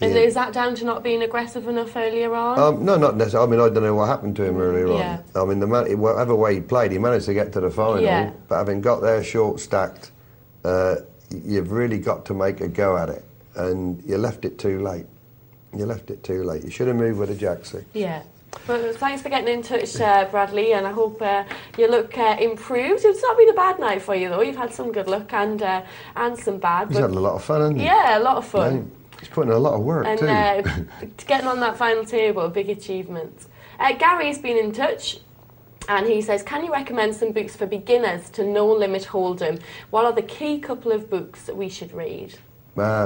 And is that down to not being aggressive enough earlier on? No, not necessarily. I mean, I don't know what happened to him earlier Yeah. on. I mean, whatever way he played, he managed to get to the final. Yeah. But having got there short stacked, you've really got to make a go at it. And you left it too late. You left it too late. You should have moved with a Jack 6. Yeah. But thanks for getting in touch, Bradley, and I hope your luck improves. It's not been a bad night for you, though. You've had some good luck and some bad. He's had a lot of fun, hasn't he? Yeah, a lot of fun. Yeah. He's putting in a lot of work and, too. Getting on that final table, a big achievement. Gary's been in touch, and he says, "Can you recommend some books for beginners to No Limit Hold'em? What are the key couple of books that we should read?"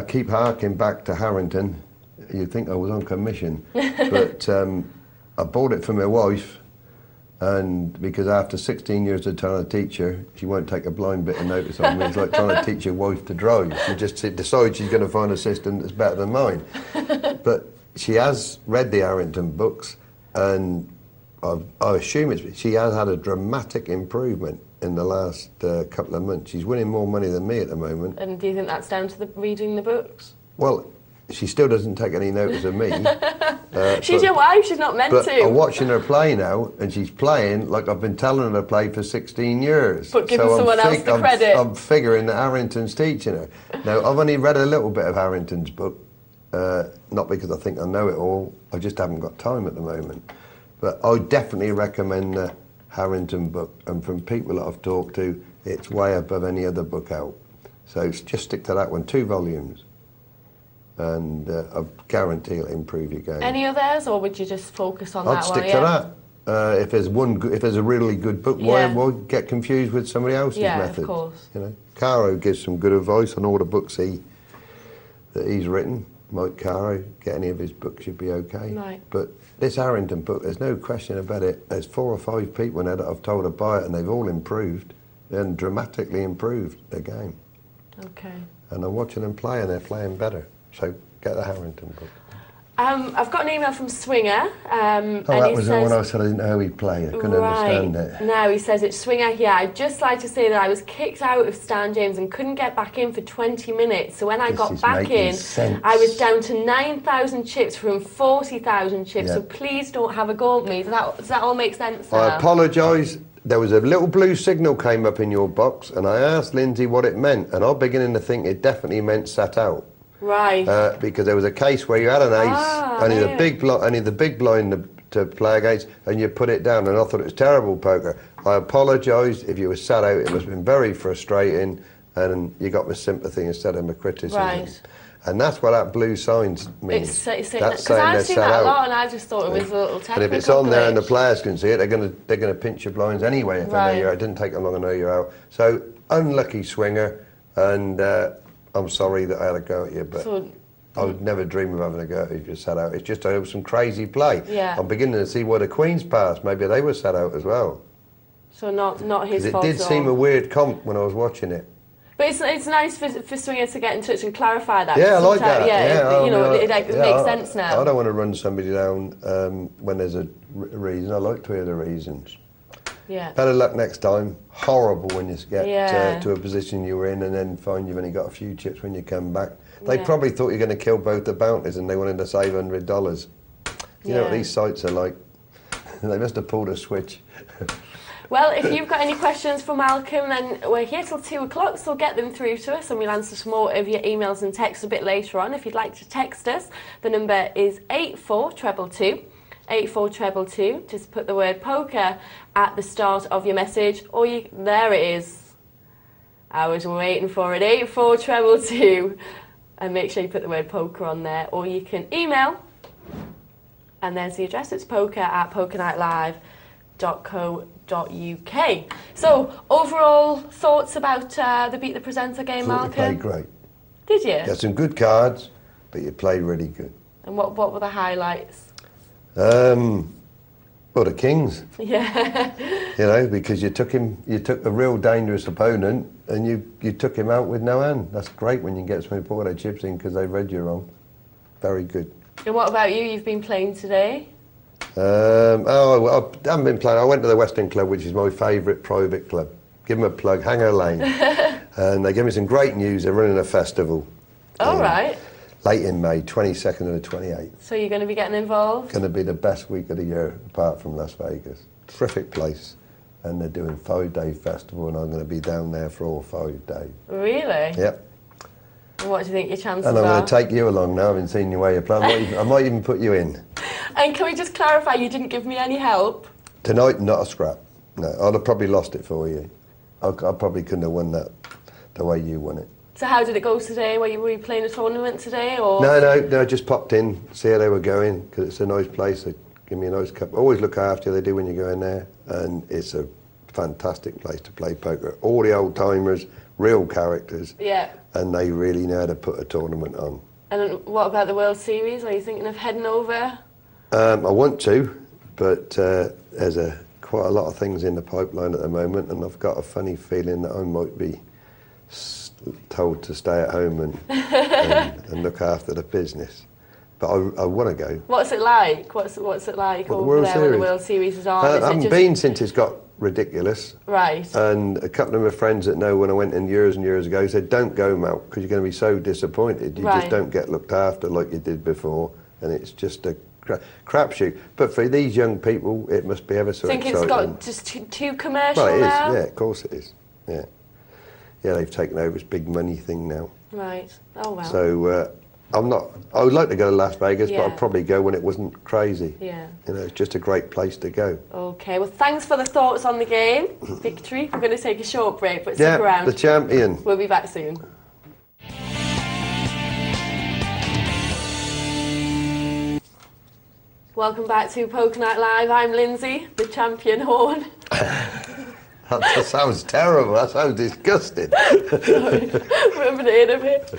Keep harking back to Harrington. You'd think I was on commission, but I bought it for my wife, and because after 16 years of trying to teach her, she won't take a blind bit of notice on me. It's like trying to teach your wife to drive. She just decides she's going to find a system that's better than mine. But she has read the Harrington books, and I assume she has had a dramatic improvement in the last couple of months. She's winning more money than me at the moment. And do you think that's down to reading the books? Well, she still doesn't take any notice of me. She's your wife, she's not meant to. I'm watching her play now, and she's playing like I've been telling her to play for 16 years. But giving someone else the credit. I'm figuring that Harrington's teaching her. Now, I've only read a little bit of Harrington's book, not because I think I know it all, I just haven't got time at the moment. But I definitely recommend the Harrington book, and from people that I've talked to, it's way above any other book out. So just stick to that one, 2 volumes. And I guarantee it'll improve your game. Any others, or would you just focus on that one? I'd stick to that. If there's a really good book, why get confused with somebody else's method? Yeah, of course. You know, Caro gives some good advice on all the books that he's written. Mike Caro, get any of his books, you'd be okay. Right. But this Harrington book, there's no question about it. There's 4 or 5 people in there that I've told to buy it, and they've all improved, and dramatically improved their game. Okay. And I'm watching them play, and they're playing better. So get the Harrington book. I've got an email from Swinger. That was the one I said I didn't know how he'd play. I couldn't understand it. No, he says, "It's Swinger here. I'd just like to say that I was kicked out of Stan James and couldn't get back in for 20 minutes. So when I got back in, I was down to 9,000 chips from 40,000 chips. So please don't have a go at me. Does that all make sense now?" I apologise. There was a little blue signal came up in your box, and I asked Lyndsay what it meant, and I'm beginning to think it definitely meant sat out. Right. Because there was a case where you had an ace, only the big blind to play against, and you put it down, and I thought it was terrible poker. I apologise if you were sat out. It must have been very frustrating, and you got my sympathy instead of my criticism. Right. And that's what that blue sign means. Because That's saying I've they're seen set that a out. lot, and I just thought it was a little technical. And if it's on there and the glitch. players can see it, they're going to pinch your blinds anyway if they know Right. you're out. It didn't take them long to know you're out. So, unlucky swinger, and I'm sorry that I had a go at you, but I would never dream of having a go at you if you sat out. It's just was some crazy play. Yeah. I'm beginning to see why the Queen's passed. Maybe they were sat out as well. So not his 'Cause fault. it did seem a weird comp when I was watching it. But it's nice for swingers to get in touch and clarify that. Yeah, I like Sometimes- that. Yeah, you know, it makes I- sense now. I don't want to run somebody down when there's a reason. I like to hear the reasons. Yeah. Better luck next time. Horrible when you get to a position you were in and then find you've only got a few chips when you come back. They probably thought you were going to kill both the bounties and they wanted to save $100. You know what these sites are like? They must have pulled a switch. Well, if you've got any questions for Malcolm, then we're here till 2 o'clock, so get them through to us and we'll answer some more of your emails and texts a bit later on. If you'd like to text us, the number is 84222. 84222. Just put the word poker at the start of your message, or there it is. I was waiting for it, 84222. And make sure you put the word poker on there, or you can email. And there's the address, it's poker@pokernightlive.co.uk. So, overall thoughts about the Beat the Presenter game, Thought you Malcolm? played great. Did you? You had some good cards, but you played really good. And what were the highlights? Well, the Kings. Yeah. You know, because you took a real dangerous opponent and you took him out with no hand. That's great when you get somebody put their chips in because they read you wrong. Very good. And what about you? You've been playing today? I haven't been playing. I went to the Western Club, which is my favourite private club. Give them a plug, Hanger Lane. And they gave me some great news. They're running a festival. All right. Late in May, 22nd and the 28th. So you're going to be getting involved? Going to be the best week of the year, apart from Las Vegas. Terrific place. And they're doing 5-day festival, and I'm going to be down there for all 5 days. Really? Yep. And what do you think your chances And I'm are? going to take you along now. I haven't seen you where you're playing. I might even put you in. And can we just clarify, you didn't give me any help? Tonight, not a scrap. No, I'd have probably lost it for you. I probably couldn't have won that the way you won it. So how did it go today? Were you playing a tournament today, or? No, I just popped in, see how they were going, because it's a nice place. They give me a nice cup. Always look after you, they do when you go in there. And it's a fantastic place to play poker. All the old timers, real characters. Yeah. And they really know how to put a tournament on. And what about the World Series? Are you thinking of heading over? I want to, but there's quite a lot of things in the pipeline at the moment, and I've got a funny feeling that I might be told to stay at home and look after the business. But I want to go. What's it like? What's it like What, the over World there Series? when the World Series is on? I Is it haven't just... been since it's got ridiculous. Right. And a couple of my friends that know when I went in years and years ago said, don't go, Mal, because you're going to be so disappointed. You just don't get looked after like you did before, and it's just a crapshoot. But for these young people, it must be ever so Think exciting. it's got just too commercial well, it now? is, yeah, of course it is. Yeah. Yeah, they've taken over this big money thing now. Right. Oh, well. So I would like to go to Las Vegas, but Yeah. I'd probably go when it wasn't crazy. Yeah. You know, it's just a great place to go. Okay, well, thanks for the thoughts on the game. Victory. We're going to take a short break, but stick Yeah, around. the champion. We'll be back soon. Welcome back to Poker Night Live. I'm Lyndsay, the champion Horne. That sounds terrible. That sounds disgusting. Rubbing it in a bit.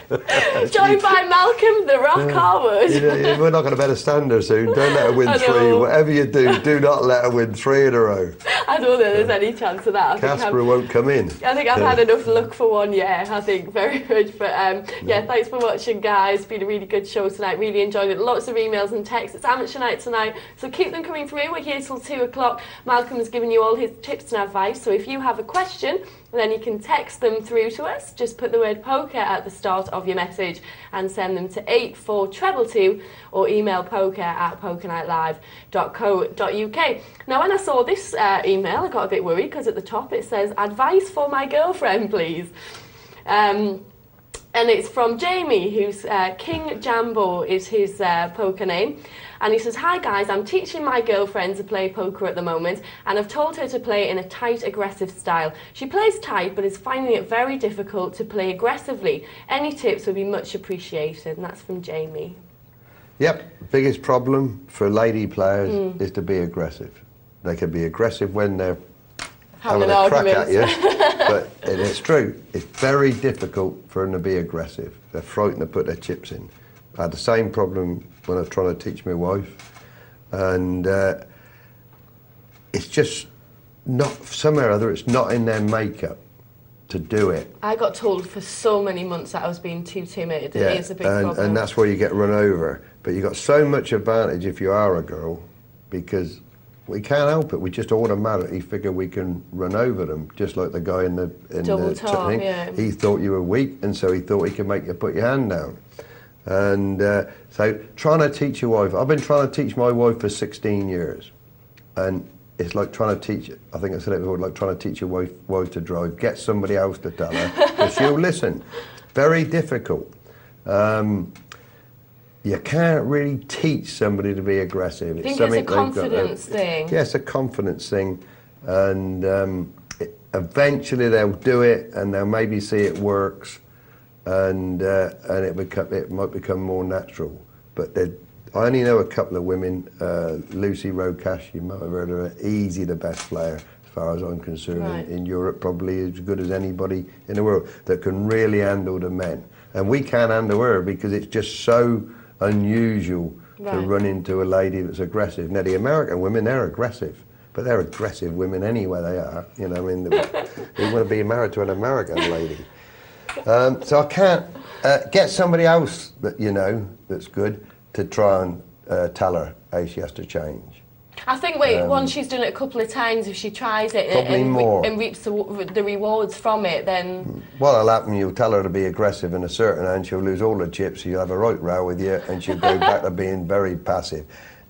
Joined by Malcolm, the Rock Harwood. Yeah, we're not going to better stand her soon. Don't let her win I 3. know. Whatever you do not let her win 3 in a row. I don't think there's any chance of that. Casper won't come in. I think I've had enough luck for one year, I think, very much. But yeah, thanks for watching, guys. It's been a really good show tonight. Really enjoyed it. Lots of emails and texts. It's amateur night tonight, so keep them coming through. We're here till 2 o'clock. Malcolm has given you all his tips and advice, so if you have a question, then you can text them through to us. Just put the word poker at the start of your message and send them to 84222 or email poker@pokernightlive.co.uk. Now, when I saw this email, I got a bit worried because at the top it says, advice for my girlfriend, please. And it's from Jamie, who's King Jambo is his poker name. And he says, "Hi guys, I'm teaching my girlfriend to play poker at the moment, and I've told her to play in a tight, aggressive style. She plays tight, but is finding it very difficult to play aggressively. Any tips would be much appreciated." And that's from Jamie. Yep, biggest problem for lady players is to be aggressive. They can be aggressive when they're having a crack at you, but it's true. It's very difficult for them to be aggressive. They're frightened to put their chips in. I had the same problem when I was trying to teach my wife, and it's just not, somewhere or other, it's not in their makeup to do it. I got told for so many months that I was being too timid. It is a big problem. And that's where you get run over. But you've got so much advantage if you are a girl, because we can't help it. We just automatically figure we can run over them, just like the guy in the double top, thing. yeah. He thought you were weak, and so he thought he could make you put your hand down. And so trying to teach your wife, I've been trying to teach my wife for 16 years, and it's like trying to teach, I think I said it before, like trying to teach your wife to drive. Get somebody else to tell her, because she'll listen. Very difficult. You can't really teach somebody to be aggressive. I think it's a confidence thing. Yeah, it's a confidence thing, and eventually they'll do it, and they'll maybe see it works, and it might become more natural. But I only know a couple of women. Lucy Rocash, you might have heard of her. Easy, the best player, as far as I'm concerned, right. in Europe, probably as good as anybody in the world that can really handle the men. And we can't handle her because it's just so unusual to run into a lady that's aggressive. Now, the American women, they're aggressive, but they're aggressive women anywhere they are. You know, I mean, they want to be married to an American lady. So I can't get somebody else that you know that's good to try and tell her how she has to change. I think once she's done it a couple of times, if she tries it and reaps the rewards from it, then... What'll happen, you'll tell her to be aggressive in a certain hand, she'll lose all the chips, you'll have a right row with you, and she'll go back to being very passive.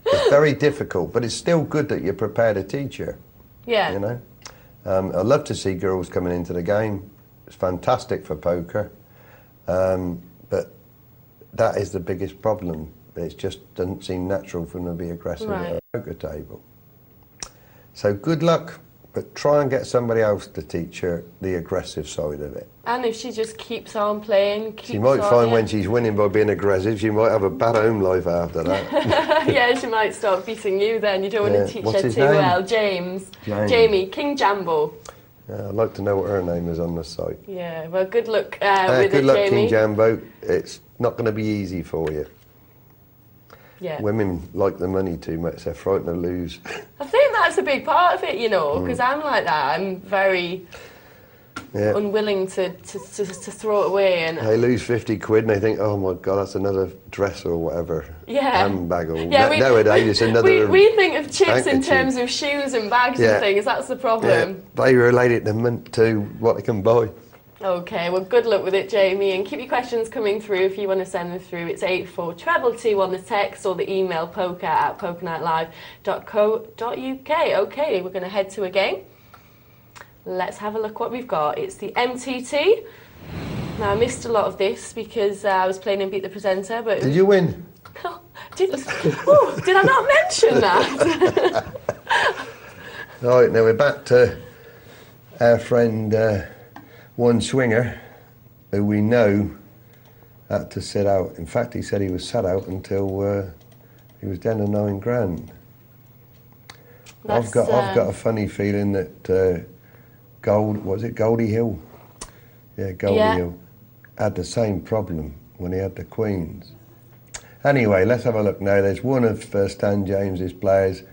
It's very difficult, but it's still good that you're prepared to teach her. Yeah. You know? I love to see girls coming into the game. It's fantastic for poker, but that is the biggest problem. It just doesn't seem natural for them to be aggressive at a poker table. So good luck, but try and get somebody else to teach her the aggressive side of it. And if she just keeps on playing, she might find when she's winning by being aggressive, she might have a bad home life after that. Yeah, she might start beating you then. You don't want to teach What's her his too name? well. Jamie, King Jambo. I'd like to know what her name is on the site. Yeah, well, good luck with it, good luck, Jamie. King Jambo. It's not going to be easy for you. Yeah. Women like the money too much, they're frightened to lose. I think that's a big part of it, you know, because I'm like that. I'm very unwilling to throw it away. And they lose 50 quid and they think, oh my God, that's another dress or whatever. Yeah. Handbag or nowadays it's another we think of chips handkerchief. in terms of shoes and bags and things. That's the problem. Yeah, they relate it to what they can buy. Okay, well, good luck with it, Jamie, and keep your questions coming through if you want to send them through. It's 84222 on the text or the email poker@pokernightlive.co.uk. Okay, we're going to head to a game. Let's have a look what we've got. It's the MTT. Now, I missed a lot of this because I was playing and beat the presenter, but... Did you win? Did I not mention that? All right, now we're back to our friend... one swinger who we know had to sit out. In fact, he said he was sat out until he was down to 9 grand. I've got a funny feeling that Goldie Hill? Yeah, Goldie Hill had the same problem when he had the Queens. Anyway, let's have a look now. There's one of Stan James's players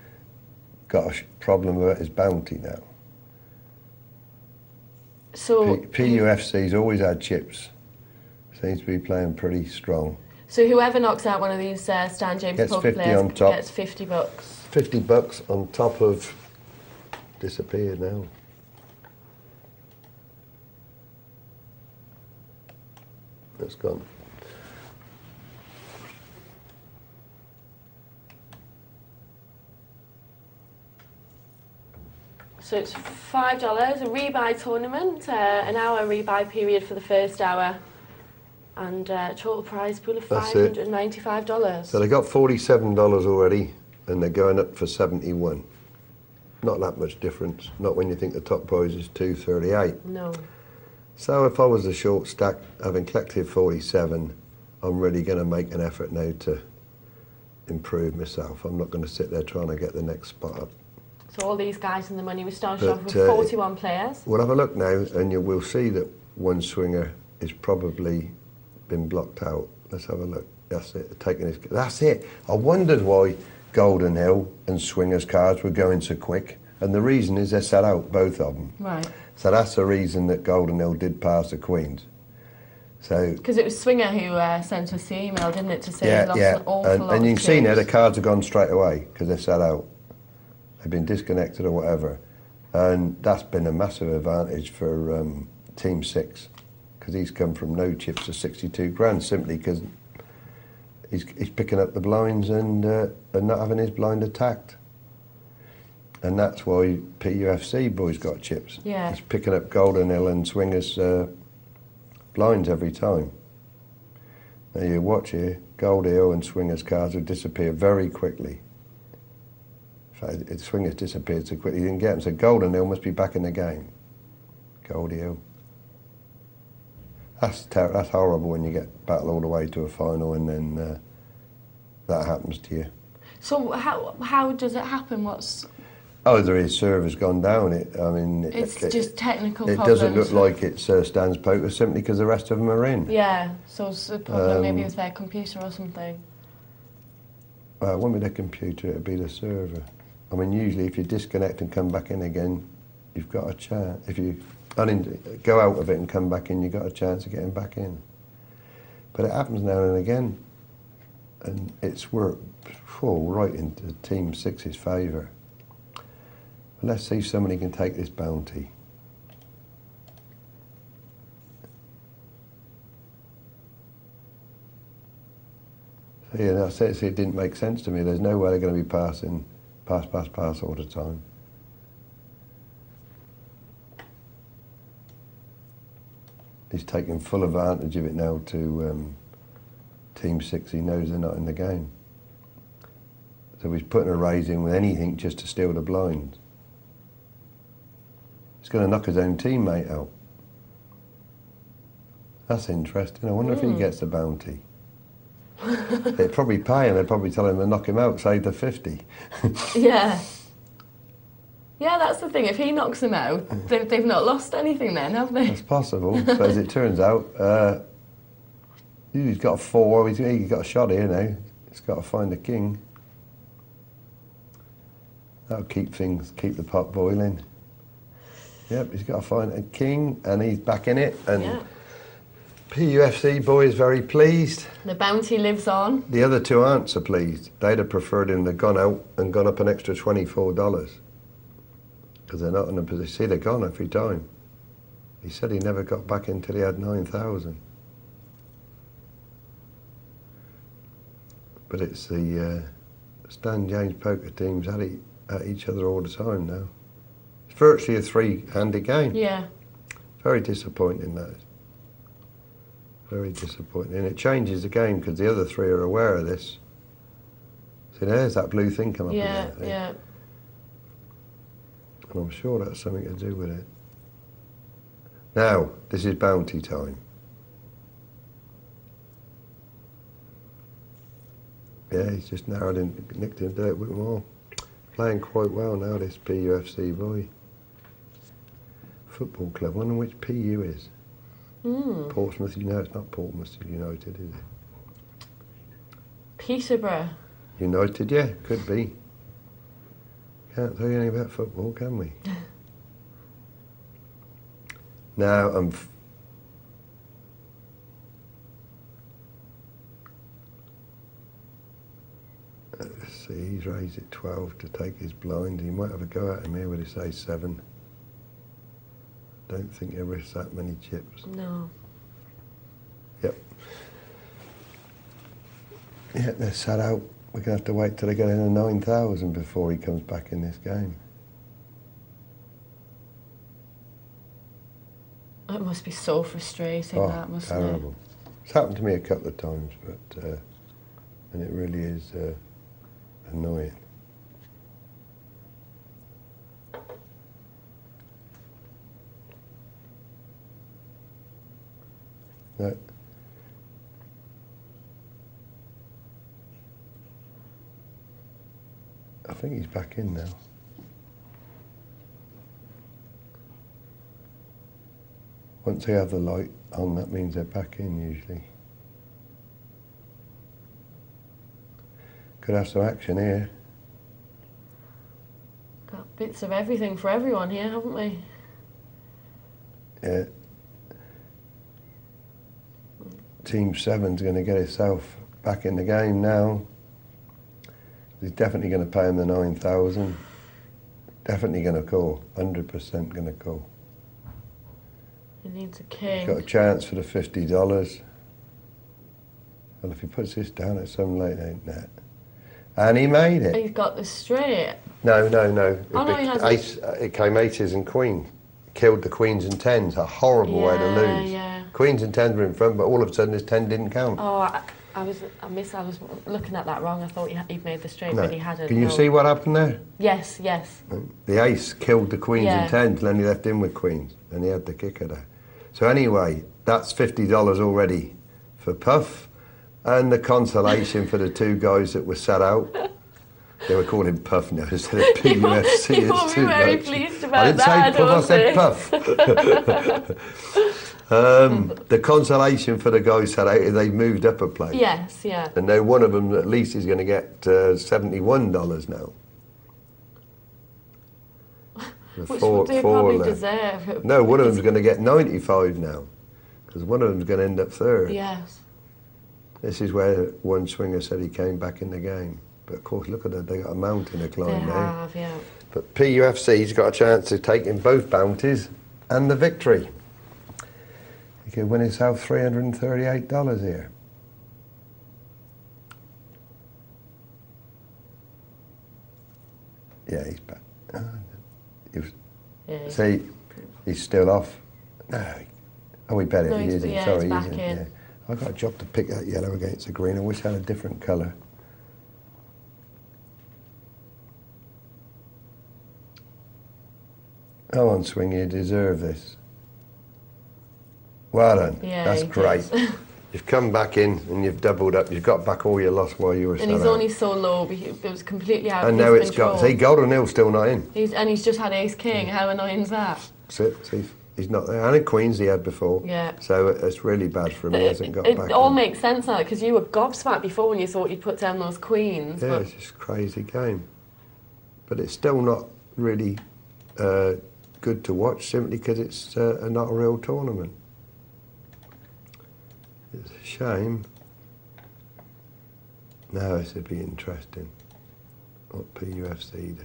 got a problem about his bounty now. So PUFC's always had chips. Seems to be playing pretty strong. So whoever knocks out one of these Stan James poker players gets $50. $50 on top of... disappeared now. It's gone. So it's $5, a rebuy tournament, an hour rebuy period for the first hour. And total prize pool of That's it. $595. So they got $47 already, and they're going up for 71. Not that much difference. Not when you think the top prize is $238. No. So if I was a short stack, having collected 47, I'm really going to make an effort now to improve myself. I'm not going to sit there trying to get the next spot up. So all these guys in the money, we started off with 41 players. We'll have a look now, and you will see that one swinger is probably been blocked out. Let's have a look. That's it. Taking his. That's it. I wondered why Golden Hill and Swingers cards were going so quick, and the reason is they're set out, both of them. Right. So that's the reason that Golden Hill did pass the Queens. So because it was Swinger who sent us the email, didn't it, to say he lost an awful lot. And you of can see now the chips. cards have gone straight away because they're set out. They've been disconnected or whatever, and that's been a massive advantage for Team 6 because he's come from no chips to 62 grand simply because he's picking up the blinds and not having his blind attacked. And that's why PUFC boys got chips. Yeah. He's picking up Golden Hill and Swingers blinds every time. Now you watch here, Golden Hill and Swingers cards will disappear very quickly. In fact, Swingers disappeared so quickly you didn't get them. So Golden Hill must be back in the game. Goldie Hill. That's horrible when you get battle all the way to a final and then that happens to you. So how does it happen? Oh, there is server's gone down. It's just technical it problems. doesn't look like it's Stan's poker simply because the rest of them are in. Yeah, so it's a problem maybe with their computer or something. Well, it won't be the computer, it'll be the server. I mean, usually if you disconnect and come back in again, you've got a chance. If you go out of it and come back in, you've got a chance of getting back in. But it happens now and again, and it's worked right into Team 6's favour. Let's see if somebody can take this bounty. So yeah, that's it. So it didn't make sense to me. There's no way they're going to be passing pass all the time. He's taking full advantage of it now to Team 6. He knows they're not in the game. So he's putting a raise in with anything just to steal the blinds. He's going to knock his own teammate out. That's interesting. I wonder if he gets the bounty. They'd probably pay him. They'd probably tell him to knock him out, save the 50. Yeah. Yeah, that's the thing. If he knocks them out, they've not lost anything then, have they? That's possible. But as it turns out, he's got a 4. He's got a shot here now. He's got to find the king. That'll keep the pot boiling. Yep, he's got to find a king, and he's back in it. And yeah. PUFC boy is very pleased. The bounty lives on. The other two aren't so pleased. They'd have preferred him to have gone out and gone up an extra $24. Because they're not in a position. See, they're gone every time. He said he never got back until he had 9,000. But it's the Stan James poker teams at each other all the time now. It's virtually a three-handed game. Yeah. Very disappointing, that is. Very disappointing. And it changes the game because the other three are aware of this. See, there's that blue thing come up in there. Yeah. And I'm sure that's something to do with it. Now, this is bounty time. Yeah, he's just narrowed in, nicked into it with them all. Playing quite well now, this PUFC boy. Football club, I wonder which PU is. Portsmouth United, it's not Portsmouth United, is it? Peterborough. United, yeah, could be. Can't tell you anything about football, can we? Now, let's see, he's raised it 12 to take his blind. He might have a go at him here with his A7. Don't think he'll risk that many chips. No. Yep. Yeah, they're sat out. We're going to have to wait till they get in a 9,000 before he comes back in this game. It must be so frustrating, that, mustn't terrible. it? It's happened to me a couple of times, but and it really is annoying. No. I think he's back in now. Once they have the light on, that means they're back in usually. Could have some action here. Got bits of everything for everyone here, haven't we? Yeah. Team 7's going to get himself back in the game now. He's definitely going to pay him the 9,000. Definitely going to call. 100% going to call. He needs a king. He's got a chance for the $50. Well, if he puts this down at some late, ain't that? And he made it. He's got the straight. No. Oh, no, he hasn't. Ace, it came aces and queen. Killed the queens and tens. A horrible way to lose. Yeah. Queens and tens were in front, but all of a sudden his 10 didn't count. Oh, I was looking at that wrong. I thought he'd made the straight, but he hadn't. Can you see what happened there? Yes. The ace killed the queens Yeah. and tens, and then he left in with queens, and he had the kicker there. So anyway, that's $50 already for Puff, and the consolation for the two guys that were sat out. They were calling Puff now instead of PUFC. He won't be very pleased about that, I didn't say Puff, I said Puff. The consolation for the guys sat out is they moved up a place. Yes, yeah. And now one of them at least is going to get $71 now. Which they probably deserve. No, one of them's going to get 95 now, because one of them's going to end up third. Yes. This is where one swinger said he came back in the game. But of course, look at it, they got a mountain to climb They now. have, yeah. But PUFC's got a chance of taking both bounties and the victory. He could win himself $338 here. Yeah, he's back. See, he's still off. No. Oh, we bet it. No, he he's- isn't. yeah, Sorry, he's he back isn't. in. Yeah. I got a job to pick that yellow against the green. I wish I had a different colour. Come on, Swing, you deserve this. Well done. Yeah, that's he great. does. You've come back in and you've doubled up. You've got back all your loss while you were And sat he's out. only so low, it was completely out And of now his it's control. got. See, Golden Hill's still not in. He's just had ace king. How annoying is that? See, he's not there. And a Queens he had before. Yeah. So it's really bad for him. He hasn't got It back all in. makes sense now, because you were gobsmacked before when you thought you'd put down those queens. Yeah, But it's just a crazy game. But it's still not really good to watch, simply because it's not a real tournament. It's a shame. Now this would be interesting, what PUFC does.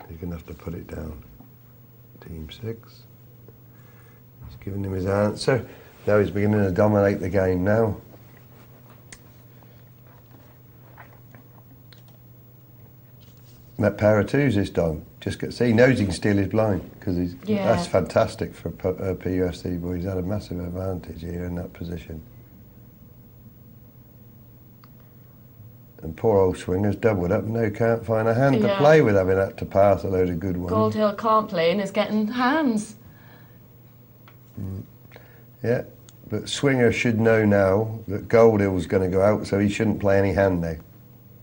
He's going to have to put it down. Team 6. He's giving him his answer. Now he's beginning to dominate the game now. That pair of twos this time. See, he knows he can steal his blind, because that's fantastic for PUFC, but he's had a massive advantage here in that position. And poor old Swinger's doubled up and now can't find a hand to play with, having had to pass a load of good ones. Gold Hill can't play and is getting hands. Yeah, but Swinger should know now that Gold Hill's going to go out, so he shouldn't play any hand now.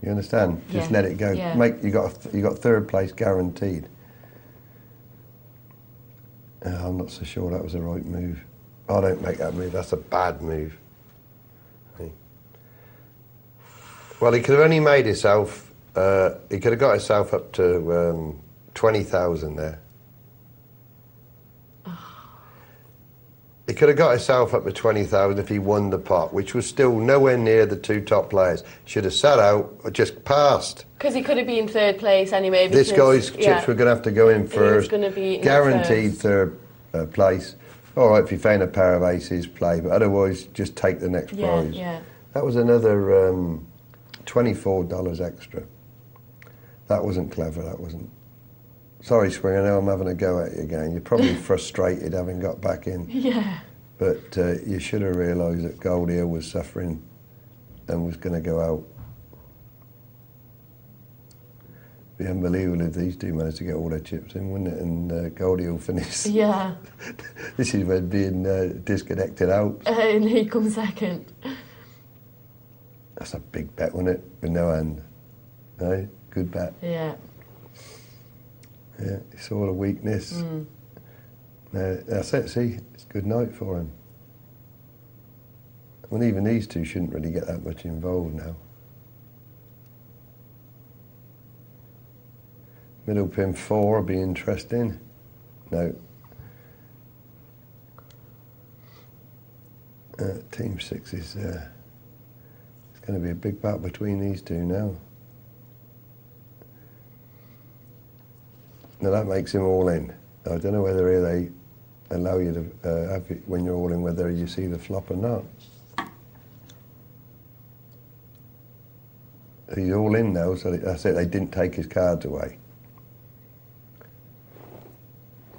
You understand? Just let it go. Yeah. You got third place guaranteed. I'm not so sure that was the right move. I don't make that move. That's a bad move. Well, he could have only made himself. He could have got himself up to 20,000 there. He could have got himself up to 20,000 if he won the pot, which was still nowhere near the two top players. Should have sat out or just passed. Because he could have been third place anyway. This guy's chips were going to have to go in first. He was going to be guaranteed third place. All right, if you found a pair of aces, play, but otherwise, just take the next prize. Yeah. That was another $24 extra. That wasn't clever. That wasn't sorry, Spring, I know I'm having a go at you again. You're probably frustrated having got back in. Yeah. But you should have realised that Goldie Hill was suffering and was going to go out. It'd be unbelievable if these two managed to get all their chips in, wouldn't it? And Goldie Hill finished. Yeah. This is when being disconnected out. And he comes second. That's a big bet, wasn't it? With no hand. No? Good bet. Yeah. Yeah, he saw the weakness. That's it, see? It's a good night for him. Well, even these two shouldn't really get that much involved now. Middle pin 4 will be interesting. No. Team 6 is... it's going to be a big battle between these two now. Now that makes him all in. I don't know whether here they allow you to have it when you're all in, whether you see the flop or not. He's all in now, so that's it. They didn't take his cards away.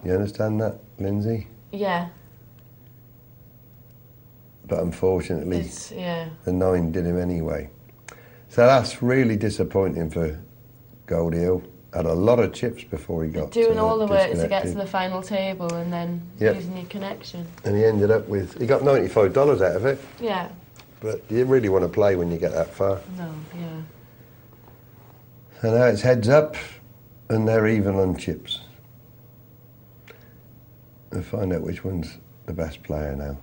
You understand that, Lyndsay? Yeah. But unfortunately, Yeah. the 9 did him anyway. So that's really disappointing for Goldie Hill. Had a lot of chips before he got doing all the work to get disconnected. to the final table and then losing your connection. And he ended up with, he got $95 out of it, Yeah. but you didn't really want to play when you get that far. No, yeah. So now it's heads up, and they're even on chips. We'll find out which one's the best player now.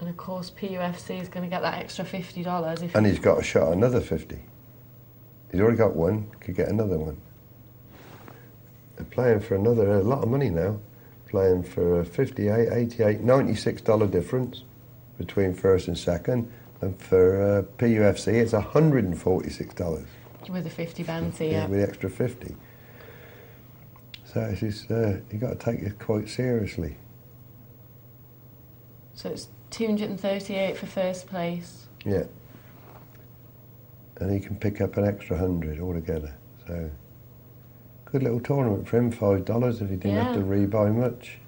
And of course, PUFC is going to get that extra $50 if. And he's got a shot at another 50. He's already got one, could get another one. They're playing for a lot of money now. Playing for 58, 88, $96 difference between first and second. And for PUFC, it's $146. With a 50 bounty, yeah. With the extra 50. So it's just, you've got to take it quite seriously. So it's 238 for first place. Yeah. And he can pick up an extra 100 altogether. So, good little tournament for him, $5 if he didn't have to rebuy much.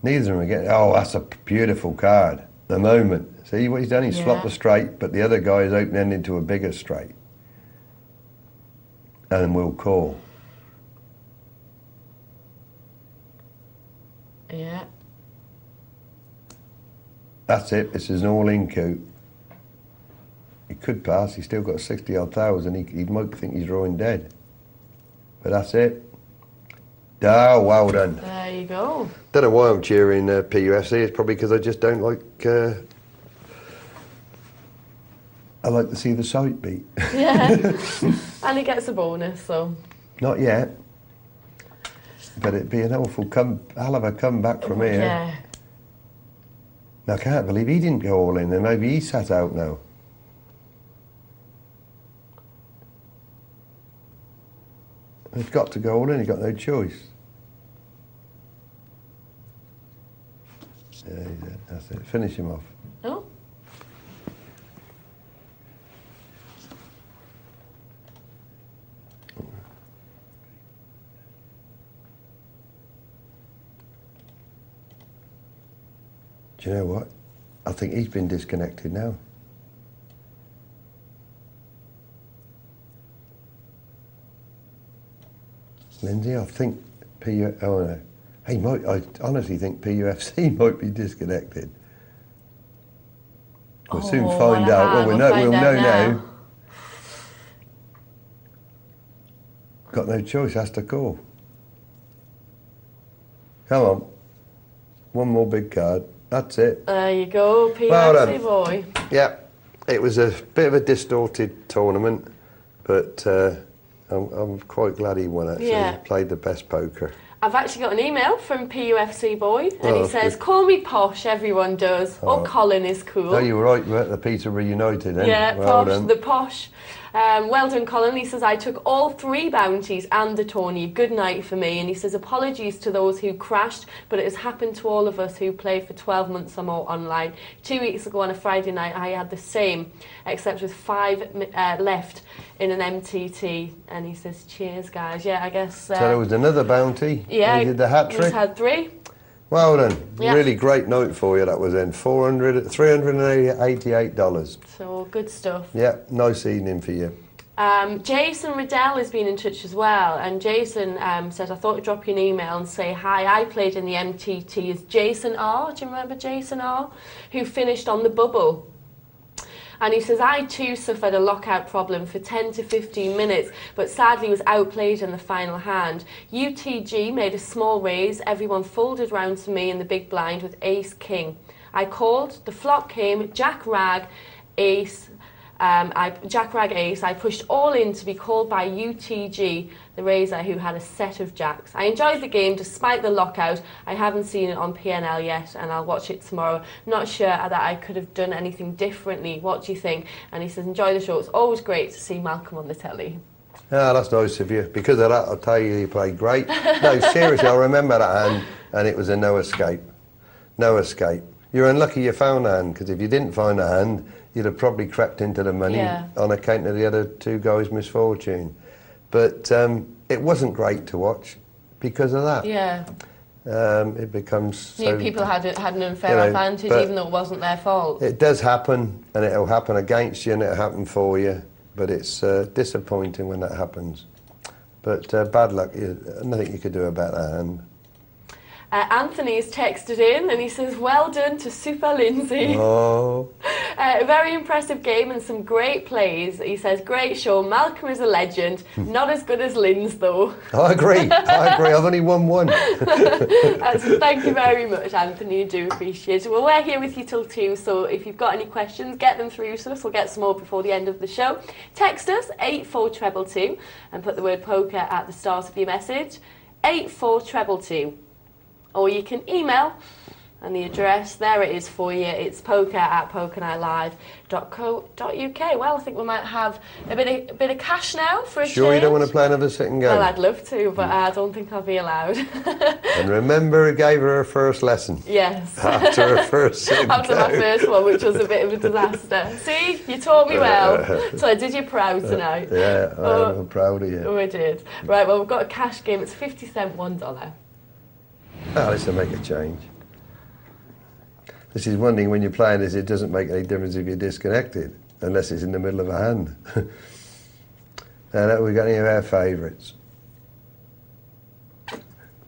Neither of them are getting, oh, that's a beautiful card. The moment. See what he's done? He's flopped the straight, but the other guy is opening into a bigger straight. And we'll call. Yeah. That's it. This is an all-in coup. He could pass. He's still got 60-odd thousand. He might think he's drawing dead. But that's it. Oh, well done. There you go. Don't know why I'm cheering PUFC. It's probably because I just don't like... I like to see the site beat. Yeah. And he gets a bonus, so... Not yet. But it'd be an awful hell of a comeback from here. Yeah. Now, I can't believe he didn't go all in, and maybe he sat out now. He's got to go all in, he's got no choice. Yeah, that's it. Finish him off. Oh. Do you know what? I think he's been disconnected now. Lyndsay, I think oh no. I honestly think PUFC might be disconnected. We'll soon find out. Well, we'll know now. Got no choice, has to call. Come on. One more big card. That's it. There you go, PUFC well boy. Yeah, it was a bit of a distorted tournament, but I'm quite glad he won, actually. Yeah. He played the best poker. I've actually got an email from PUFC boy, and he says, good. call me posh, everyone does. Or Colin is cool. Oh, you were right, we're at the Peterborough United, then. Yeah, well posh, done. the posh. Well done, Colin. He says, I took all 3 bounties and the tourney. Good night for me. And he says, apologies to those who crashed, but it has happened to all of us who play for 12 months or more online. 2 weeks ago on a Friday night, I had the same, except with 5 left in an MTT. And he says, cheers, guys. Yeah, I guess... so there was another bounty. Yeah. He did the hat trick. He's had 3. Well done. Yeah. Really great note for you, that was then. $388. So, good stuff. Yeah, nice evening for you. Jason Riddell has been in touch as well, and Jason said, I thought I'd drop you an email and say hi. I played in the MTT as Jason R. Do you remember Jason R? Who finished on the bubble. And he says, I too suffered a lockout problem for 10 to 15 minutes, but sadly was outplayed in the final hand. UTG made a small raise. Everyone folded round to me in the big blind with ace king. I called, the flop came, jack rag, ace. Jack rag ace. I pushed all in to be called by UTG, the raiser, who had a set of jacks. I enjoyed the game despite the lockout. I haven't seen it on PNL yet, and I'll watch it tomorrow. Not sure that I could have done anything differently. What do you think? And he says, enjoy the show. It's always great to see Malcolm on the telly. Ah, that's nice of you. Because of that, I'll tell you played great. No, seriously, I remember that hand, and it was a no escape. No escape. You're unlucky you found a hand, because if you didn't find a hand, you'd have probably crept into the money on account of the other 2 guys' misfortune. But it wasn't great to watch because of that. Yeah. It becomes so... People had an unfair advantage, even though it wasn't their fault. It does happen, and it'll happen against you, and it'll happen for you. But it's disappointing when that happens. But bad luck, nothing you could do about that hand. Anthony's texted in and he says, well done to Super Lyndsay. Oh. A very impressive game and some great plays. He says, great show. Malcolm is a legend. Not as good as Lynn's, though. I agree. I've only won 1. Thank you very much, Anthony. I do appreciate it. Well, we're here with you till 2, so if you've got any questions, get them through to us. We'll get some more before the end of the show. Text us, 84222, and put the word poker at the start of your message, 84222. Or you can email, and the address, there it is for you. It's poker@pokernightlive.co.uk. Well, I think we might have a bit of cash now for a change. Sure you don't want to play another second game? Well, I'd love to, but I don't think I'll be allowed. And remember, I gave her first lesson. Yes. After her first second After my first one, which was a bit of a disaster. See, you taught me well. So I did you proud tonight. Yeah, I'm proud of you. Oh, I did. Right, well, we've got a cash game. It's 50 cent, $1. Oh, this will make a change. This is one thing when you're playing this, it doesn't make any difference if you're disconnected, unless it's in the middle of a hand. Now, we got any of our favourites?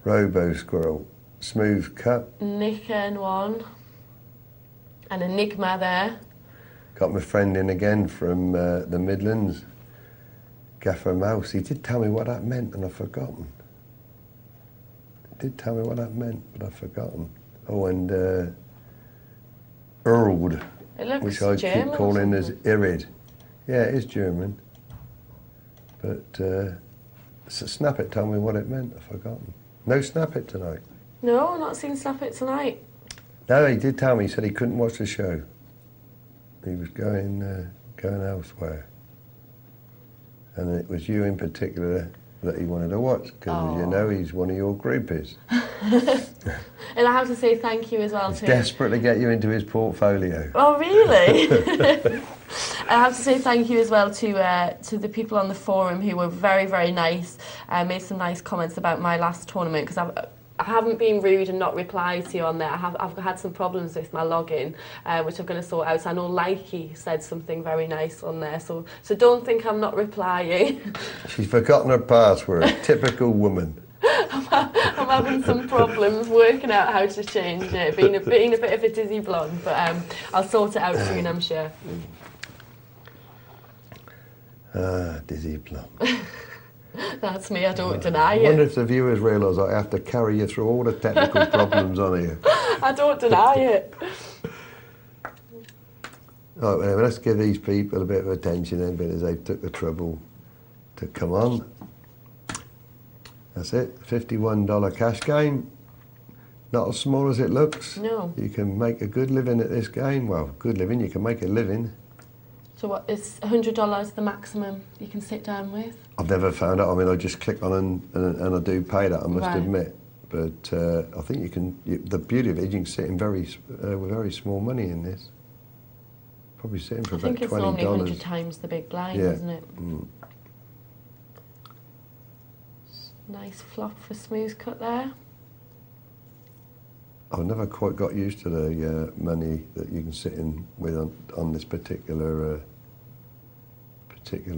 Robo Squirrel, Smooth Cut. Nick and 1. And Enigma there. Got my friend in again from the Midlands, Gaffer Mouse. He did tell me what that meant, and I've forgotten. Did tell me what that meant, but I've forgotten. Oh, and Erled, which I keep calling as Irid. Yeah, it is German. But Snap It told me what it meant, I've forgotten. No Snap It tonight. No, I've not seen Snap It tonight. No, he did tell me, he said he couldn't watch the show. He was going elsewhere. And it was you in particular that he wanted to watch, because you know he's one of your groupies. And I have to say thank you as well. He's desperate to get you into his portfolio. Oh, really? I have to say thank you as well to the people on the forum who were very, very nice, made some nice comments about my last tournament, because I haven't been rude and not replied to you on there. I've had some problems with my login, which I'm going to sort out. So I know Likey said something very nice on there, so don't think I'm not replying. She's forgotten her password. Typical woman. I'm having some problems working out how to change it. Being a bit of a dizzy blonde, but I'll sort it out soon, I'm sure. Dizzy blonde. That's me, I don't deny it. I wonder if the viewers realise I have to carry you through all the technical problems on here. I don't deny it. Right, well, let's give these people a bit of attention then, because they took the trouble to come on. That's it, $51 cash game. Not as small as it looks. No. You can make a good living at this game. Well, good living, you can make a living. So what is $100 the maximum you can sit down with? I've never found out. I mean, I just click on and I do pay that, I must admit. But I think you can. The beauty of it is you can sit in with very small money in this. Probably sitting for about $20. I think it's normally 100 times the big blind, isn't it? Mm. Nice flop for smooth cut there. I've never quite got used to the money that you can sit in with on this particular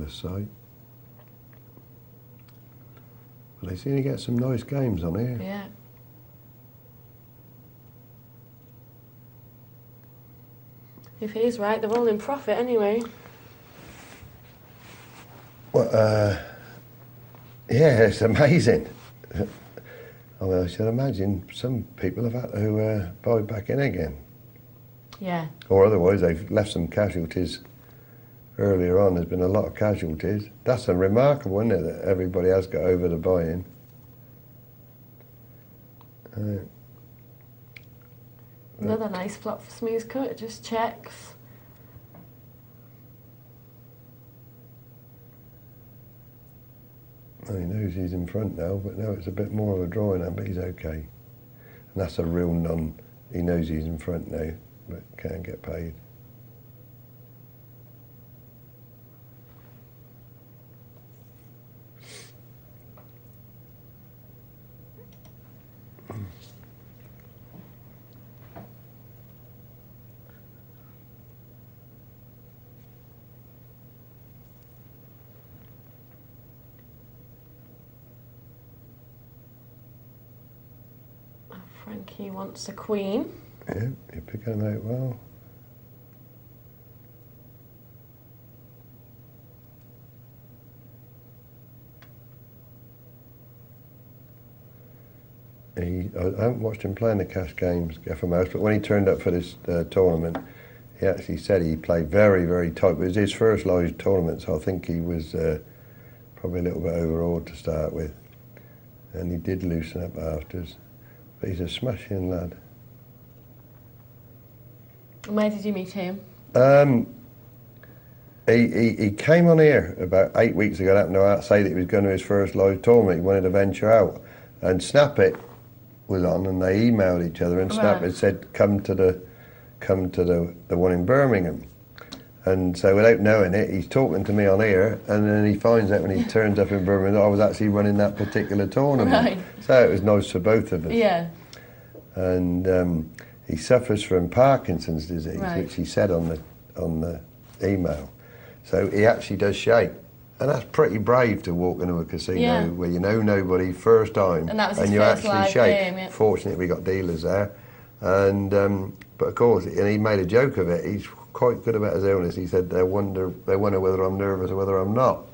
site. But they seem to get some nice games on here. Yeah. If he's right, they're all in profit anyway. Well, yeah, it's amazing. I mean, I should imagine some people have had to buy back in again. Yeah. Or otherwise they've left some casualties earlier on. There's been a lot of casualties. That's remarkable, isn't it, that everybody has got over the buy-in. Another nice flop for smooth cut, it just checks. Well, he knows he's in front now, but now it's a bit more of a draw now, but he's okay. And that's a real none. He knows he's in front now, but can't get paid. Frankie wants a queen. Yeah, you're picking them out well. I haven't watched him playing the cash games, Gaffer Mouse, but when he turned up for this tournament, he actually said he played very, very tight. It was his first large tournament, so I think he was probably a little bit overawed to start with. And he did loosen up afterwards. But he's a smashing lad. Where did you meet him? He came on here about 8 weeks ago, happened to say that he was going to his first live tournament, he wanted to venture out. And Snap It was on, and they emailed each other, and Snap It said, come to the one in Birmingham. And so without knowing it, he's talking to me on here, and then he finds out when he turns up in Birmingham that I was actually running that particular tournament. Right. So it was nice for both of us. Yeah. And he suffers from Parkinson's disease, which he said on the email. So he actually does shake. And that's pretty brave to walk into a casino where you know nobody, first time, and, that was his you first actually shake. Game, yeah. Fortunately, we got dealers there. And but of course, and he made a joke of it. He's quite good about his illness. He said they wonder whether I'm nervous or whether I'm not.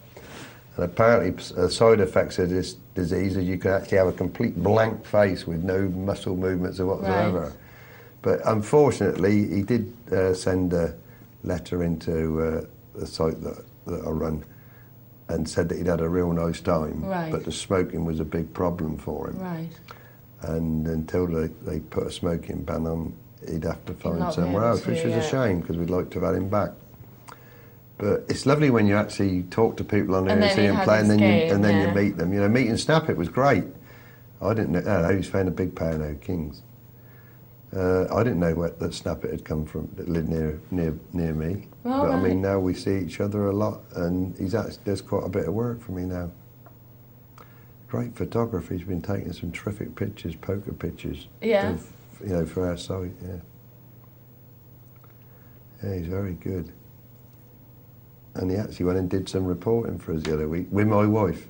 And apparently, side effects of this disease is you can actually have a complete blank face with no muscle movements or whatsoever. Right. But unfortunately, he did send a letter into the site that I run, and said that he'd had a real nice time, but the smoking was a big problem for him. Right. And until they put a smoking ban on, he'd have to find somewhere else, which is a shame, because we'd like to have had him back. But it's lovely when you actually talk to people on there and see them play, and then you meet them. You know, meeting Snap It was great. I didn't know, he was playing a big pair of no kings. I didn't know that Snap It had come from, that lived near me. Oh, but I mean, now we see each other a lot, and he's actually does quite a bit of work for me now. Great photography. He's been taking some terrific pictures, poker pictures. Yeah. Of, you know, for our site. Yeah. Yeah, he's very good. And he actually went and did some reporting for us the other week with my wife.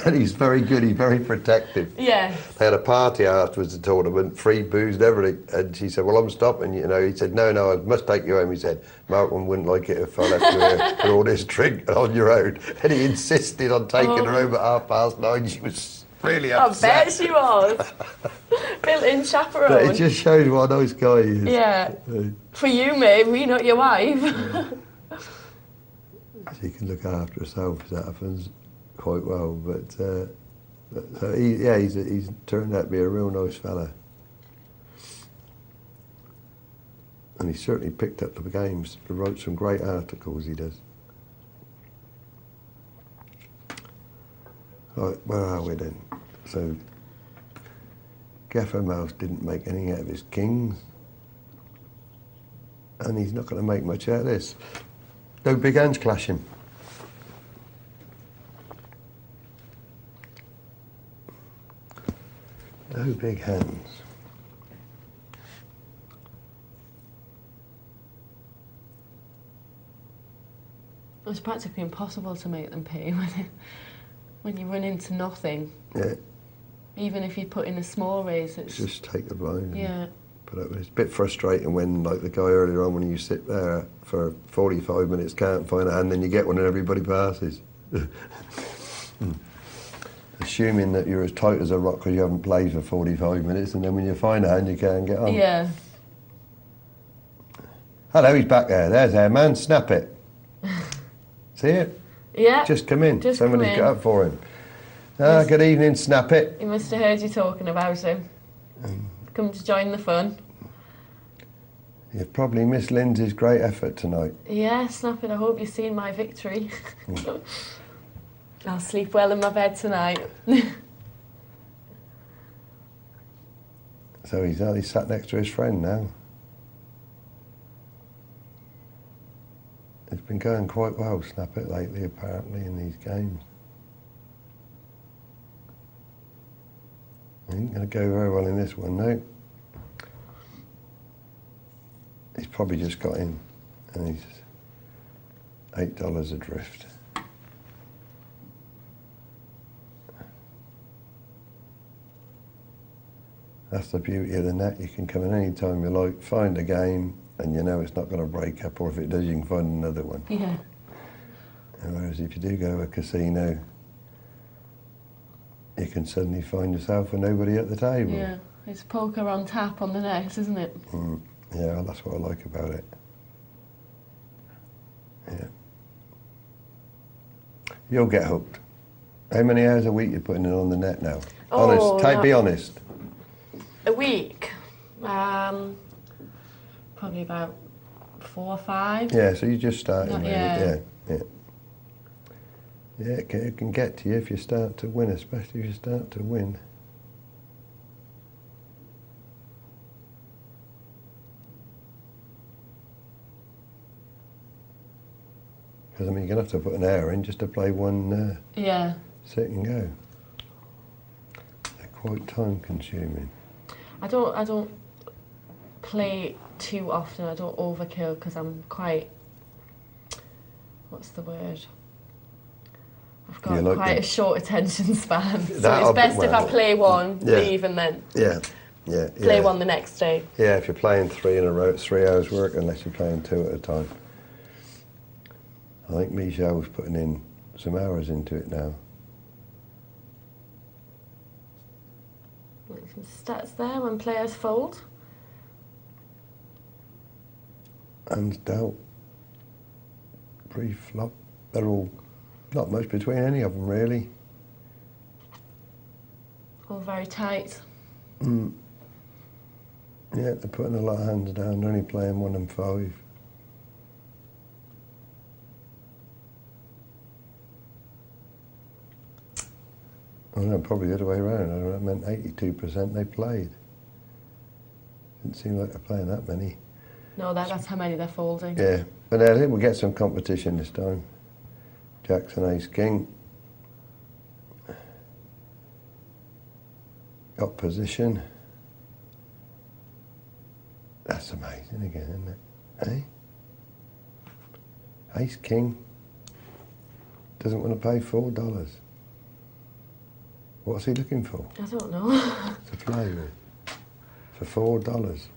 And he's very good, he's very protective. Yeah. They had a party afterwards, the tournament, free booze and everything. And she said, well, I'm stopping, you know. He said, no, I must take you home. He said, Malcolm wouldn't like it if I left you here with all this drink on your own. And he insisted on taking her home at 9:30. She was really upset. I bet she was. Built-in chaperone. But it just shows what a nice guy he is. Yeah. For you, maybe, not your wife. She can look after herself as that happens quite well. But he's turned out to be a real nice fella. And he certainly picked up the games. He wrote some great articles, he does. Right, where are we then? So, Gaffer Mouse didn't make anything out of his kings. And he's not going to make much out of this. No big hands clashing. No big hands. It's practically impossible to make them pay when you run into nothing. Yeah. Even if you put in a small raise, it's... Just take the blind. Yeah. But it's a bit frustrating when, like the guy earlier on, when you sit there for 45 minutes, can't find a hand, then you get one and everybody passes. Assuming that you're as tight as a rock because you haven't played for 45 minutes, and then when you find a hand, you can't get on. Yeah. Hello, he's back there. There's our man. Snap it. See it? Yeah. Just come in. Just Somebody's come in. got up for him. Ah, good evening, Snap it. He must have heard you talking about him. Come to join the fun. You've probably missed Lyndsay's great effort tonight. Yeah, Snap it. I hope you've seen my victory. I'll sleep well in my bed tonight. So he's sat next to his friend now. It's been going quite well, Snap it, lately, apparently, in these games. He ain't going to go very well in this one, no. He's probably just got in, and he's $8 adrift. That's the beauty of the net. You can come in any time you like, find a game, and you know it's not going to break up, or if it does, you can find another one. Yeah. Whereas if you do go to a casino, you can suddenly find yourself with nobody at the table. Yeah. It's poker on tap on the next, isn't it? Yeah, well, that's what I like about it. Yeah. You'll get hooked. How many hours a week you putting in on the net now? Oh, Honest, be honest. A week? Probably about 4 or 5. Yeah, so you just started, really. Yeah. Yeah. Yeah, it can get to you if you start to win, especially if you start to win. Because, I mean, you're going to have to put an hour in just to play one sit and go. They're quite time consuming. I don't play too often. I don't overkill because I'm quite... What's the word? I've got like quite a short attention span. So That'll it's best be- if I well, play one, yeah. leave and then Yeah. play one the next day. Yeah, if you're playing 3 in a row, it's 3 hours work, unless you're playing 2 at a time. I think Michel's putting in some hours into it now. Some stats there when players fold. Hands dealt. Pre-flop. They're all, not much between any of them, really. All very tight. Yeah, they're putting a lot of hands down. They're only playing 1 and 5. Oh no, probably the other way around. I meant 82% they played. Didn't seem like they're playing that many. No, that's how many they're folding. Yeah, but I think we'll get some competition this time. Jackson Ace King. Got position. That's amazing again, isn't it? Eh? Ace King doesn't want to pay $4. What's he looking for? I don't know. To play with for $4.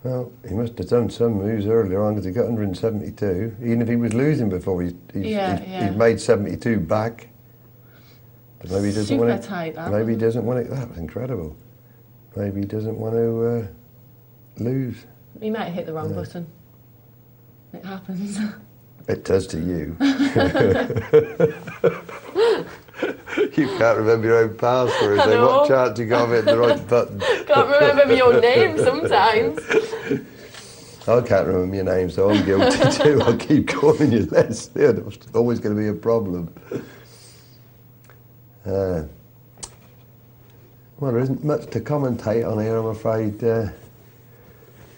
Well, he must have done some moves earlier on because he got 172. Even if he was losing before, he's made 72 back. But maybe he doesn't Super want it. tight, that. Maybe he doesn't want it. That was incredible. Maybe he doesn't want to lose. You might have hit the wrong button. It happens. It does to you. You can't remember your own password. So what chance you got of hitting the right button? Can't remember your name sometimes. I can't remember your name, so I'm guilty too. I'll keep calling you Leslie. It's always going to be a problem. Well, there isn't much to commentate on here, I'm afraid,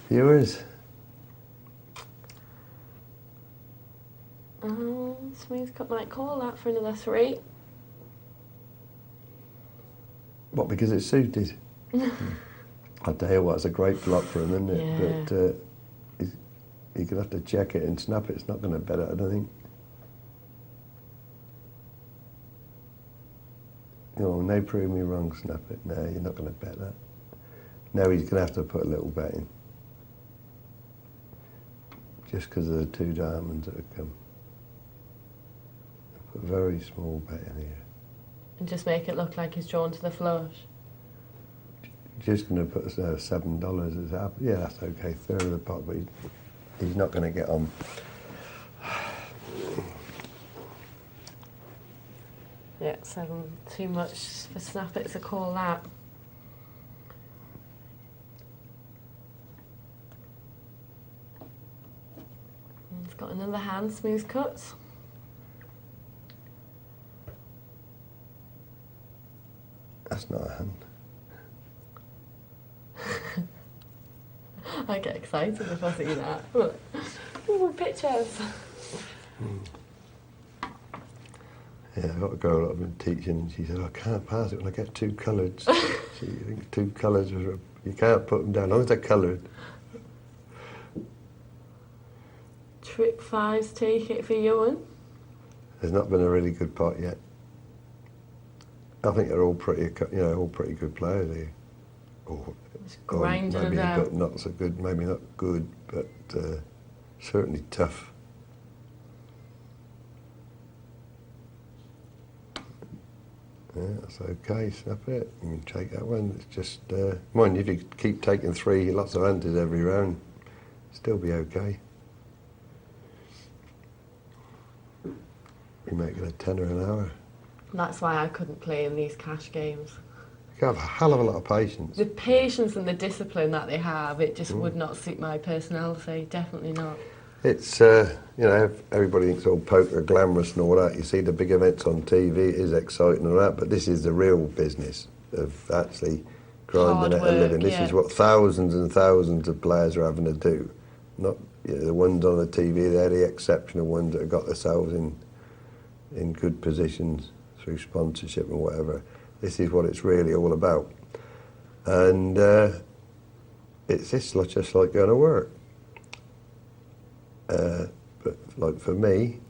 viewers. Smooth cut might call that for another 3. What, because it's suited? I tell you what, it's a great block for him, isn't it? Yeah. But you're going to have to check it and snap it. It's not going to bet it, I don't think. Oh, no, prove me wrong, snap it. No, you're not going to bet that. No, he's going to have to put a little bet in. Just because of the 2 diamonds that have come. Put a very small bet in here. And just make it look like he's drawn to the flush. Just going to put $7 as half. Yeah, that's okay. Third of the pot, but he's not going to get on. Yeah, 7 too much for snap it to call that. He's got another hand, smooth cuts. That's not a hand. I get excited if I see that. Ooh, pictures. Yeah, I got a girl that I've been teaching, and she said, I can't pass it when I get 2 coloured. She thinks 2 colours, you can't put them down, as long as they're coloured. Trick 5's take it for Ewan. There's not been a really good pot yet. I think they're all pretty, all pretty good players here. Just grinding maybe it out. not so good, maybe not good, but certainly tough. Yeah, that's okay, snap it. You can take that one. It's just, mind you, if you keep taking 3, lots of hunters every round, still be okay. You're making a tenner an hour. That's why I couldn't play in these cash games. You have a hell of a lot of patience. The patience and the discipline that they have, it just would not suit my personality, definitely not. It's, everybody thinks all poker glamorous and all that. You see the big events on TV, it is exciting and all that, but this is the real business of actually grinding at a living. This is what thousands and thousands of players are having to do. Not the ones on the TV, they're the exceptional ones that have got themselves in good positions through sponsorship and whatever. This is what it's really all about. And it's just like going to work. But like for me,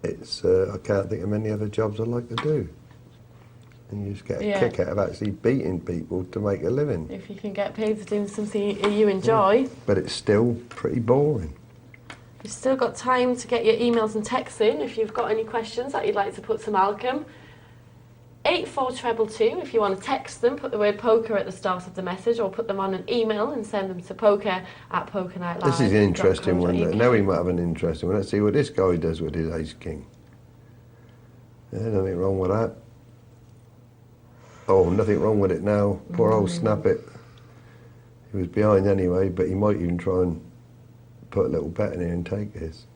it's I can't think of many other jobs I'd like to do. And you just get a kick out of actually beating people to make a living. If you can get paid for doing something you enjoy. But it's still pretty boring. You've still got time to get your emails and texts in if you've got any questions that you'd like to put to Malcolm. 84222 if you want to text them, put the word poker at the start of the message, or put them on an email and send them to poker@pokernightlive.co.uk. This is an interesting one. Now we might have an interesting one. Let's see what this guy does with his ace king. Yeah, nothing wrong with that. Oh, nothing wrong with it now. Poor old snap it. He was behind anyway, but he might even try and put a little bet in here and take this.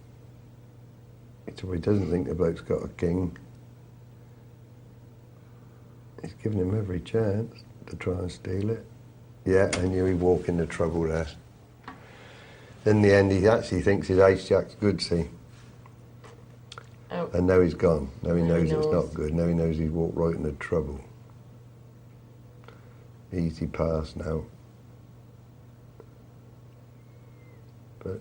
So he doesn't think the bloke's got a king. He's giving him every chance to try and steal it. Yeah, I knew he'd walk into trouble there. In the end, he actually thinks his ace-jack's good, see? Oh. And now he's gone. Now he knows it's not good. Now he knows he's walked right into trouble. Easy pass now. But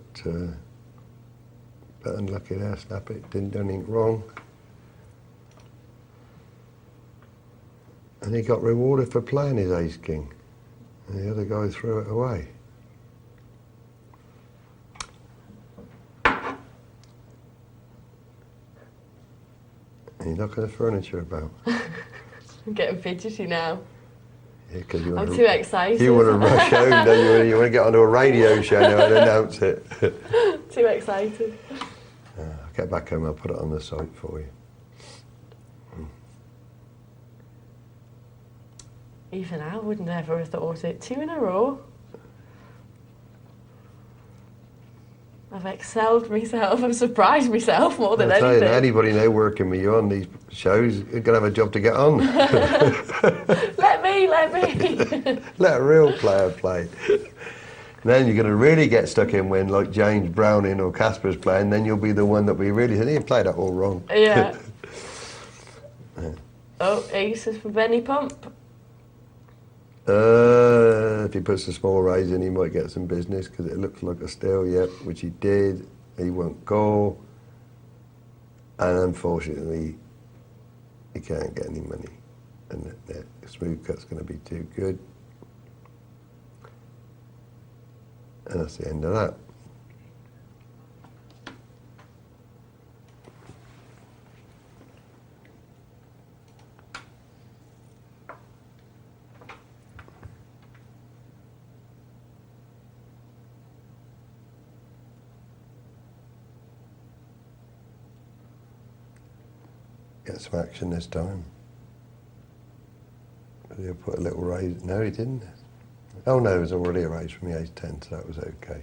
unlucky there, snap it. Didn't do anything wrong. And he got rewarded for playing his ace king. And the other guy threw it away. And he's knocking the furniture about. I'm getting fidgety now. Yeah, 'cause I'm too excited. You want to rush home, don't you? You want to get onto a radio show now and announce it. Too excited. I'll get back home, I'll put it on the site for you. Even I wouldn't ever have thought it. 2 in a row. I've excelled myself. I've surprised myself more than I'll tell anything. you, anybody now working with you on these shows, you're going to have a job to get on. Let me. Let a real player play. Then you're going to really get stuck in when, like, James Browning or Casper's playing, then you'll be the one that we really said, you played that all wrong. Yeah. Oh, aces for Benny Pump. If he puts a small raise in, he might get some business because it looks like a steal, yep, which he did. He won't go. And unfortunately, he can't get any money. And the smooth cut's going to be too good. And that's the end of that. Get some action this time. He'll put a little raise. No, he didn't. Oh no, it was already a raise from the ace-10, so that was okay.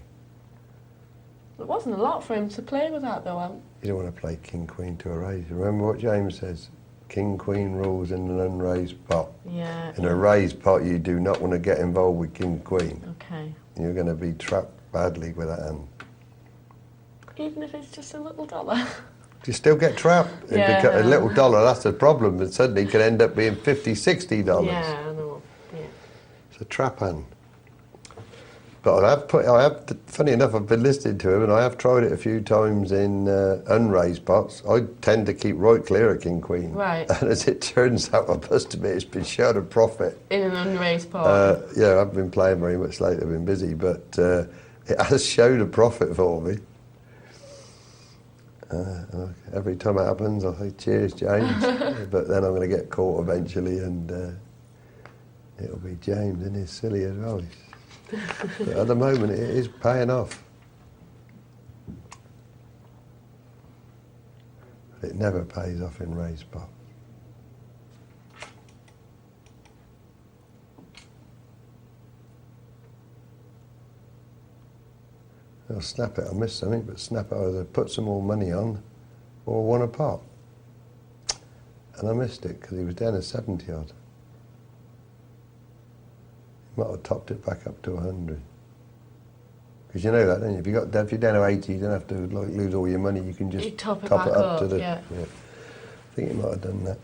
It wasn't a lot for him to play with that, though. You don't want to play king-queen to a raise. Remember what James says? King-queen rules in an unraised pot. Yeah. In a raised pot, you do not want to get involved with king-queen. Okay. You're going to be trapped badly with that hand. Even if it's just a little dollar. You still get trapped. Yeah. A little dollar, that's the problem. And suddenly it could end up being $50, $60. Yeah, I know. Yeah. It's a trap hand. But funny enough, I've been listening to him and I have tried it a few times in unraised pots. I tend to keep right clear of king queen. Right. And as it turns out, I must admit, it's been shown a profit. In an unraised pot. Yeah, I haven't been playing very much lately, I've been busy, but it has shown a profit for me. Every time it happens, I say, cheers, James. But then I'm going to get caught eventually and it'll be James and he's silly as well. But at the moment, it is paying off. But it never pays off in raised pot. I'll snap it, I missed something, but snap it, either put some more money on or won a pot. And I missed it because he was down at 70 odd. He might have topped it back up to 100. Because you know that, don't you? If you're down to 80, you don't have to lose all your money, you can just You top it top back it up to up, the. yeah. I think he might have done that.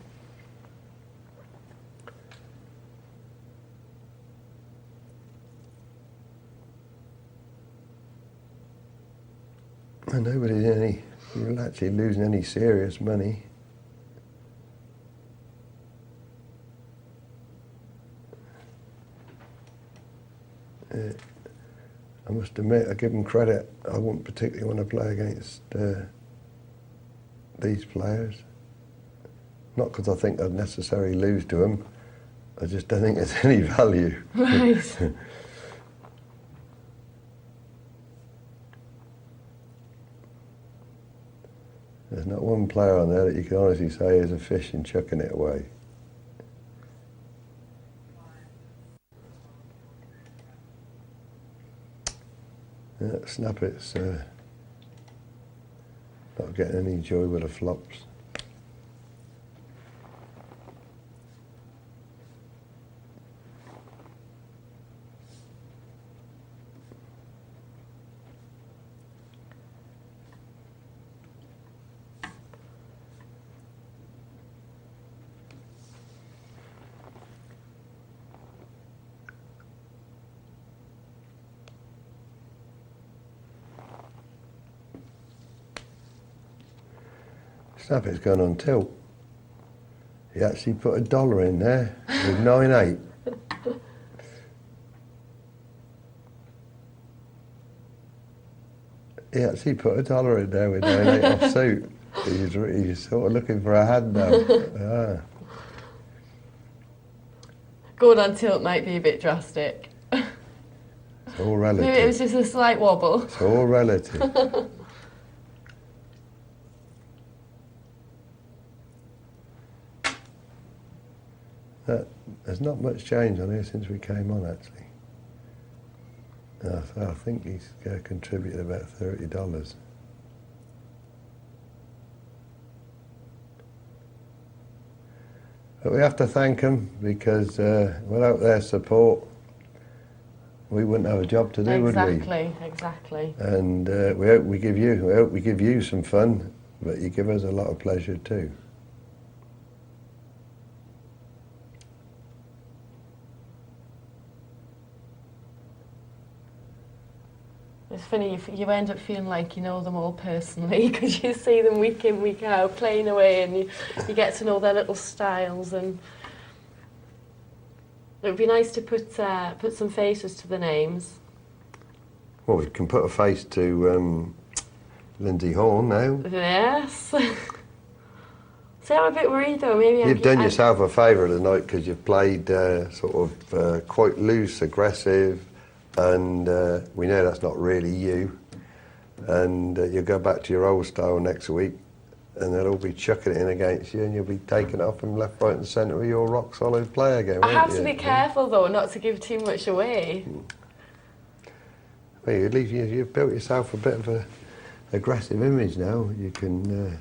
And nobody's you're actually losing any serious money. I must admit, I give them credit, I wouldn't particularly want to play against these players. Not because I think I'd necessarily lose to them, I just don't think there's any value. Right. There's not one player on there that you can honestly say is a fish and chucking it away. Yeah, snap it's not getting any joy with the flops. Snap it's going on tilt. He actually put $1 in there with 9-8. He actually put $1 in there with 9-8 off suit. He's sort of looking for a hand now. Ah. Going on tilt might be a bit drastic. It's all relative. Maybe it was just a slight wobble. It's all relative. There's not much change on here since we came on, actually. I think he's contributed about $30. But we have to thank them because without their support, we wouldn't have a job to do, would we? Exactly. And we hope we give you some fun, but you give us a lot of pleasure too. It's funny, you end up feeling like you know them all personally because you see them week in, week out, playing away, and you get to know their little styles. And it would be nice to put some faces to the names. Well, we can put a face to Lyndsay Horne now. Yes. See, I'm a bit worried though. Maybe you've done yourself a favour tonight because you've played sort of quite loose, aggressive. And we know that's not really you. And you'll go back to your old style next week and they'll all be chucking it in against you and you'll be taken off from left, right and centre with your rock solid play again, I have to be careful though not to give too much away. Well, at least you've built yourself a bit of an aggressive image now. You can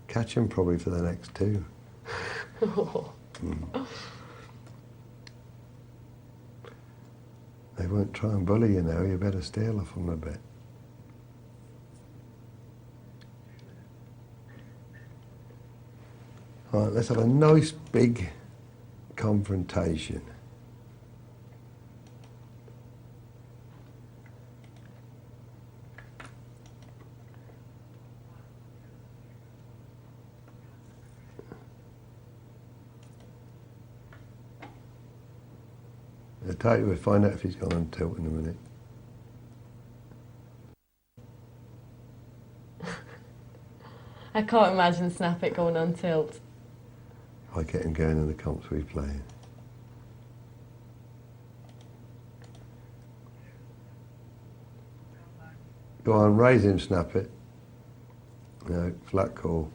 catch them probably for the next two. They won't try and bully you now, you better steal off them a bit. All right, let's have a nice big confrontation. I'll tell you, we'll find out if he's gone on tilt in a minute. I can't imagine Snappit going on tilt. I get him going in the comps we play. Go on, raise him, Snappit. No, flat call.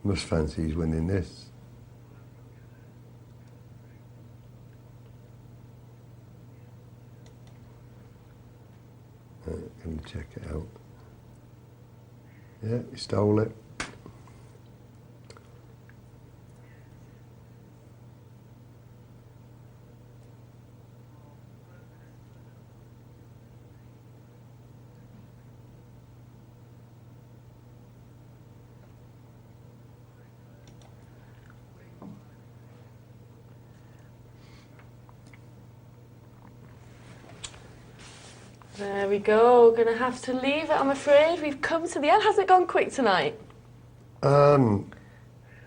Must fancy he's winning this. Going to check it out. Yeah, he stole it. There we go. We're going to have to leave it, I'm afraid. We've come to the end. Has it gone quick tonight? Well,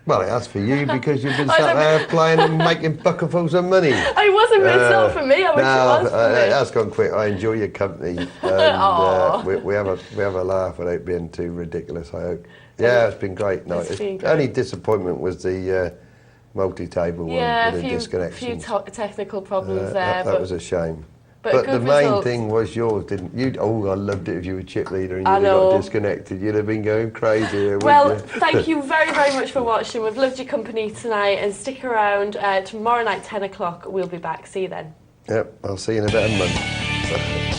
it has for you because you've been sat there playing and making bucketfuls of money. It wasn't, but it's not for me. I wish it was for me. It has gone quick. I enjoy your company. And we have a laugh without being too ridiculous, I hope. Yeah, it's been great. No, only disappointment was the multi-table one with the disconnection. Yeah, a few technical problems there. That was a shame. But the main thing was yours, didn't you? Oh, I loved it if you were chip leader and you got disconnected. You'd have been going crazy. Well, thank you very, very much for watching. We've loved your company tonight and stick around. Tomorrow night, 10 o'clock, we'll be back. See you then. Yep, I'll see you in about a month.